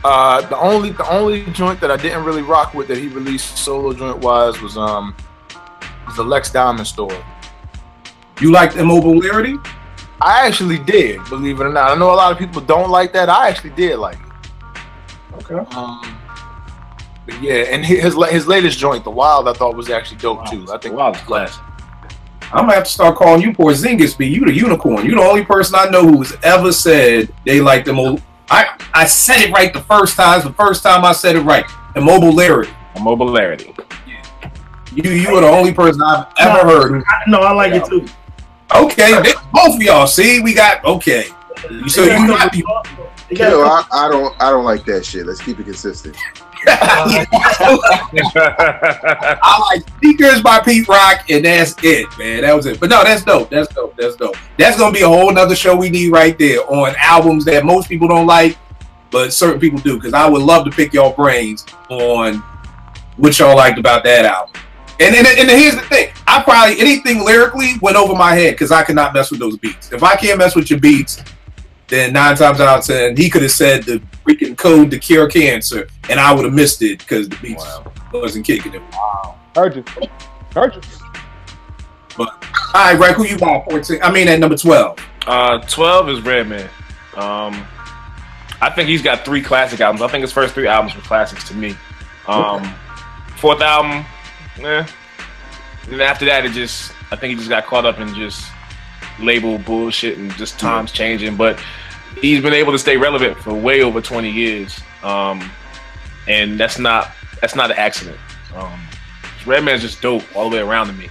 The only joint that I didn't really rock with that he released solo joint wise was the Lex Diamond Store. You liked Immobility? I actually did, believe it or not. I know a lot of people don't like that. I actually did like it. Okay. But yeah, and his latest joint, The Wild, I thought was actually dope too. I think Wild's classic. I'm gonna have to start calling you Porzingis, B. You the unicorn. You the only person I know who has ever said they liked them. I said it right the first time. It's the first time I said it right. Immobility. Immobility. You are the only person I've ever heard. No, I like it too. Okay, both of y'all. See, we got okay. So you know, I don't like that shit. Let's keep it consistent. I like Sneakers by Pete Rock, and that's it, man. That was it. But no, that's dope. That's dope. That's dope. That's gonna be a whole nother show we need right there on albums that most people don't like, but certain people do. Because I would love to pick y'all brains on what y'all liked about that album. And here's the thing: I probably anything lyrically went over my head because I could not mess with those beats. If I can't mess with your beats, then 9 times out of 10, he could have said the freaking code to cure cancer, and I would have missed it because the beats wasn't kicking it. Wow. Heard you. But all right, Greg, who you got? 14. I mean, at number 12. 12 is Redman. I think he's got 3 classic albums. I think his first 3 albums were classics to me. Fourth album, and after that, I think he just got caught up in just label bullshit and just times changing. But he's been able to stay relevant for way over 20 years, and that's not an accident. Redman's just dope all the way around to me.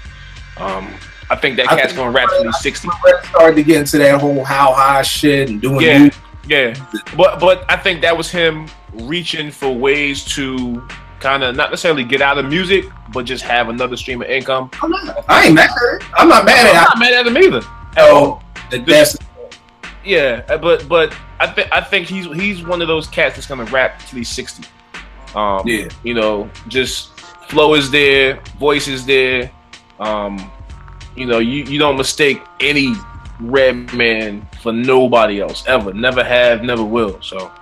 I think that cat's gonna rap till he's 60. Started to get into that whole how high shit and doing But I think that was him reaching for ways to kind of not necessarily get out of music, but just have another stream of income. I ain't mad at it. I'm not mad at it. I'm not mad at him either. But I think he's one of those cats that's gonna rap till he's 60. You know, just flow is there, voice is there. You know, you don't mistake any Redman for nobody else ever. Never have, never will. So, all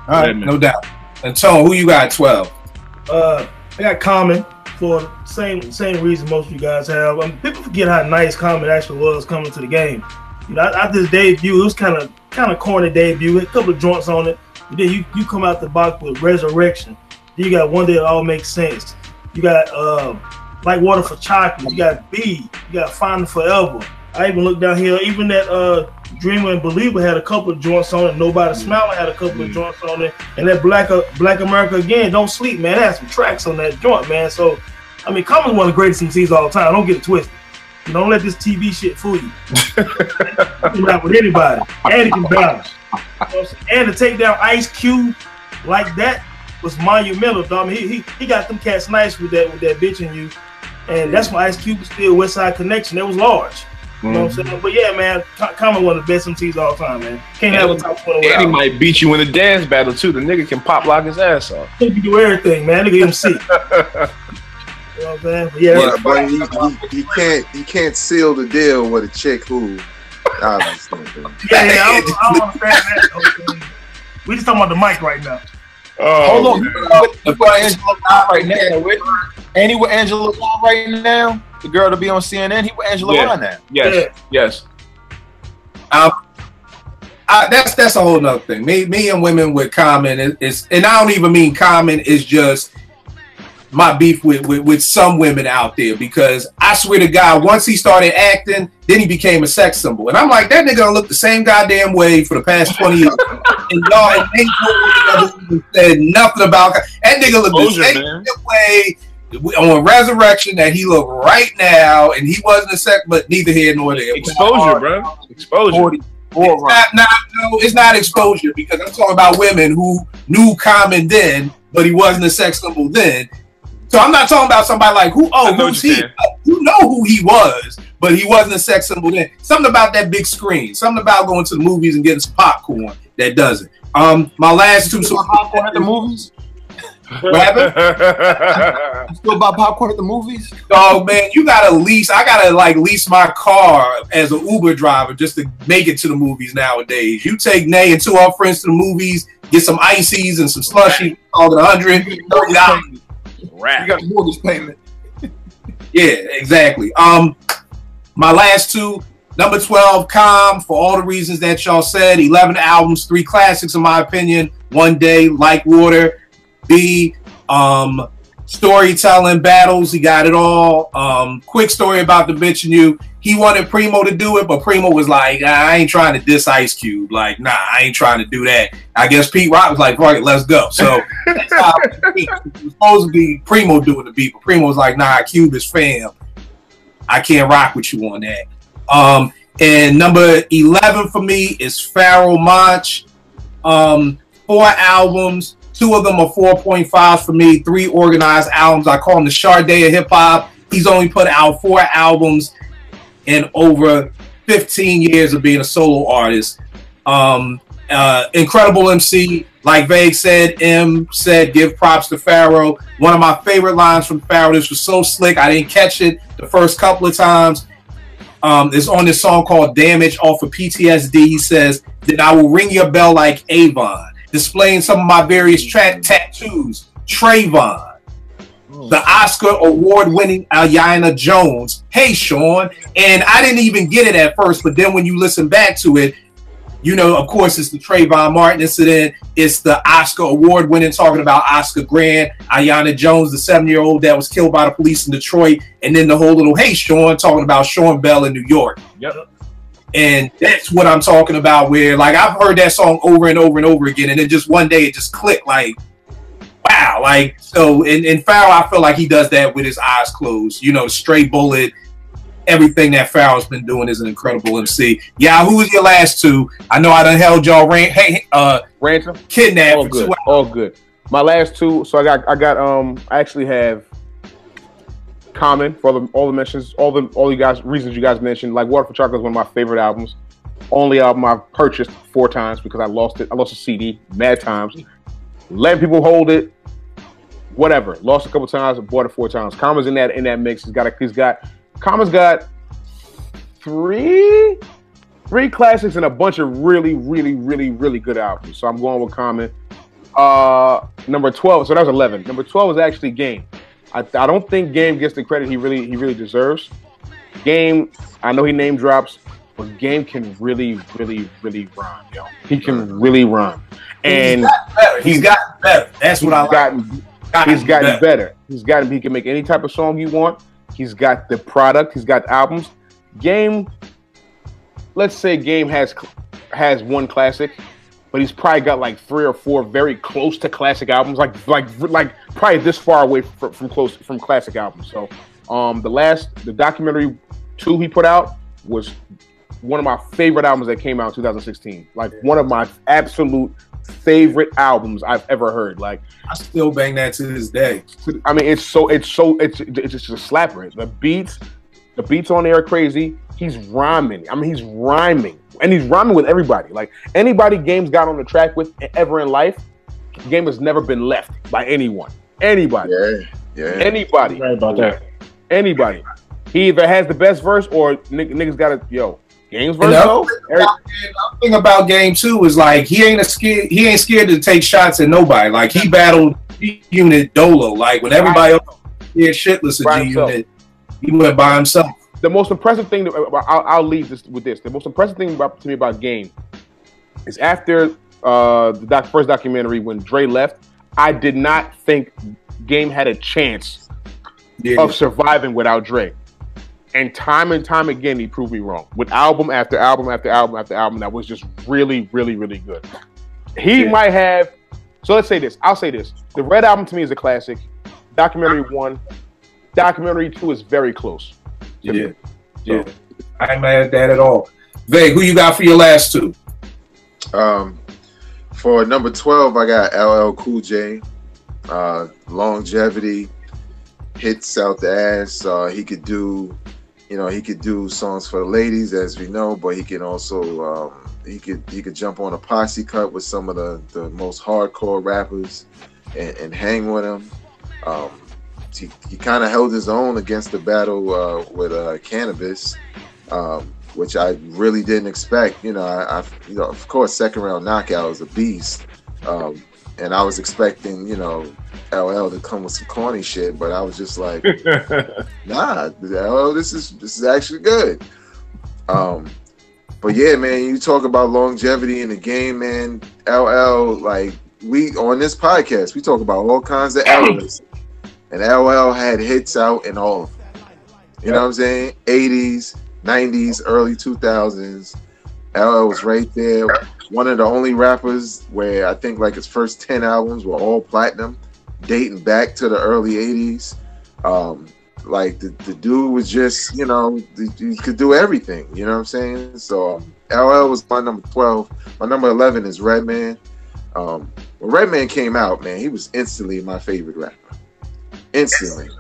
right, no doubt. And Tone, who you got at 12? I got Common for the same reason most of you guys have. People forget how nice Common actually was coming to the game. You know, after his debut, it was kind of corny debut. A couple of joints on it. And then you come out the box with Resurrection. Then you got One Day It All Makes Sense. You got Like Water for Chocolate. You got B. You got Finding Forever. I even looked down here. Even that Dreamer and Believer had a couple of joints on it. Nobody Smiling had a couple of joints on it. And that Black America Again, Don't Sleep, man. It had some tracks on that joint, man. So, I mean, Common's one of the greatest MCs all the time. Don't get it twisted. You don't let this TV shit fool you. You can rap with anybody. And he can balance. You know, and to take down Ice Cube like that was monumental, dog. I mean, he got them cats nice with that Bitch in You. And that's why Ice Cube was still West Side Connection. That was large. You know what I'm saying? But yeah, man, Common one of the best MCs all the time, man. Can't have a top 20 without. And he might beat you in a dance battle too. The nigga can pop lock his ass off. He can do everything, man. Nigga MC. You know what I'm saying? But yeah, he can't seal the deal with a chick who. I don't understand that. We just talking about the mic right now. Hold on. With Angela right now. And he with Angela right now. The girl to be on CNN. He with Angela right now. Yes. That's a whole nother thing. Me and women with Common is, and I don't even mean Common is just my beef with some women out there, because I swear to God, once he started acting, then he became a sex symbol, and I'm like, that nigga look the same goddamn way for the past 20 years, and y'all ain't said nothing about that nigga look the same way on Resurrection that he look right now, and he wasn't a sex, but neither here nor there. Exposure, bro. Exposure. It's not exposure, because I'm talking about women who knew Common then, but he wasn't a sex symbol then. So I'm not talking about somebody like who's he? You know who he was, but he wasn't a sex symbol then. Something about that big screen, something about going to the movies and getting some popcorn that does it. My last two. Popcorn at the movies? What happened? You still buy popcorn at the movies? Oh man, you gotta lease. I gotta lease my car as an Uber driver just to make it to the movies nowadays. You take Nay and two of our friends to the movies, get some ices and some slushy, all at $130. You got a mortgage payment. Yeah, exactly. My last two, number 12, Calm, for all the reasons that y'all said. 11 albums, 3 classics in my opinion. One Day, Like Water. B, storytelling, battles, he got it all. Quick story about the Bitch in You. He wanted Primo to do it, but Primo was like, I ain't trying to diss Ice Cube. Like, nah, I ain't trying to do that. I guess Pete Rock was like, fuck it, let's go. So that's how it was supposed to be Primo doing the beat, but Primo was like, nah, Cube is fam. I can't rock with you on that. And number 11 for me is Pharoahe Monch. 4 albums. 2 of them are 4.5 for me. 3 organized albums. I call him the Sade of hip hop. He's only put out 4 albums in over 15 years of being a solo artist. Incredible MC. Like Vague said, M said, give props to Pharoahe. One of my favorite lines from Pharoahe. This was so slick. I didn't catch it the first couple of times. It's on this song called Damage off of PTSD. He says, then I will ring your bell like Avon, displaying some of my various tattoos. Trayvon. The Oscar award-winning Aiyana Jones. Hey, Sean. And I didn't even get it at first, but then when you listen back to it, you know, of course, it's the Trayvon Martin incident. It's the Oscar award-winning, talking about Oscar Grant, Aiyana Jones, the 7-year-old that was killed by the police in Detroit, and then the whole little Hey, Sean, talking about Sean Bell in New York. Yep. And that's what I'm talking about, where, like, I've heard that song over and over and over again, and then just one day it just clicked, like, wow, pow. Like, so in Pharoahe, I feel like he does that with his eyes closed. You know, the straight bullet, everything that Pharoahe's been doing is an incredible MC. Yeah, who was your last two? I know I done held y'all ransom, kidnap. All good, all good. My last two. So I actually have Common for all the mentions, all you guys reasons you guys mentioned. Like Water for Chocolate is one of my favorite albums. Only album I've purchased 4 times because I lost it. I lost a CD mad times. Letting people hold it. Whatever. Lost a couple times, bought it 4 times. Common's in that mix. Common's got three classics and a bunch of really, really, really, really good albums. So I'm going with Common. Number 12. So that was 11. Number 12 is actually Game. I don't think Game gets the credit he really deserves. Game, I know he name drops, but Game can really, really, really rhyme, yo. He can really rhyme. And he's gotten better. That's what I like. He's gotten better. He can make any type of song you want. He's got the product. He's got albums. Game, let's say Game has one classic, but he's probably got like 3 or 4 very close to classic albums, like probably this far away from classic albums. So, the documentary 2 he put out was one of my favorite albums that came out in 2016. Like one of my absolute favorite albums I've ever heard. Like I still bang that to this day. I mean, it's just a slapper. The beats on there are crazy. He's rhyming. I mean, he's rhyming, and he's rhyming with everybody. Like anybody Game's got on the track with ever in life, Game has never been left by anyone. Anybody. Yeah. Anybody. Right about that. Anybody. He either has the best verse or niggas got to Game's verse though. The thing about Game too is like he ain't scared to take shots at nobody. Like he battled G-Unit Dolo. Like when everybody else shitless at G-Unit, he went by himself. The most impressive thing I'll leave this with this. The most impressive thing to me about Game is after the first documentary when Dre left, I did not think Game had a chance of surviving without Dre. And time again, he proved me wrong. With album after album after album after album, that was just really, really, really good. He might have. So let's say this. I'll say this. The Red Album to me is a classic. Documentary 1. Documentary 2 is very close. Yeah. I ain't mad at that at all. Vay, who you got for your last 2? For number 12, I got LL Cool J. Longevity, hits out the ass. He could do songs for the ladies, as we know, but he can also he could jump on a posse cut with some of the most hardcore rappers and hang with them. He kind of held his own against the battle with Cannabis, which I really didn't expect. Of course, second round knockout is a beast, and I was expecting LL to come with some corny shit, but I was just like, nah, LL, this is actually good. But yeah, man, you talk about longevity in the game, man. LL, like we on this podcast, we talk about all kinds of eras. And LL had hits out in all of them. You know what I'm saying? 80s, 90s, early 2000s. LL was right there. One of the only rappers where I think like his first 10 albums were all platinum, dating back to the early 80s. Like the dude was just, he could do everything. You know what I'm saying? So LL was my number 12. My number 11 is Redman. When Redman came out, man, he was instantly my favorite rapper. Instantly.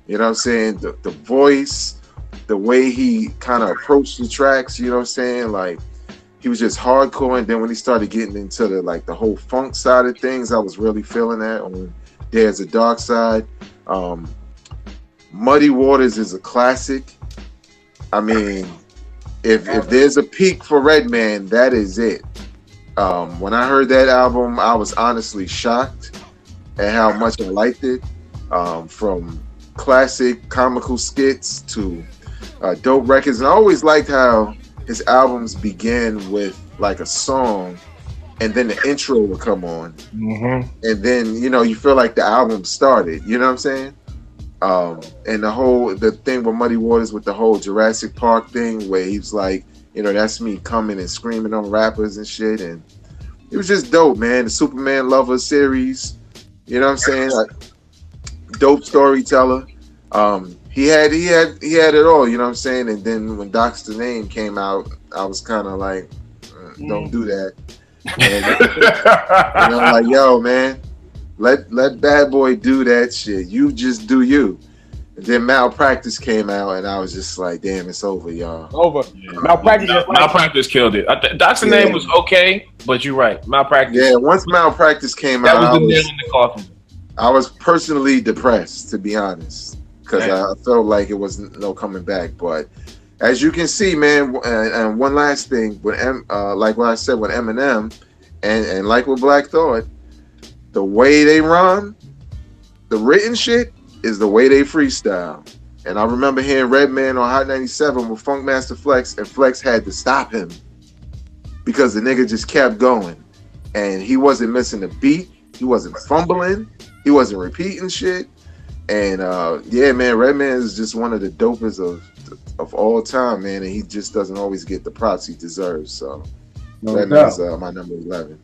You know what I'm saying? The voice, the way he kind of approached the tracks, you know what I'm saying? Like he was just hardcore, and then when he started getting into the whole funk side of things, I was really feeling that on There's a Dark Side. Muddy Waters is a classic. I mean, if there's a peak for Redman, that is it. When I heard that album, I was honestly shocked at how much I liked it. From classic comical skits to dope records. And I always liked how his albums began with like a song and then the intro would come on. Mm-hmm. And then, you feel like the album started. You know what I'm saying? And the thing with Muddy Waters with the whole Jurassic Park thing where he was like, that's me coming and screaming on rappers and shit. And it was just dope, man. The Superman Lover series. You know what I'm saying? Like, dope storyteller. He had it all. You know what I'm saying? And then when Doc's the Name came out, I was kind of like, don't do that. And, you know, like, yo, man, let Bad Boy do that shit. You just do you. And then Malpractice came out, and I was just like, damn, it's over, y'all. Over. Yeah. Malpractice killed it. Doc's Name was okay, but you're right. Malpractice. Yeah, once Malpractice came out, that was the nail in the coffin. I was personally depressed, to be honest, because I felt like it wasn't no coming back. But as you can see, man, and one last thing, like what I said with Eminem, and like with Black Thought, the way they run, the written shit is the way they freestyle. And I remember hearing Redman on Hot 97 with Funkmaster Flex, and Flex had to stop him because the nigga just kept going, and he wasn't missing a beat, he wasn't fumbling, he wasn't repeating shit. And yeah, man, Redman is just one of the dopest of all time, man, and he just doesn't always get the props he deserves. So Redman's my number 11.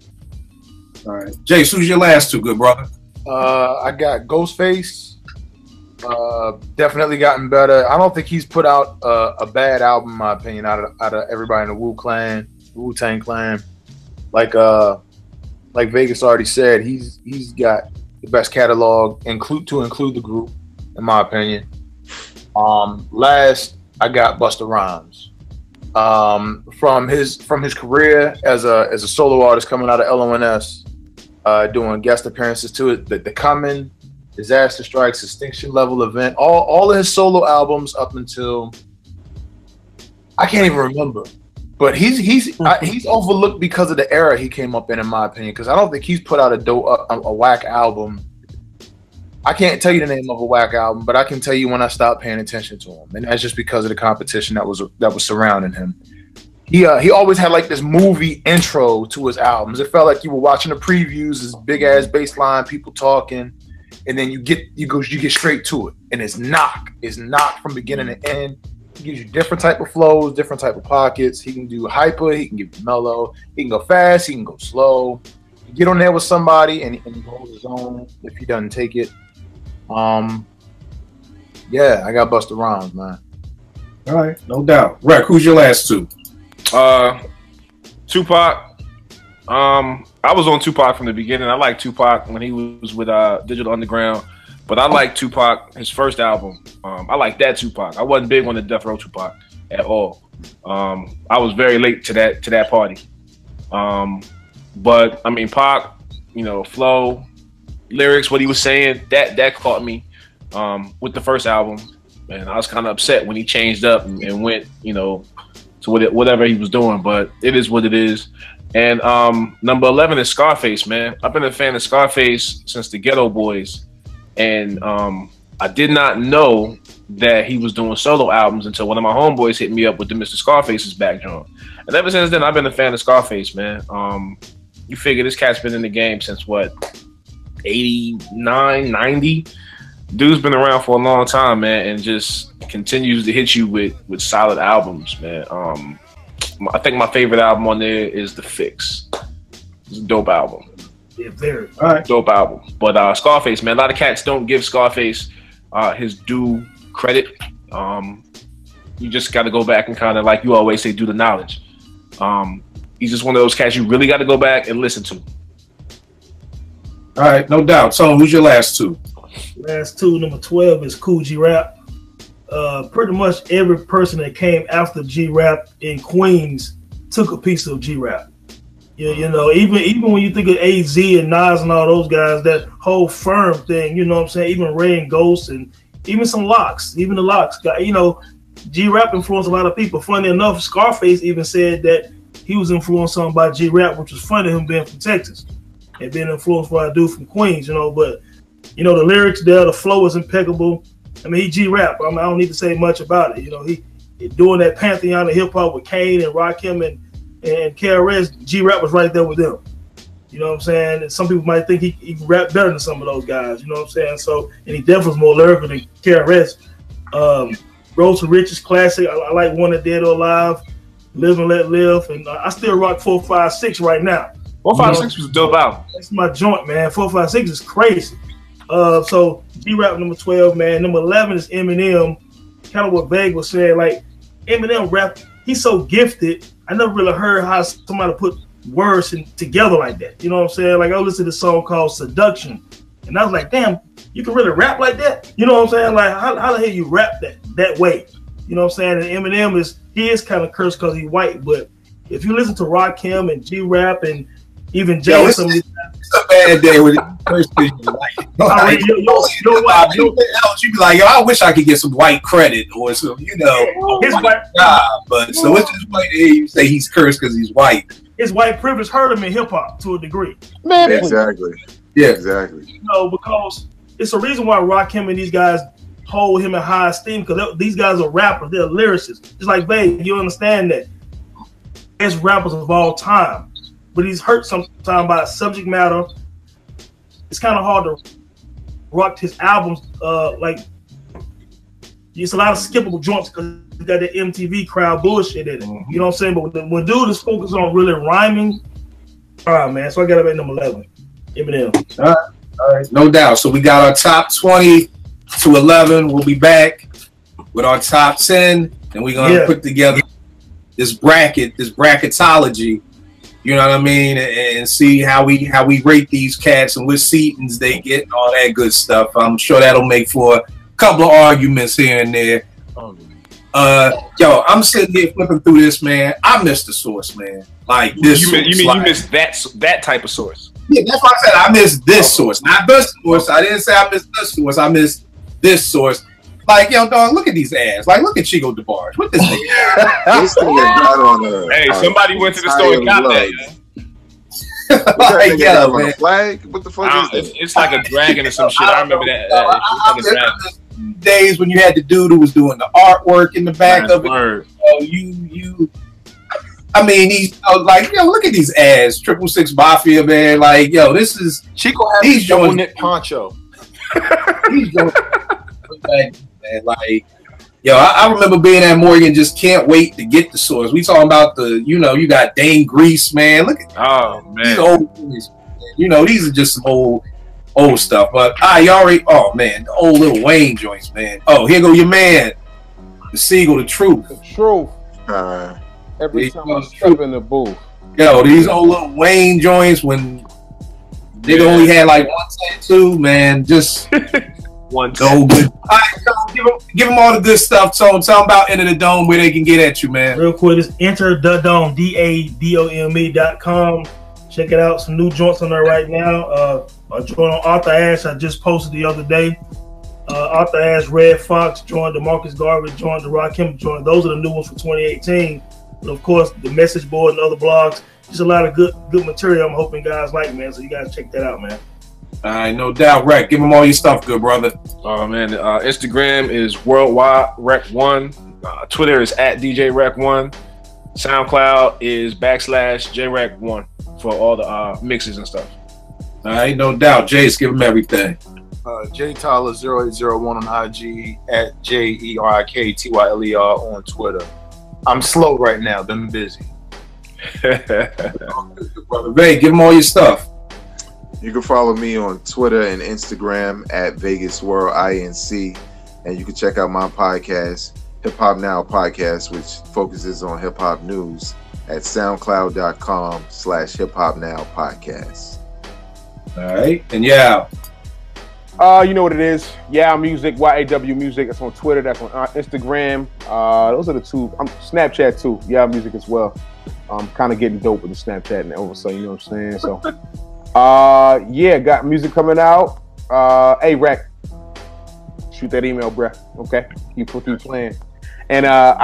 All right, Jace, who's your last two, good brother? I got Ghostface. Definitely gotten better. I don't think he's put out a bad album, in my opinion, out of everybody in the Wu-Tang clan. Like Vegas already said, he's got the best catalog, to include the group, in my opinion. Last, I got Busta Rhymes. From his career as a solo artist coming out of LONS, doing guest appearances to it, the Coming, Disaster Strikes, Extinction Level Event, all of his solo albums up until I can't even remember. But he's overlooked because of the era he came up in my opinion. Because I don't think he's put out a whack album. I can't tell you the name of a whack album, but I can tell you when I stopped paying attention to him, and that's just because of the competition that was surrounding him. He always had like this movie intro to his albums. It felt like you were watching the previews, this big ass bass line, people talking, and then you get straight to it, and it's knock from beginning to end. He gives you different type of flows, different type of pockets. He can do hyper, he can give you mellow, he can go fast, he can go slow. You get on there with somebody and he holds his own if he doesn't take it. Yeah, I got Busta Rhymes, man. All right, no doubt. Rec, who's your last two? Tupac. I was on Tupac from the beginning. I liked Tupac when he was with Digital Underground. But I like Tupac, his first album. I like that Tupac. I wasn't big on the Death Row Tupac at all. I was very late to that party. But I mean, Pac, flow, lyrics, what he was saying, that caught me with the first album. And I was kind of upset when he changed up and went, to whatever he was doing. But it is what it is. And number 11 is Scarface, man. I've been a fan of Scarface since the Ghetto Boys. And I did not know that he was doing solo albums until one of my homeboys hit me up with the Mr. Scarface's back joint. And ever since then, I've been a fan of Scarface, man. You figure this cat's been in the game since, what, 89, 90? Dude's been around for a long time, man, and just continues to hit you with solid albums, man. I think my favorite album on there is The Fix. It's a dope album. Yeah, very. All right. Dope album. But Scarface, man, a lot of cats don't give Scarface his due credit. You just got to go back and kind of, like you always say, do the knowledge. He's just one of those cats you really got to go back and listen to. All right, no doubt. So who's your last two? Last two, number 12 is Kool G Rap. Pretty much every person that came after G Rap in Queens took a piece of G Rap. Even when you think of AZ and Nas and all those guys, that whole firm thing, you know what I'm saying? Even Ray and Ghost and even some Locks, even the Locks got, G Rap influenced a lot of people. Funny enough, Scarface even said that he was influenced on by G Rap, which was funny, him being from Texas and being influenced by a dude from Queens, but the lyrics there, the flow is impeccable. I mean, he G Rap. I don't need to say much about it. He doing that pantheon of hip hop with Kane and Rakim and KRS. G Rap was right there with them. You know what I'm saying? And some people might think he can rap better than some of those guys. You know what I'm saying? So, and he definitely was more lyrical than KRS. Road to Riches classic. I like Wanted Dead or Alive, Live and Let Live, and I still rock 4, 5, 6 right now. 456 was a dope album. That's my joint, man. 456 is crazy. So G-Rap number 12, man. Number 11 is Eminem. Kind of what Vague was saying, like Eminem rap, he's so gifted. I never really heard how somebody put words together like that. You know what I'm saying? Like I listened to this song called Seduction, and I was like, damn, you can really rap like that? You know what I'm saying? Like how the hell you rap that way? You know what I'm saying? And Eminem is kind of cursed because he's white, but if you listen to Rakim and G-Rap and even Jay, it's a bad day when first thing you like. You be like, yo, I wish I could get some white credit or some, his white job. But so it's just white to hear you say he's cursed because he's white. His white privilege hurt him in hip hop to a degree. Man, exactly. Yeah, exactly. Because it's a reason why Rakim and these guys hold him in high esteem, because these guys are rappers, they're lyricists. Just like Babe, you understand that. Best rappers of all time. But he's hurt sometimes by subject matter. It's kind of hard to rock his albums. Like it's a lot of skippable joints because he got the MTV crowd bullshit in it. You know what I'm saying? But when dude is focused on really rhyming, all right, man. So I got it at number 11, Eminem. All right, no doubt. So we got our top 20 to 11. We'll be back with our top 10, and we're gonna put together this bracketology. You know what I mean, and see how we rate these cats and which seatings they get and all that good stuff. I'm sure that'll make for a couple of arguments here and there. Yo, I'm sitting here flipping through this, man. I missed the source, man. Like this. You missed that type of source? Yeah, that's why I said I missed this source, not the source. I didn't say I missed the source. I missed this source. Like, yo, dog, look at these ass. Like, look at Chico DeBarge. What this nigga? This thing got on hey, somebody went to the store and got that. Like, yeah, man. Flag? What the fuck is that? It's like a dragon or some shit. I remember that. I remember days when you had the dude who was doing the artwork in the back of it. I mean, he's like, yo, look at these ass. 666 Mafia, man. Like, yo, this is Chico has he's double knit poncho. He's going man. Like, yo, I remember being at Morgan, just can't wait to get the source. We talking about you got Dane Grease, man. Look at these old movies, man. These are just some old stuff. But oh man, the old Lil Wayne joints, man. Oh, here go your man, the Sigel, the Truth. The Truth. Every time I step in the booth. Yo, these old Lil Wayne joints when they only had like 1 man, just one go good. All right, so give them all the good stuff. So tell them about Enter the Dome, where they can get at you, man. Real quick, it's Enter the Dome, DADOME.com. Check it out. Some new joints on there right now. A joint on Arthur Ashe I just posted the other day. Arthur Ashe, Red Fox joined, the Marcus Garvey joined, the Rakim joined. Those are the new ones for 2018. But of course, the message board and other blogs. Just a lot of good material. I'm hoping guys like, man. So you guys check that out, man. All right, no doubt, Rec. Give them all your stuff, good brother. Oh man, Instagram is Worldwide Rec1. Twitter is @DJRec1. SoundCloud is /JRec1 for all the mixes and stuff. All right, no doubt. Jace, give them everything. JTyler0801 on IG, @JERIKTYLER on Twitter. I'm slow right now. Been busy. Brother Ray, give them all your stuff. You can follow me on Twitter and Instagram @VegasWorldINC, and you can check out my podcast, Hip Hop Now Podcast, which focuses on hip hop news at SoundCloud.com/Hip Hop Now Podcast. All right, and yeah. You know what it is. Yeah, Music, YAW Music. That's on Twitter. That's on Instagram. Those are the two. Snapchat too. Yeah, Music as well. I'm kind of getting dope with the Snapchat and also, you know what I'm saying? So, yeah, got music coming out. Hey, Rack, shoot that email, bruh. Okay, keep playing. And I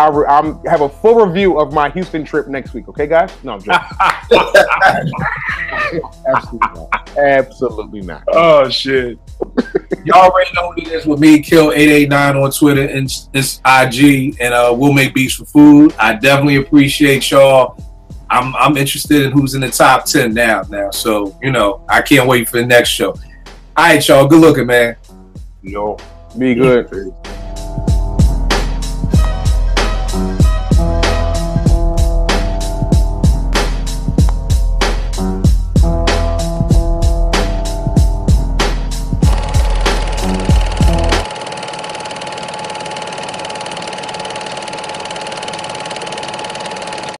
have a full review of my Houston trip next week. Okay, guys? No, I'm joking. Absolutely not. Absolutely not. Oh shit. Y'all already know what it is with me, Kill889 on Twitter and this IG, and We'll Make Beats for Food. I definitely appreciate y'all. I'm interested in who's in the top 10 now. So, I can't wait for the next show. All right, y'all. Good looking, man. Yo, be good.